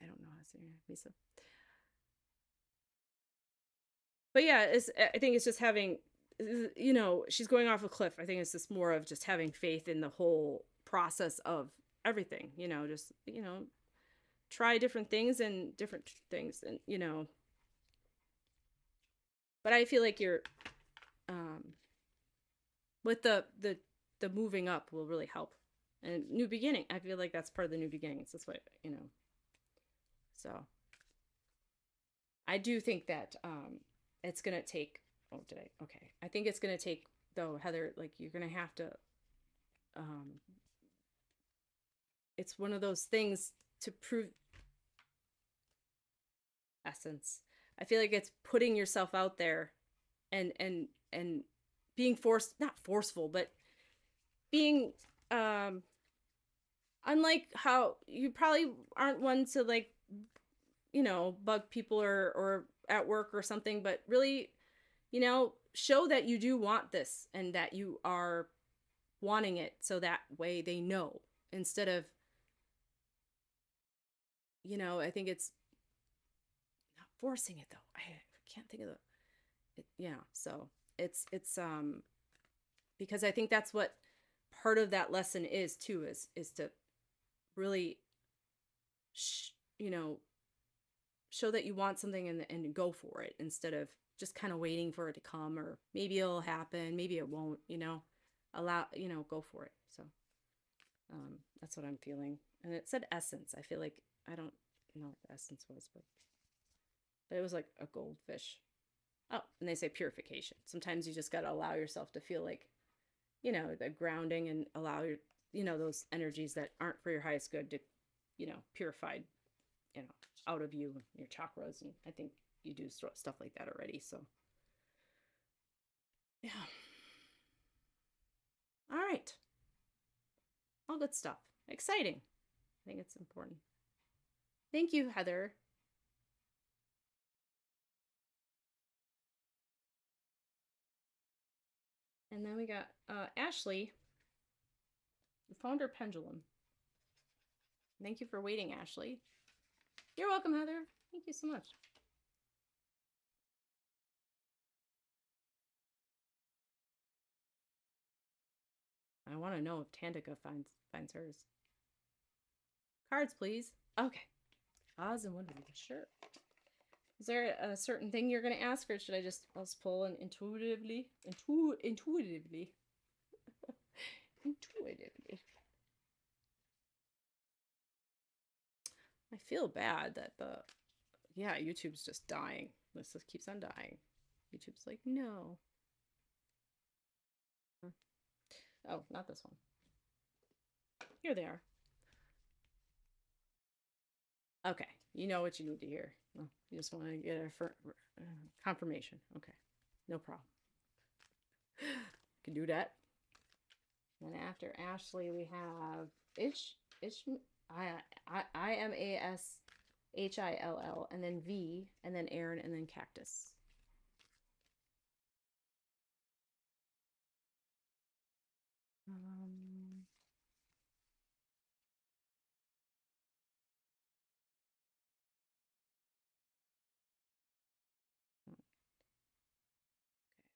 I don't know how to say her, Misa. But yeah, I think it's just having, you know, she's going off a cliff. I think it's just more of just having faith in the whole process of everything, you know, just, you know, try different things and you know, but I feel like you're, with the moving up will really help, and new beginning. I feel like that's part of the new beginnings. That's what, you know, so I do think that, it's going to take, oh, did I? Okay. I think it's going to take though, Heather, like you're going to have to, it's one of those things to prove essence. I feel like it's putting yourself out there and being not forceful, but being, unlike how you probably aren't one to like, you know, bug people or at work or something, but really, you know, show that you do want this and that you are wanting it, so that way they know, instead of, you know, I think it's not forcing it though. I can't think of yeah. So it's because I think that's what part of that lesson is too, is to really, you know, show that you want something and go for it, instead of just kind of waiting for it to come, or maybe it'll happen, maybe it won't, you know, allow, you know, go for it. So that's what I'm feeling. And it said essence. I feel like, I don't know what the essence was, but it was like a goldfish. Oh, and they say purification. Sometimes you just got to allow yourself to feel like, you know, the grounding, and allow your, you know, those energies that aren't for your highest good to, you know, purified, you know, out of you, your chakras. And I think you do stuff like that already. So yeah. All right. All good stuff. Exciting. I think it's important. Thank you, Heather. And then we got Ashley, the founder Pendulum. Thank you for waiting, Ashley. You're welcome, Heather. Thank you so much. I want to know if Tandica finds hers. Cards, please. Okay. Oz and Wonderland. Sure. Is there a certain thing you're going to ask, or should I just, I'll just pull and intuitively? Intuitively. I feel bad that yeah, YouTube's just dying. This just keeps on dying. YouTube's like, no. Oh, not this one. Here they are. Okay, you know what you need to hear. Oh, you just want to get a confirmation. Okay, no problem. Can do that. And after Ashley, we have Iamashil, and then V, and then Aaron, and then Cactus. Okay,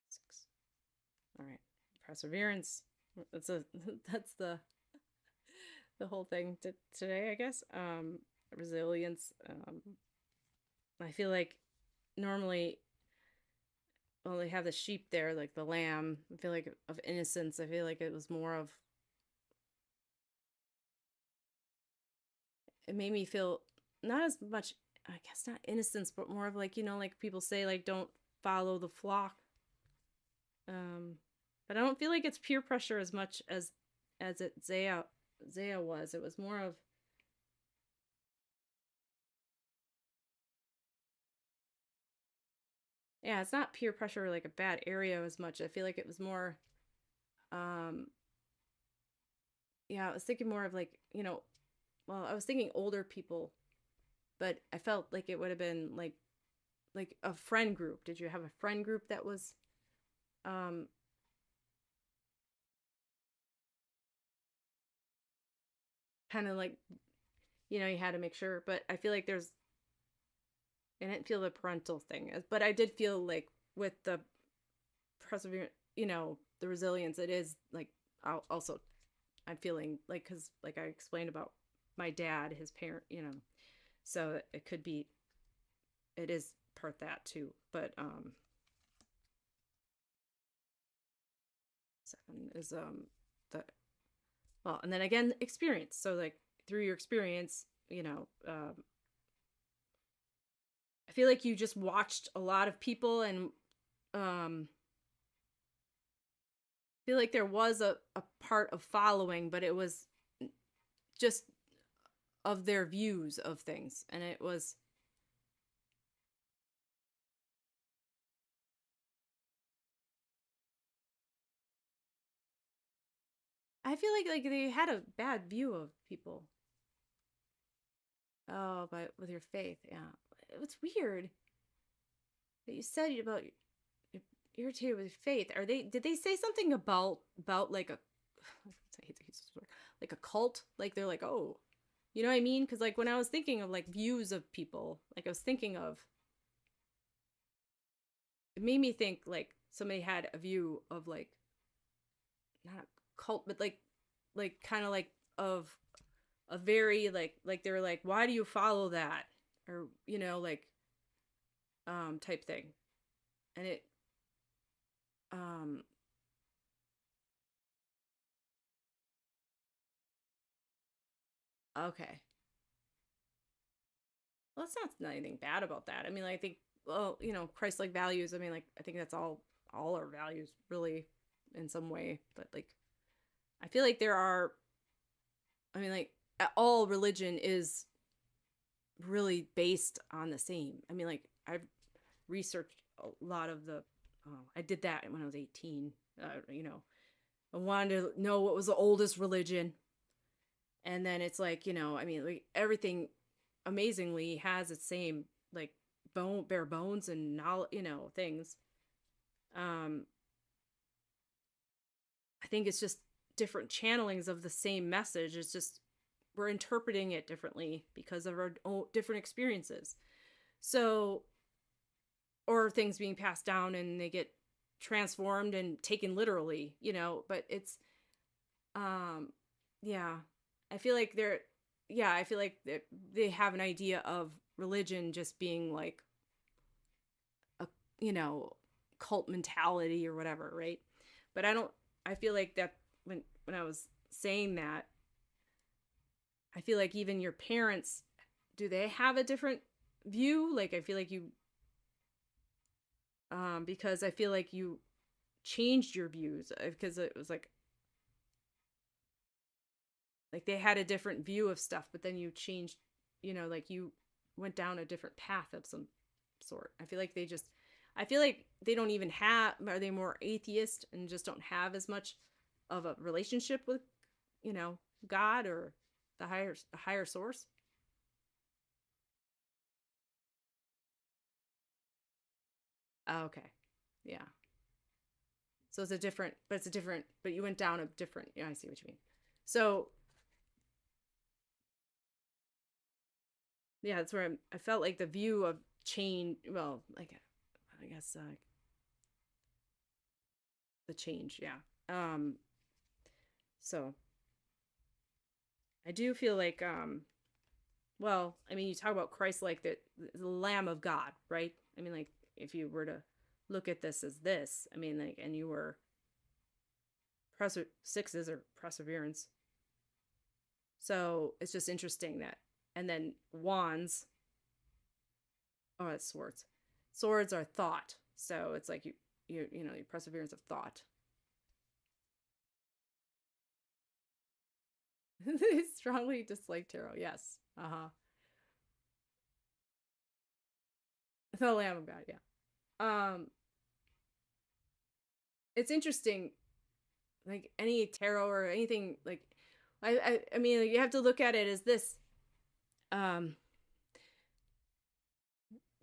6. All right, perseverance. That's that's the whole thing today, I guess. Resilience. I feel like normally, well, they have the sheep there, like the lamb. I feel like of innocence. I feel like it was more of. It made me feel not as much, I guess, not innocence, but more of like, like people say, like, don't follow the flock. But I don't feel like it's peer pressure as much as it Zaya was. It was more of, yeah, it's not peer pressure like a bad area as much. I feel like it was more, um, yeah, I was thinking more of like, well, I was thinking older people, but I felt like it would have been like a friend group. Did you have a friend group that was, um, kind of like, you had to make sure, but I feel like I didn't feel the parental thing, but I did feel like with the perseverance, the resilience, it is like, also I'm feeling like, because like I explained about my dad, his parent, so it could be, it is part that too, but 7 is the, well, and then again, experience. So like through your experience, I feel like you just watched a lot of people, and I feel like there was a part of following, but it was just of their views of things, and it was, I feel like they had a bad view of people. Oh, but with your faith, yeah, it's weird that you said about you're irritated with faith. Did they say something about like a I hate to use this word, like a cult? Like they're like, oh, you know what I mean? Because like when I was thinking of like views of people, like I was thinking of, it made me think like somebody had a view of like, not a cult, but like kind of like of a very like they were like, why do you follow that, or like type thing, and it um okay, well, that's not anything bad about that. I mean, I think, well, Christ-like values, I mean, like I think that's all our values really in some way, but like I feel like there are, I mean, like all religion is really based on the same. I mean, like I've researched a lot of the, I did that when I was 18. I wanted to know what was the oldest religion, and then it's like, I mean, like everything amazingly has its same like bare bones and knowledge, things. um I think it's just different channelings of the same message. It's just we're interpreting it differently because of our different experiences. So, or things being passed down and they get transformed and taken literally, but it's, um yeah, I feel like I feel like they have an idea of religion just being like a, cult mentality or whatever, right? But I feel like that when I was saying that, I feel like even your parents do they have a different view? Like, I feel like you, because I feel like you changed your views because it was like they had a different view of stuff, but then you changed, like you went down a different path of some sort. I feel like they don't even have, are they more atheist and just don't have as much of a relationship with, God or the higher source? Oh, okay. Yeah. So but you went down a different, yeah, I see what you mean. So, yeah, that's where I felt like the view of change, well, like, I guess, the change, yeah. Um, so I do feel like, well, I mean, you talk about Christ like the Lamb of God, right? I mean, like, if you were to look at this as this, I mean, like, and you were sixes or perseverance. So it's just interesting that, and then wands, oh, it's swords. Swords are thought. So it's like your perseverance of thought. They strongly dislike tarot. Yes. Uh huh. The Lamb of God. Yeah. Um, it's interesting. Like any tarot or anything, like I mean, like, you have to look at it as this. Um,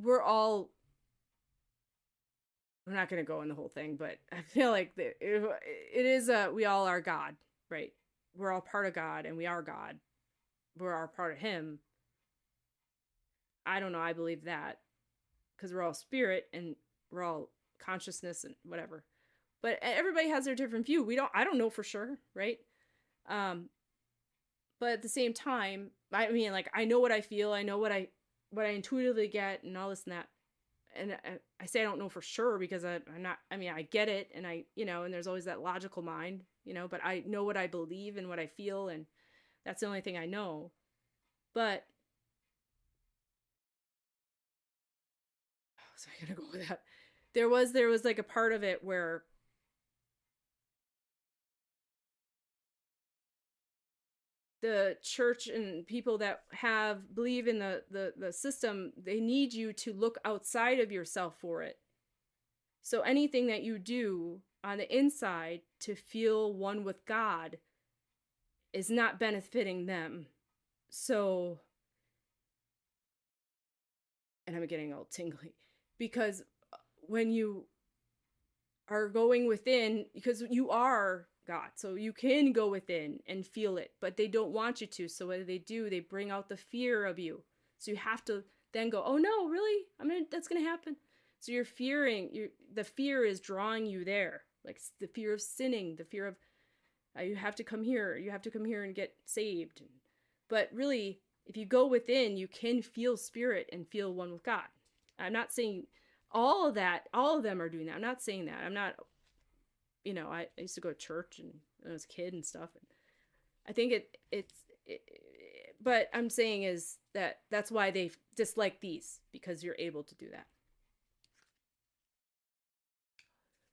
we're all. I'm not gonna go in the whole thing, but I feel like it is we all are God, right? We're all part of God, and we are God. We're all part of Him. I don't know. I believe that because we're all spirit and we're all consciousness and whatever. But everybody has their different view. I don't know for sure, right? Um, but at the same time, I mean, like, I know what I feel. I know what I intuitively get and all this and that. And I say I don't know for sure because I'm not, I mean, I get it. And and there's always that logical mind, but I know what I believe and what I feel. And that's the only thing I know. But, so I gotta go with that. There was like a part of it where the church and people that believe in the system, they need you to look outside of yourself for it. So anything that you do on the inside to feel one with God is not benefiting them. So, and I'm getting all tingly because when you are going within, because you are God, so you can go within and feel it, but they don't want you to. So what do? They bring out the fear of you. So you have to then go, oh no, really? That's gonna happen. So you're fearing, the fear is drawing you there, like the fear of sinning, the fear of you have to come here, and get saved. But really, if you go within, you can feel spirit and feel one with God. I'm not saying all of them are doing that. I'm not saying that. I'm not, I used to go to church and when I was a kid and stuff. And I think but I'm saying is that's why they dislike these, because you're able to do that.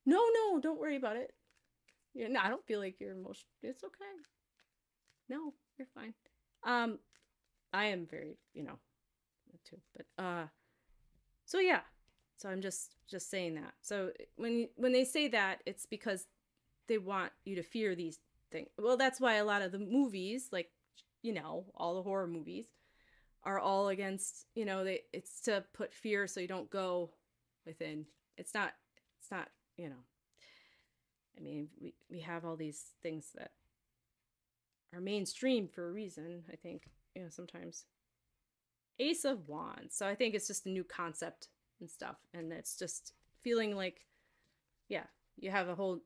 No, no, don't worry about it. No, I don't feel like you're emotional. It's okay. No, you're fine. Um, I am very, too. But so yeah. So I'm just saying that. So when they say that, it's because they want you to fear these things. Well, that's why a lot of the movies, like, all the horror movies are all against, it's to put fear so you don't go within. It's not, I mean, we have all these things that are mainstream for a reason, I think, sometimes. Ace of Wands. So I think it's just a new concept and stuff. And it's just feeling like, yeah, you have a whole,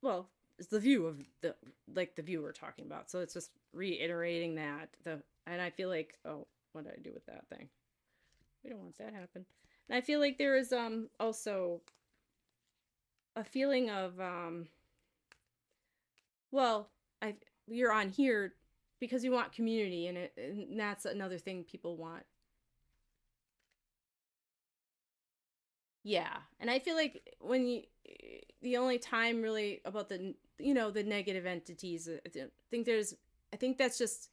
well, it's the view of the view we're talking about. So it's just reiterating that. And I feel like, oh, what did I do with that thing? We don't want that to happen. And I feel like there is also a feeling of well, you're on here because you want community, and that's another thing people want. Yeah. And I feel like when you, the only time really about the, the negative entities, I think that's just,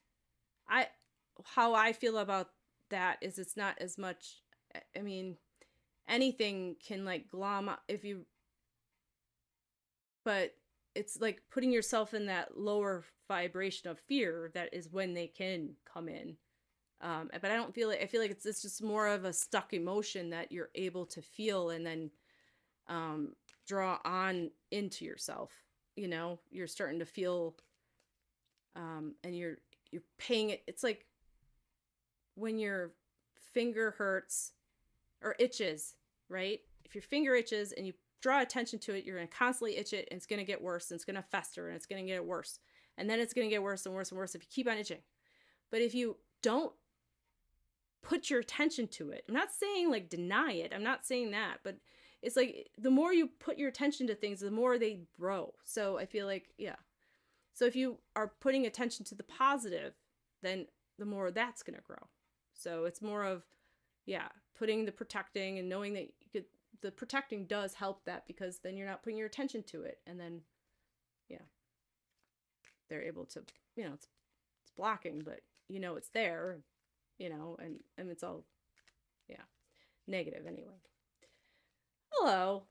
I, how I feel about that is it's not as much, I mean, anything can like glom if you, but it's like putting yourself in that lower vibration of fear that is when they can come in. But I don't feel it. I feel like it's just more of a stuck emotion that you're able to feel and then um, draw on into yourself. You're starting to feel, and you're paying it. It's like when your finger hurts or itches, right? If your finger itches and you draw attention to it, you're going to constantly itch it, and it's going to get worse, and it's going to fester, and it's going to get worse, and then it's going to get worse and worse and worse if you keep on itching. But if you don't put your attention to it, I'm not saying like deny it, I'm not saying that, but it's like the more you put your attention to things, the more they grow. So I feel like, yeah. So if you are putting attention to the positive, then the more that's going to grow. So it's more of, yeah, putting the protecting and knowing that the protecting does help that, because then you're not putting your attention to it. And then, yeah, they're able to, it's blocking, but it's there, and it's all, yeah, negative anyway. Hello.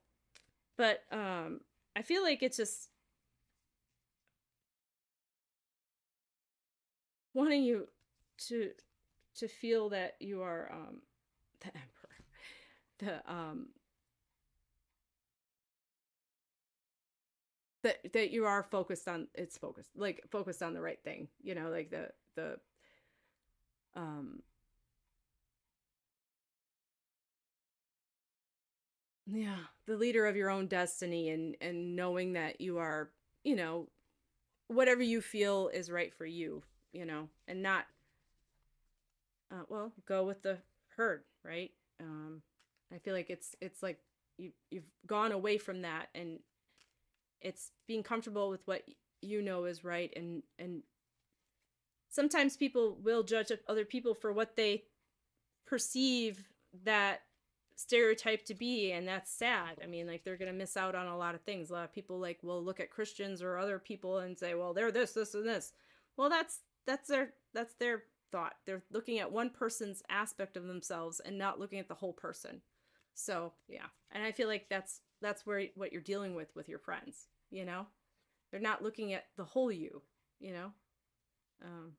But I feel like it's just wanting you to feel that you are the emperor, that you are focused on, it's focused, like focused on the right thing, like the um yeah, the leader of your own destiny, and knowing that you are, you know whatever you feel is right for you, and not well, go with the herd, right? I feel like it's like you've gone away from that, and it's being comfortable with what is right. And sometimes people will judge other people for what they perceive that stereotype to be, and that's sad. I mean, like, they're gonna miss out on a lot of things. A lot of people like will look at Christians or other people and say, well, they're this and this. Well, that's their thought. They're looking at one person's aspect of themselves and not looking at the whole person. So yeah, and I feel like that's where what you're dealing with your friends. They're not looking at the whole you. You know, um,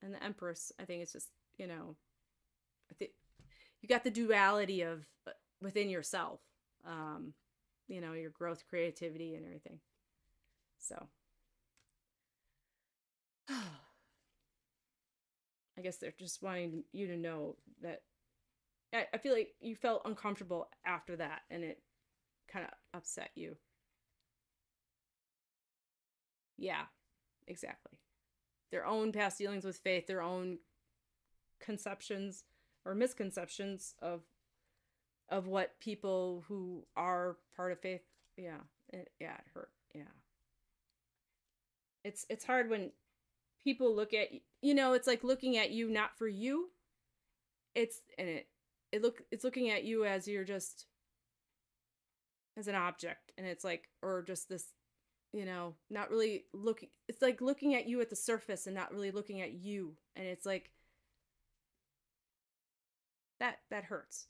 and the Empress, I think it's just, I think you got the duality of within yourself, um, your growth, creativity, and everything. So I guess they're just wanting you to know that I feel like you felt uncomfortable after that, and it kind of upset you. Yeah, exactly. Their own past dealings with faith, their own conceptions or misconceptions of what people who are part of faith. Yeah, it hurt. Yeah, it's hard when people look at it's like looking at you not for you. It's looking at you as you're just as an object, and it's like, or just this, not really looking. It's like looking at you at the surface and not really looking at you, and it's like that hurts,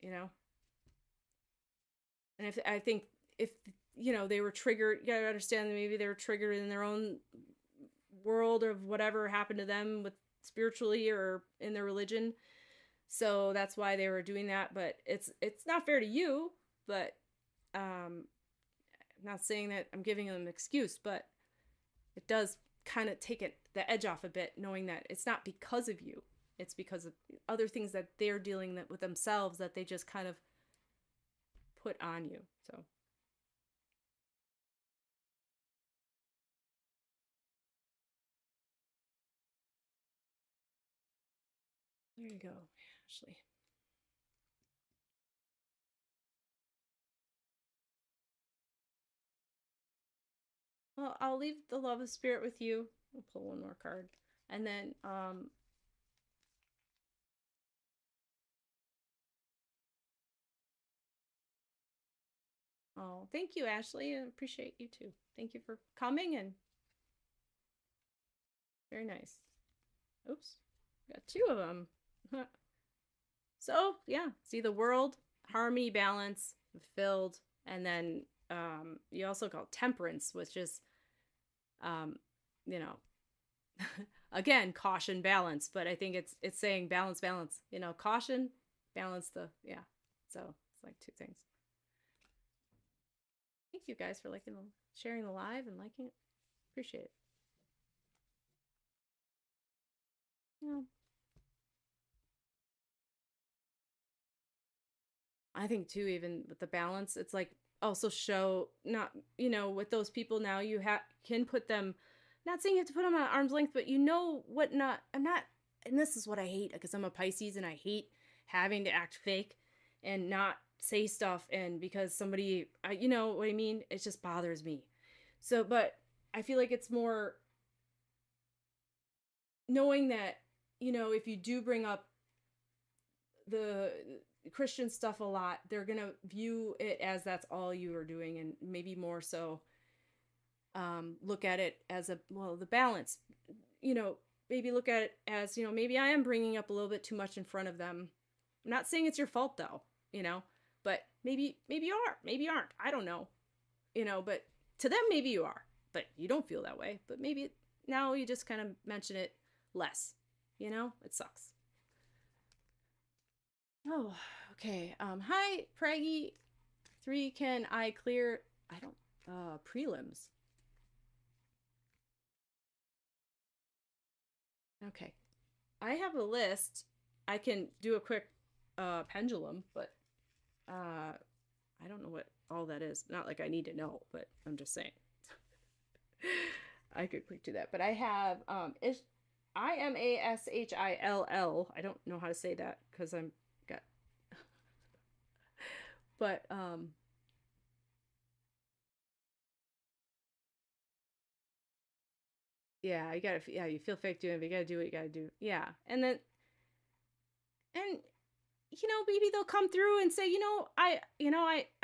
you know. And if I think if they were triggered, you gotta understand that maybe they were triggered in their own world of whatever happened to them with spiritually or in their religion, so that's why they were doing that. But it's not fair to you. But I'm not saying that I'm giving them an excuse, but it does kind of take the edge off a bit, knowing that it's not because of you, it's because of other things that they're dealing with themselves that they just kind of put on you. So there you go, Ashley. Well, I'll leave the love of spirit with you. I'll pull one more card, and then Oh, thank you, Ashley. I appreciate you too. Thank you for coming and very nice. Oops, got two of them. So yeah, see the world, harmony, balance, fulfilled, and then you also call temperance, which is um, you know, again, caution, balance. But I think it's saying balance, balance. You know, caution, balance. The yeah. So it's like two things. Thank you guys for liking, sharing the live and liking it. Appreciate it. Yeah. I think too, even with the balance, it's like also show not, with those people now you can put them, not saying you have to put them at arm's length, but what not, I'm not, and this is what I hate because I'm a Pisces and I hate having to act fake and not say stuff. And because somebody, you know what I mean? It just bothers me. So, but I feel like it's more knowing that, if you do bring up the Christian stuff a lot, they're gonna view it as that's all you are doing, and maybe more so look at it as the balance. Maybe look at it as, maybe I am bringing up a little bit too much in front of them. I'm not saying it's your fault though, but maybe you are, maybe you aren't. I don't know, but to them maybe you are, but you don't feel that way. But maybe now you just kind of mention it less. It sucks. Oh, okay. Hi, Praggy. 3, can I clear? I don't. Prelims. Okay. I have a list. I can do a quick pendulum, but I don't know what all that is. Not like I need to know, but I'm just saying. I could quick do that. But I have IMASHILL. I don't know how to say that because I'm got. But yeah, you feel fake doing it, but you gotta do what you gotta do. Yeah. And maybe they'll come through and say, I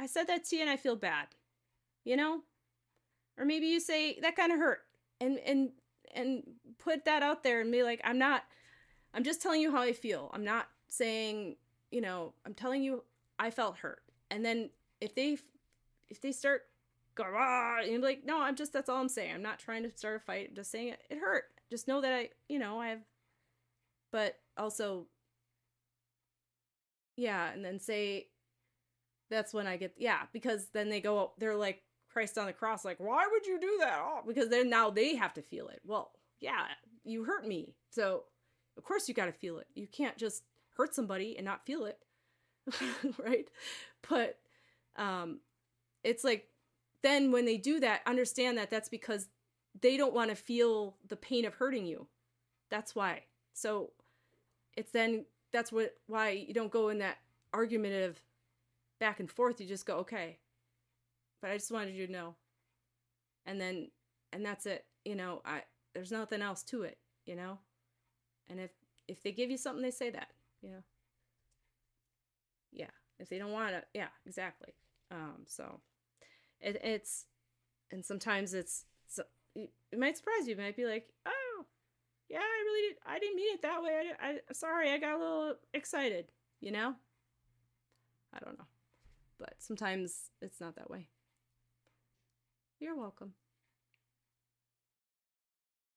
said that to you and I feel bad, you know? Or maybe you say that kind of hurt and put that out there and be like, I'm just telling you how I feel. I'm not saying, I'm telling you I felt hurt. And then if they start going, and you're like, no, that's all I'm saying. I'm not trying to start a fight. I'm just saying it hurt. Just know that I have, but also, yeah. And then say, that's when I get, yeah, because then they're like Christ on the cross, like, why would you do that? Oh, because then now they have to feel it. Well, yeah, you hurt me. So of course you got to feel it. You can't just hurt somebody and not feel it. Right. But, it's like, then when they do that, understand that that's because they don't want to feel the pain of hurting you. That's why. So why you don't go in that argumentative back and forth. You just go, okay, but I just wanted you to know. And that's it. There's nothing else to it, and if they give you something, they say that, yeah, if they don't want it, yeah, exactly. So it's, and sometimes it might surprise you. It might be like, oh yeah, I didn't mean it that way. I sorry, I got a little excited, I don't know, but sometimes it's not that way. You're welcome.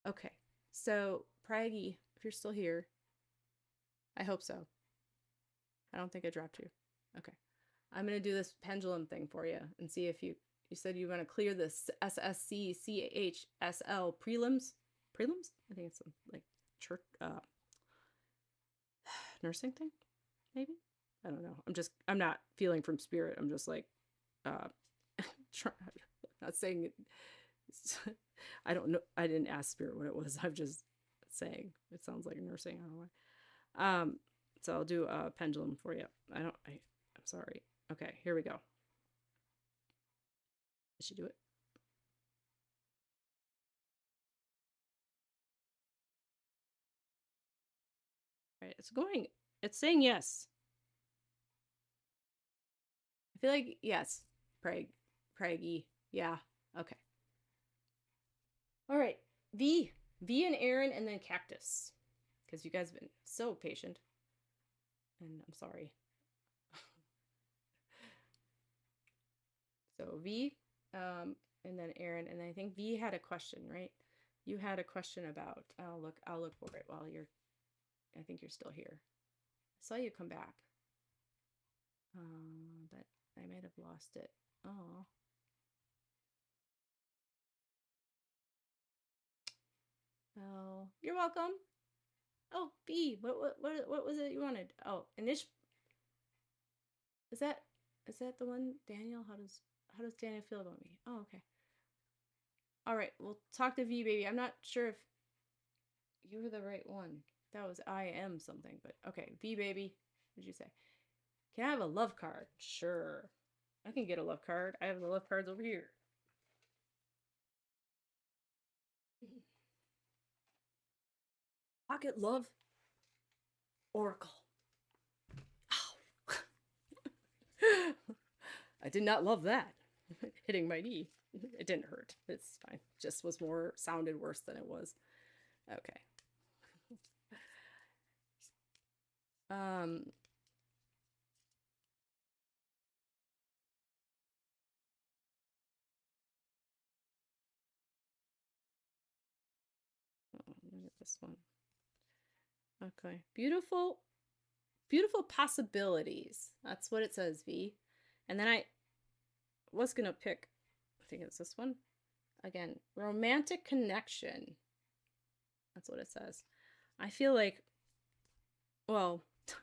Okay, so Praggy, if you're still here, I hope so. I don't think I dropped you. Okay, I'm gonna do this pendulum thing for you and see if you said you want to clear this SSCCHSL prelims. Prelims? I think it's some like church nursing thing, maybe. I don't know. I'm not feeling from spirit. I'm just like not saying it. I don't know. I didn't ask spirit what it was. I'm just saying it sounds like nursing. I don't know why. So I'll do a pendulum for you. I'm sorry. Okay, here we go. Did she do it? All right, it's saying yes. I feel like yes, Prague. Craigie. Yeah. Okay. All right. V and Aaron, and then Cactus, because you guys have been so patient. And I'm sorry. So V, and then Aaron, and I think V had a question, right? You had a question about. I'll look for it while you're. I think you're still here. I saw you come back. But I might have lost it. Oh. Oh, you're welcome. Oh, B. What was it you wanted? Oh, Anish. Is that the one, Daniel? How does Daniel feel about me? Oh, okay. All right, we'll talk to V baby. I'm not sure if you were the right one. That was I am something, but okay. V baby. What did you say? Can I have a love card? Sure. I can get a love card. I have the love cards over here. Pocket love oracle. Ow. I did not love that. Hitting my knee. It didn't hurt. It's fine. Just was sounded worse than it was. Okay. Look at this one. Okay. Beautiful possibilities. That's what it says, V. And then I was going to pick, I think it's this one. Again, romantic connection. That's what it says. I feel like, well, I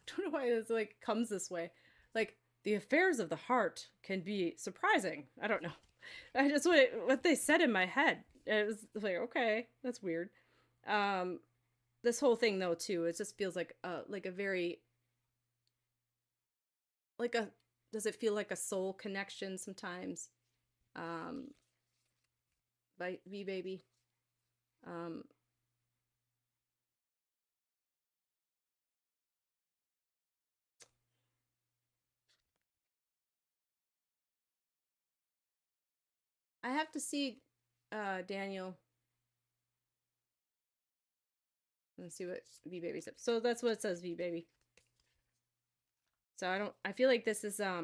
don't know why this like comes this way. Like the affairs of the heart can be surprising. I don't know. That's what they said in my head. It was like, okay, that's weird. This whole thing though too, it just feels like a very does it feel like a soul connection sometimes? By V baby. I have to see Daniel. Let's see what V baby said. So that's what it says, V baby. So I feel like this is I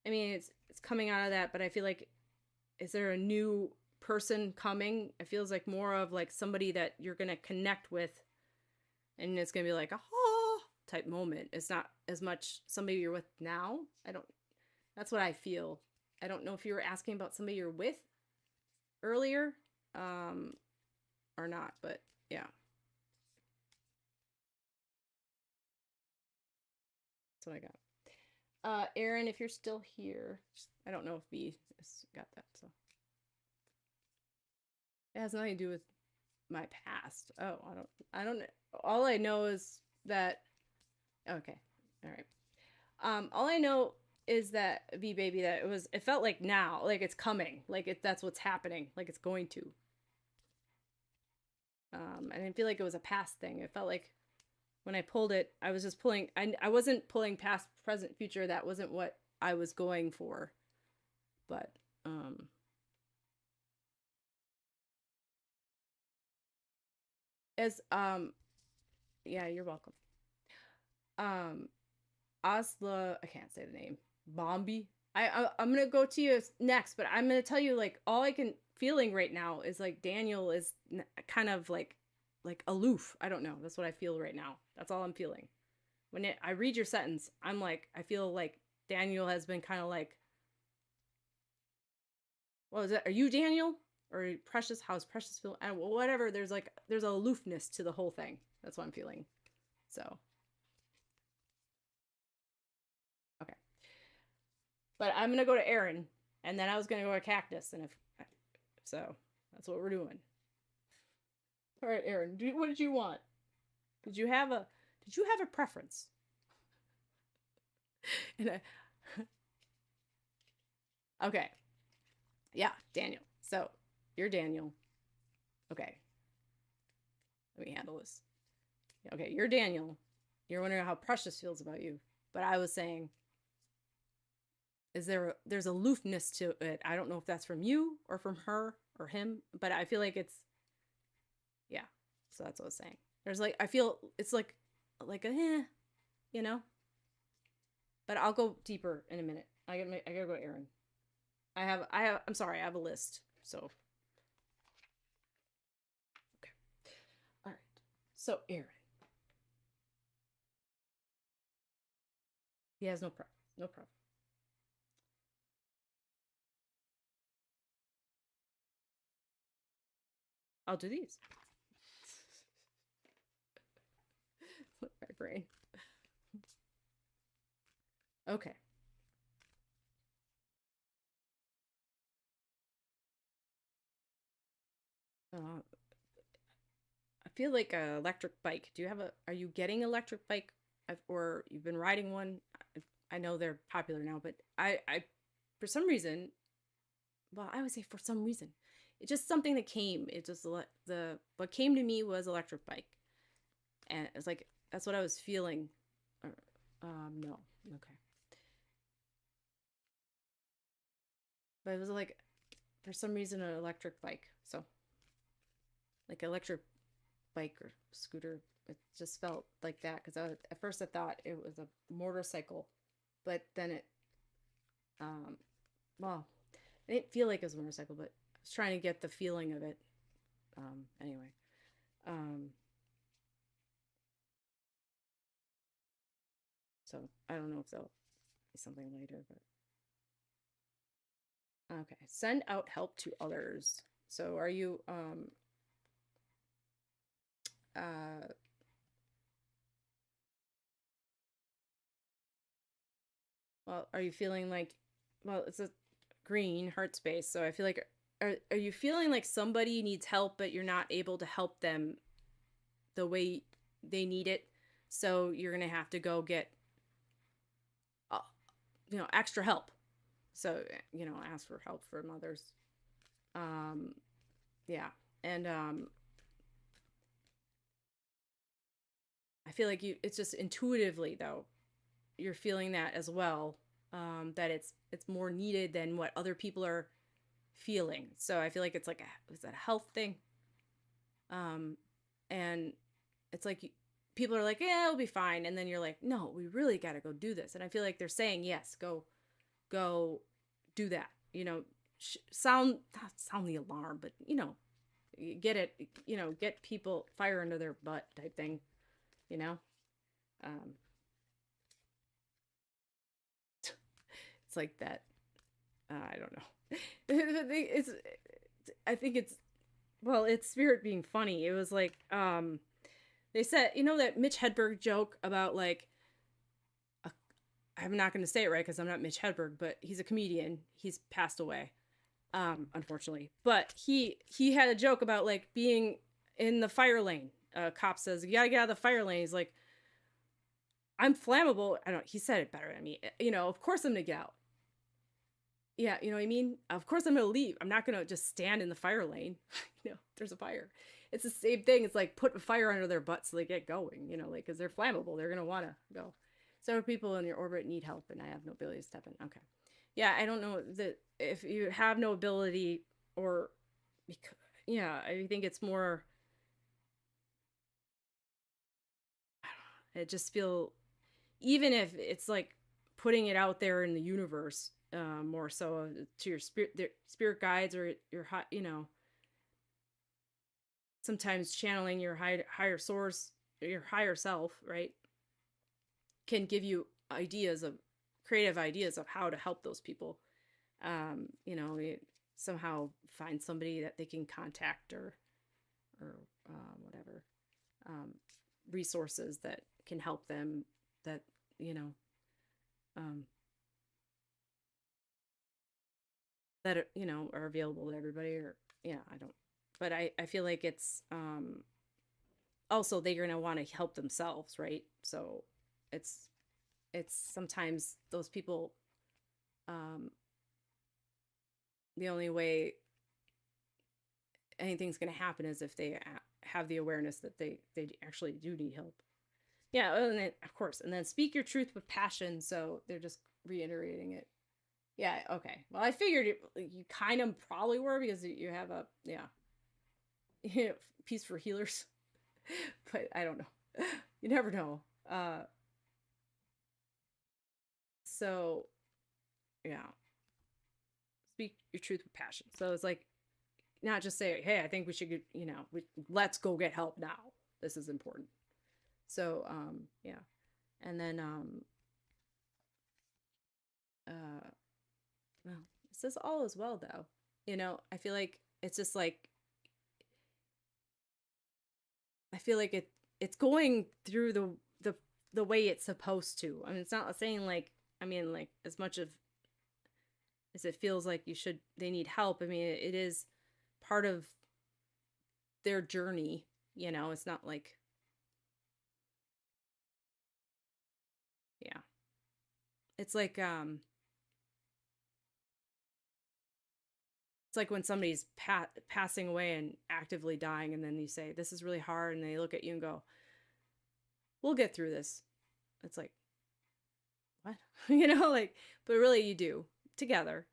mean it's coming out of that, but I feel like, is there a new person coming? It feels like more of like somebody that you're gonna connect with, and it's gonna be like a type moment. It's not as much somebody you're with now. That's what I feel. I don't know if you were asking about somebody you're with earlier, or not, but yeah. That's what I got. Aaron, if you're still here, I don't know if B has got that, so. It has nothing to do with my past. Oh, I don't know. All I know is that, okay. All right. All I know is that V baby, that it felt like now, like it's coming, like that's what's happening, like it's going to. I didn't feel like it was a past thing. It felt like when I pulled it, I was just pulling. I wasn't pulling past, present, future. That wasn't what I was going for. But as yeah, you're welcome. Asla, I can't say the name. Bombi. I'm gonna go to you next, but I'm gonna tell you, like, all I can feeling right now is like Daniel is kind of like aloof. I don't know. That's what I feel right now. That's all I'm feeling. When I read your sentence, I'm like, I feel like Daniel has been kind of like, what is it? Are you Daniel or Precious? How's Precious feel? And whatever. There's aloofness to the whole thing. That's what I'm feeling. So. Okay. But I'm going to go to Aaron, and then I was going to go to Cactus, and so that's what we're doing. All right, Aaron, what did you want? Did you have a preference? And okay. Yeah, Daniel. So, you're Daniel. Okay. Let me handle this. Okay, you're Daniel. You're wondering how Precious feels about you. But I was saying, there's aloofness to it. I don't know if that's from you or from her or him, but I feel like it's, yeah. So that's what I was saying. There's like, I feel it's like a, you know, but I'll go deeper in a minute. I gotta go to Aaron. I'm sorry, I have a list. So, okay. All right. So Aaron, he has no problem. No problem. I'll do these. My brain. Okay. Uh, I feel like a electric bike. Are you getting electric bike, or you've been riding one? I know they're popular now, but for some reason, well, I would say for some reason, it's just something that came. It just what came to me was electric bike, and it's like that's what I was feeling. No, okay, but it was like for some reason an electric bike. So like electric bike or scooter. It just felt like that because at first I thought it was a motorcycle, but then um, well, I didn't feel like it was a motorcycle, but I was trying to get the feeling of it. Anyway, um, so I don't know if there'll be something later, but okay. Send out help to others. So are you uh well, are you feeling like, well, it's a green heart space, so I feel like are you feeling like somebody needs help but you're not able to help them the way they need it? So you're going to have to go get uh, extra help. So, ask for help from others. Um yeah. And I feel like it's just intuitively though you're feeling that as well, that it's more needed than what other people are feeling. So I feel like it's like is that a health thing? Um, and it's like people are like, yeah, it'll be fine, and then you're like, no, we really got to go do this. And I feel like they're saying yes, go do that. Not sound the alarm, but get it. Get people fire under their butt type thing. You know, um, it's like that. I don't know. it's I think it's well, it's Spirit being funny. It was like they said, that Mitch Hedberg joke about like I'm not going to say it right because I'm not Mitch Hedberg, but he's a comedian. He's passed away, unfortunately. But he had a joke about like being in the fire lane. Cop says you gotta get out of the fire lane. He's like, I'm flammable. I don't. He said it better than me. Of course I'm gonna get out. Yeah, you know what I mean? Of course I'm going to leave. I'm not going to just stand in the fire lane. There's a fire. It's the same thing. It's like put a fire under their butt so they get going, like, because they're flammable. They're going to want to go. Several people in your orbit need help, and I have no ability to step in. Okay. Yeah, I don't know that if you have no ability or, yeah, I think it's more, I just feel, even if it's like putting it out there in the universe, more so to your spirit guides or your sometimes channeling your higher source, your higher self, right, can give you creative ideas of how to help those people. Somehow find somebody that they can contact or whatever, um, resources that can help them that um, that are available to everybody, or yeah, I don't, but I feel like it's also they're going to want to help themselves, right? So it's sometimes those people, um the only way anything's going to happen is if they have the awareness that they actually do need help. Yeah, and then, of course, and then speak your truth with passion, so they're just reiterating it. Yeah, okay. Well, I figured you kind of probably were because you have a, yeah, piece for healers. But I don't know. You never know. So yeah, speak your truth with passion. So it's like not just say, hey, I think we should get, let's go get help now. This is important. So yeah. And then well, it says all is well though. I feel like it's just like I feel like it's going through the way it's supposed to. I mean, it's not saying like I mean like as much of as it feels like they need help. I mean, it is part of their journey, It's not like yeah. It's like it's like when somebody's passing away and actively dying and then you say this is really hard and they look at you and go, "We'll get through this." It's like what? Like but really you do together.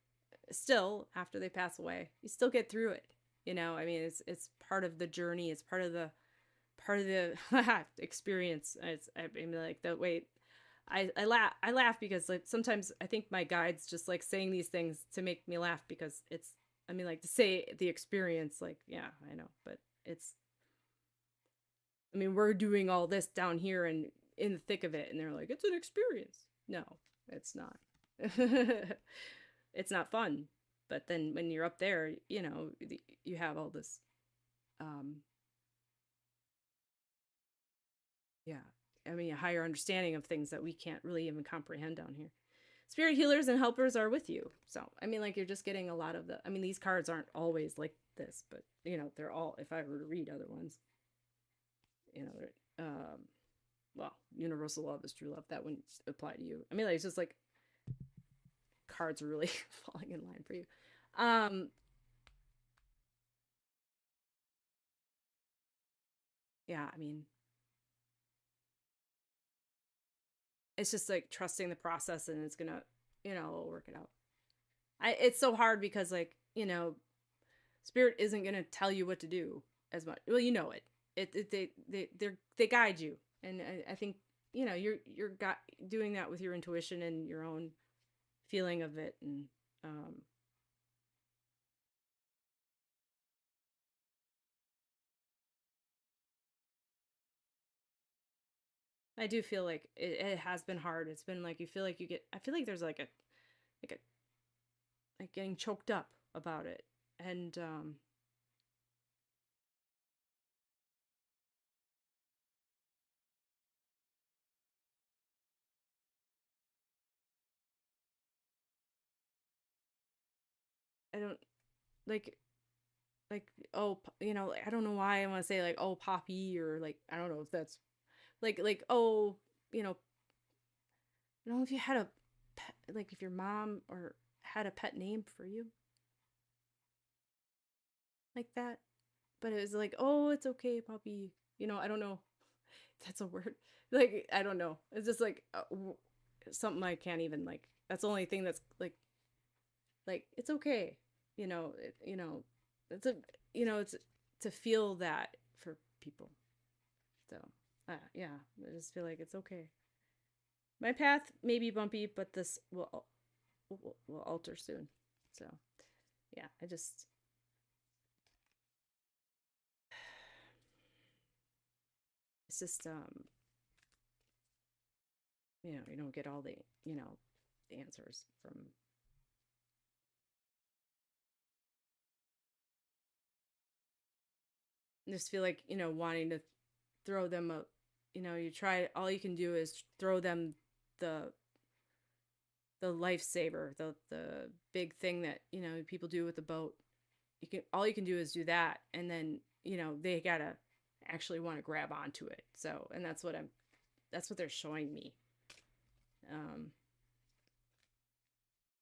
Still after they pass away, you still get through it. I mean, it's part of the journey. It's part of the experience. I mean, like the way I laugh because like sometimes I think my guides just like saying these things to make me laugh because it's I mean like to say the experience like yeah I know but it's I mean we're doing all this down here and in the thick of it and they're like it's an experience. No, it's not. It's not fun. But then when you're up there, you have all this um yeah, I mean, a higher understanding of things that we can't really even comprehend down here. Spirit healers and helpers are with you. So, I mean, like, you're just getting a lot of I mean, these cards aren't always like this, but, they're all, if I were to read other ones, well, universal love is true love. That wouldn't apply to you. I mean, like, it's just like cards are really falling in line for you. Yeah, I mean, it's just like trusting the process and it's gonna, work it out. It's so hard because like, spirit isn't gonna tell you what to do as much. Well, it. They guide you, and I think you're doing that with your intuition and your own feeling of it, and I do feel like it has been hard. It's been like you feel like I feel like there's like a like getting choked up about it, and I don't like oh I don't know why I want to say like oh Poppy or like I don't know if that's like oh I don't know if you had a pet, like if your mom or had a pet name for you like that, but it was like oh it's okay Poppy, I don't know if that's a word. Like I don't know, it's just like something I can't even like that's the only thing that's like it's okay, it's a it's to feel that for people. So yeah, I just feel like it's okay. My path may be bumpy, but this will alter soon. So yeah, I just it's just you don't get all the answers from I just feel like wanting to throw them a you try all you can do is throw them the lifesaver, the big thing that people do with the boat. All you can do is do that, and then they gotta actually want to grab onto it. So, and that's what they're showing me. Um,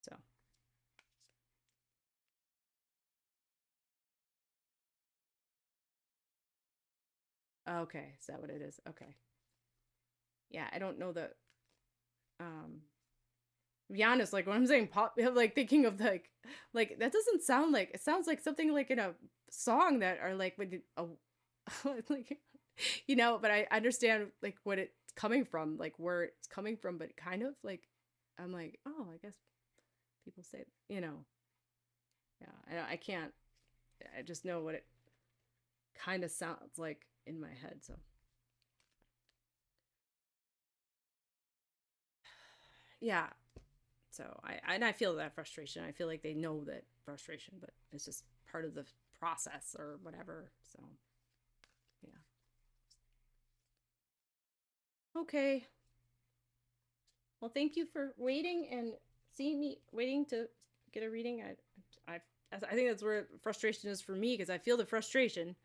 so okay, is that what it is? Okay, yeah, I don't know the be honest, like when I'm saying pop, I'm like thinking of like that doesn't sound like it sounds like something like in a song that are like with a like but I understand like what it's coming from, like where it's coming from, but kind of like I'm like, oh, I guess people say, yeah, I can't, I just know what it kind of sounds like in my head. So yeah, so I feel that frustration. I feel like they know that frustration, but it's just part of the process or whatever. So yeah. Okay. Well, thank you for waiting and seeing me waiting to get a reading. I think that's where frustration is for me, because I feel the frustration,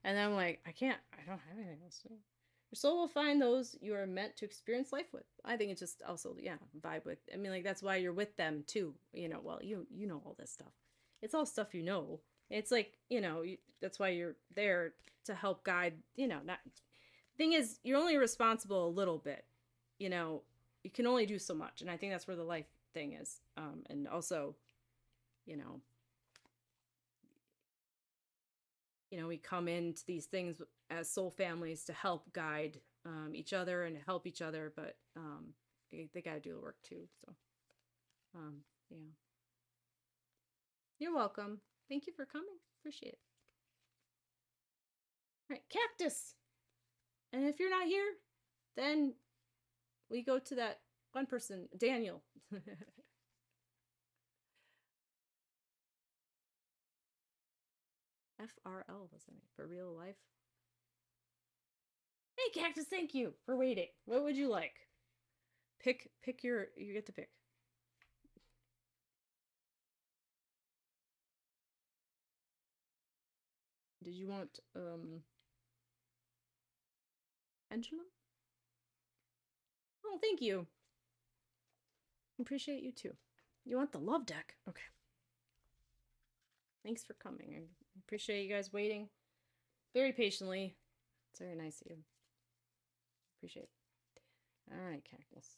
and then I'm like, I don't have anything else to do. Your soul will find those you are meant to experience life with. I think it's just also, yeah, vibe with. I mean, like that's why you're with them too. Well, you know all this stuff. It's all stuff you know. It's like that's why you're there to help guide. Not thing is, you're only responsible a little bit. You know, you can only do so much, and I think that's where the life thing is. And also, you know, we come into these things as soul families to help guide each other and help each other, but they got to do the work too. So, yeah. You're welcome. Thank you for coming. Appreciate it. All right, cactus. And if you're not here, then we go to that one person, Daniel. FRL, wasn't it? For real life. Hey, cactus, thank you for waiting. What would you like? Pick you get to pick. Did you want Pendulum? Oh, thank you. Appreciate you too. You want the love deck? Okay. Thanks for coming. I appreciate you guys waiting very patiently. It's very nice of you. Appreciate it. All right, cactus.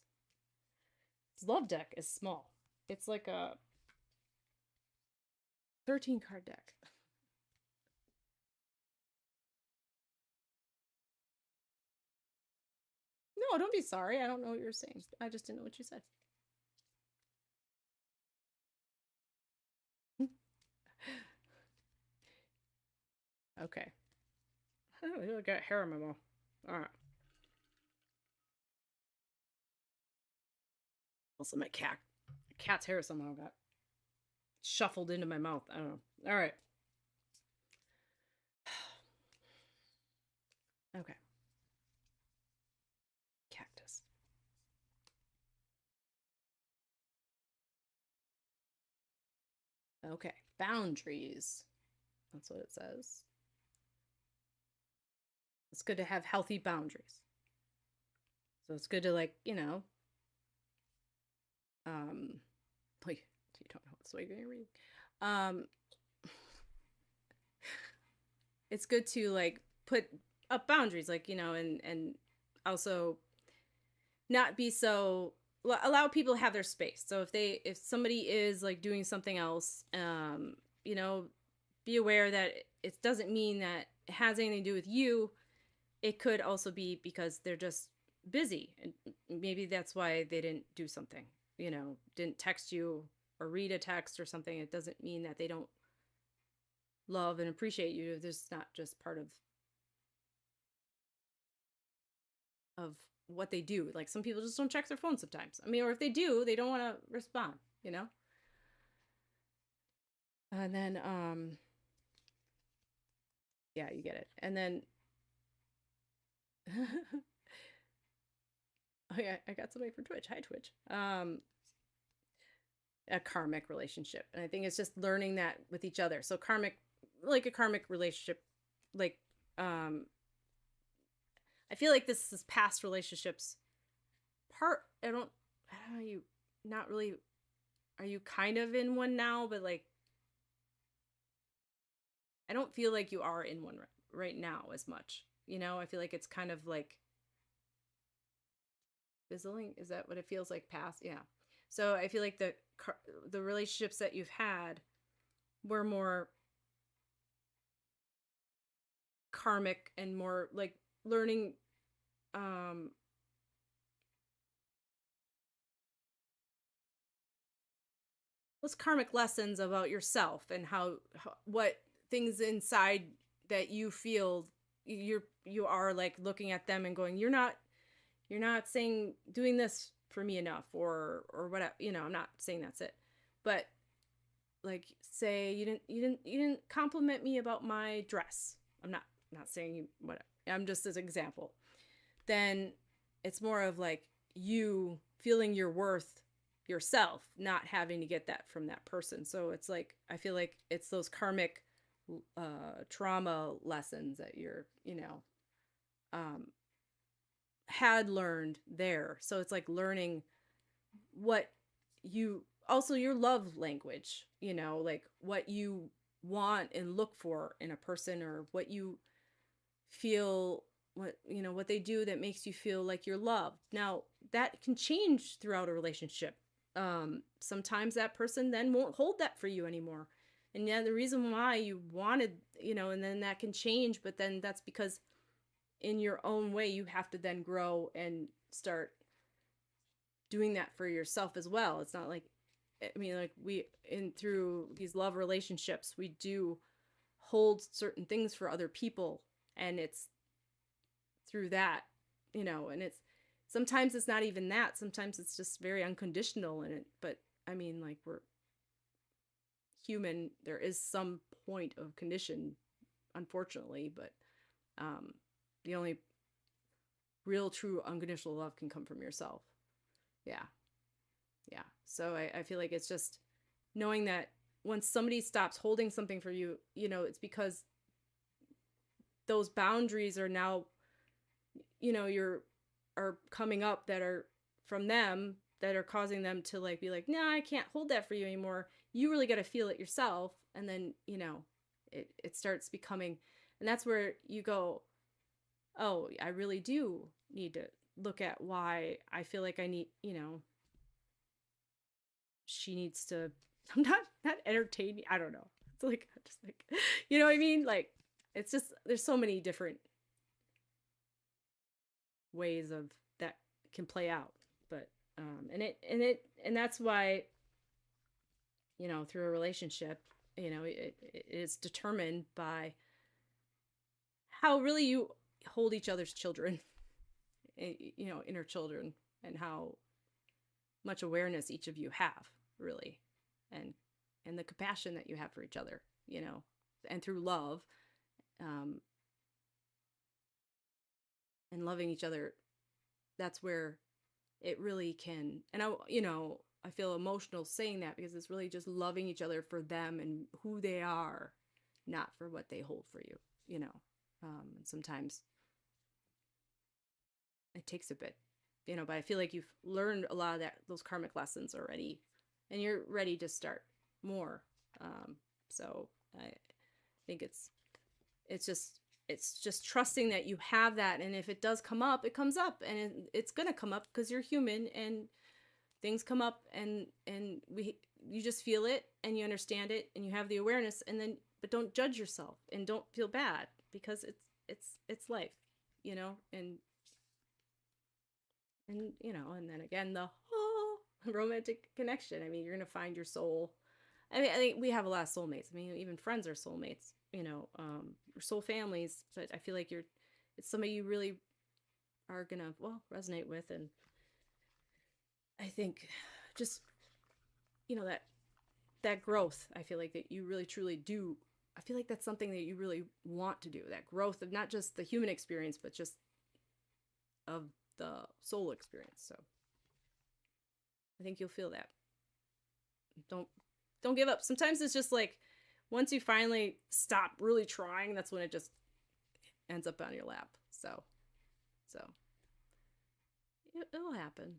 This love deck is small. It's like a 13 card deck. No, don't be sorry. I don't know what you're saying. I just didn't know what you said. Okay. Oh, I got hair in my mouth. All right. Also, my cat's hair somehow got shuffled into my mouth. I don't know. All right. Okay. Cactus. Okay. Boundaries. That's what it says. It's good to have healthy boundaries. So it's good to like, like you don't know what's way you're read. It's good to like put up boundaries, like, and also not be so allow people to have their space. So if somebody is like doing something else, be aware that it doesn't mean that it has anything to do with you. It could also be because they're just busy, and maybe that's why they didn't do something, didn't text you or read a text or something. It doesn't mean that they don't love and appreciate you. There's not just part of what they do. Like some people just don't check their phone sometimes. I mean, or if they do, they don't want to respond, And then yeah, you get it. And then oh yeah, I got somebody for Twitch. Hi, Twitch. A karmic relationship, and I think it's just learning that with each other. So karmic, like a karmic relationship, like I feel like this is past relationships. I don't know, you not really, are you kind of in one now, but like I don't feel like you are in one right now as much. I feel like it's kind of like fizzling. Is that what it feels like? Past, yeah. So I feel like the relationships that you've had were more karmic and more like learning um those karmic lessons about yourself and how what things inside that you feel you are like looking at them and going, you're not saying doing this for me enough or whatever, I'm not saying that's it, but like say you didn't compliment me about my dress. I'm not saying you what I'm just as an example. Then it's more of like you feeling your worth yourself, not having to get that from that person. So it's like I feel like it's those karmic trauma lessons that you're, um had learned there. So it's like learning what you also your love language, like what you want and look for in a person, or what you feel, what they do that makes you feel like you're loved. Now that can change throughout a relationship. Sometimes that person then won't hold that for you anymore, and yeah, the reason why you wanted, and then that can change, but then that's because in your own way you have to then grow and start doing that for yourself as well. It's not like, I mean, like we in through these love relationships we do hold certain things for other people, and it's through that, and it's sometimes it's not even that, sometimes it's just very unconditional in it. But I mean, like, we're human, there is some point of condition, unfortunately, but the only real true unconditional love can come from yourself. Yeah. Yeah. So I feel like it's just knowing that when somebody stops holding something for you, it's because those boundaries are now, you're are coming up that are from them, that are causing them to like be like, nah, I can't hold that for you anymore. You really got to feel it yourself. And then, it starts becoming, and that's where you go, oh, I really do need to look at why I feel like I need, she needs to, I'm not entertain me. I don't know. It's like, just like, you know what I mean? Like, it's just, there's so many different ways of that can play out. But, and that's why, through a relationship, it is determined by how really you hold each other's children, inner children, and how much awareness each of you have, really, and the compassion that you have for each other, and through love, and loving each other, that's where it really can. And I feel emotional saying that, because it's really just loving each other for them and who they are, not for what they hold for you, and sometimes it takes a bit, but I feel like you've learned a lot of those karmic lessons already, and you're ready to start more. So I think it's just trusting that you have that, and if it does come up, it comes up, and it's gonna come up because you're human, and things come up, and you just feel it, and you understand it, and you have the awareness, and then, but don't judge yourself and don't feel bad, because it's life, and and then again, the romantic connection. I mean, you're gonna find your soul. I mean, I think we have a lot of soulmates. I mean, even friends are soulmates, or soul families. But I feel like it's somebody you really are gonna, well, resonate with. And I think just, that growth, I feel like that you really truly do. I feel like that's something that you really want to do, that growth of not just the human experience, but just of the soul experience. So I think you'll feel that. Don't give up. Sometimes it's just like, once you finally stop really trying, that's when it just ends up on your lap. So it'll happen,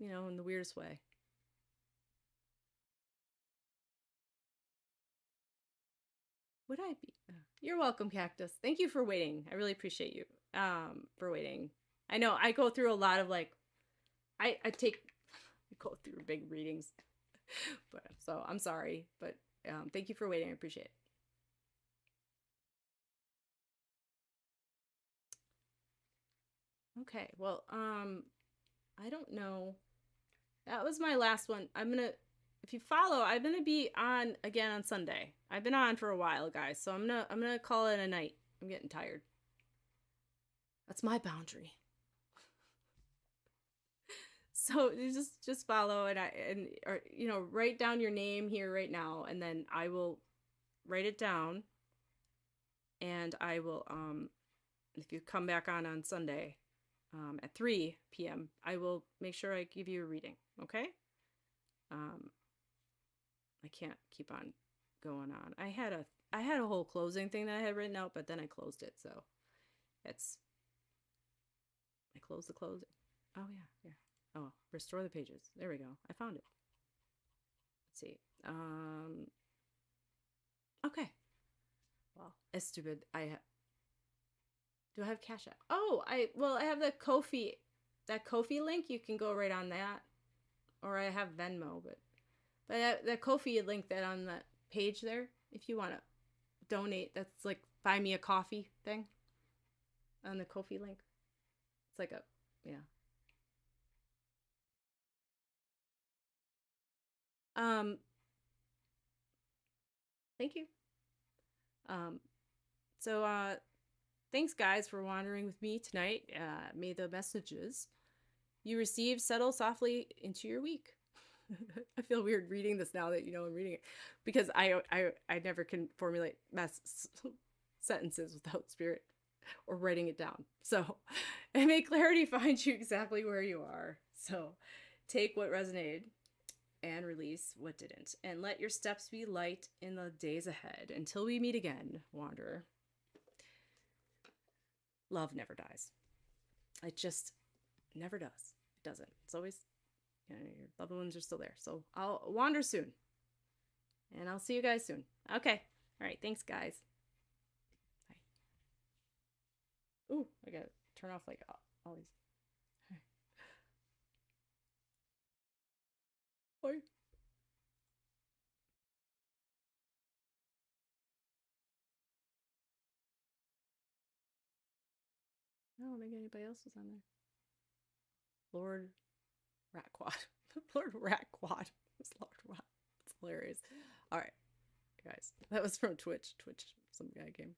in the weirdest way. Would I be? You're welcome, Cactus. Thank you for waiting. I really appreciate you for waiting. I know I go through a lot of like I go through big readings, but so I'm sorry, but thank you for waiting. I appreciate it. Okay, well, I don't know. That was my last one. If you follow, I'm gonna be on again on Sunday. I've been on for a while, guys, so I'm gonna call it a night. I'm getting tired. That's my boundary. So you just follow or write down your name here right now, and then I will write it down, and I will if you come back on Sunday at 3 p.m. I will make sure I give you a reading. Okay. I can't keep on going on. I had a whole closing thing that I had written out, but then I closed it. So I closed the closing. Oh yeah, yeah. Oh, restore the pages. There we go. I found it. Let's see. Okay. Well, it's stupid. Do I have Cash App? Oh, I have the Ko-fi. That Ko-fi link, you can go right on that. Or I have Venmo, but the Ko-fi link that on the page there, if you want to donate, that's like buy me a coffee thing on the Ko-fi link. It's like yeah. Thank you. So thanks guys for wandering with me tonight. May the messages you receive settle softly into your week. I feel weird reading this now that I'm reading it, because I never can formulate sentences without spirit or writing it down. So, and may clarity find you exactly where you are. So, take what resonated and release what didn't, and let your steps be light in the days ahead. Until we meet again, Wanderer. Love never dies. It just never does. It doesn't. It's always, your loved ones are still there. So I'll wander soon. And I'll see you guys soon. Okay. All right. Thanks, guys. Bye. Ooh, I gotta turn off like all these. Bye. I don't think anybody else is on there. Lord Ratquad. Lord Ratquad. It's Lord Rat. It's hilarious. All right, guys. That was from Twitch. Some guy came.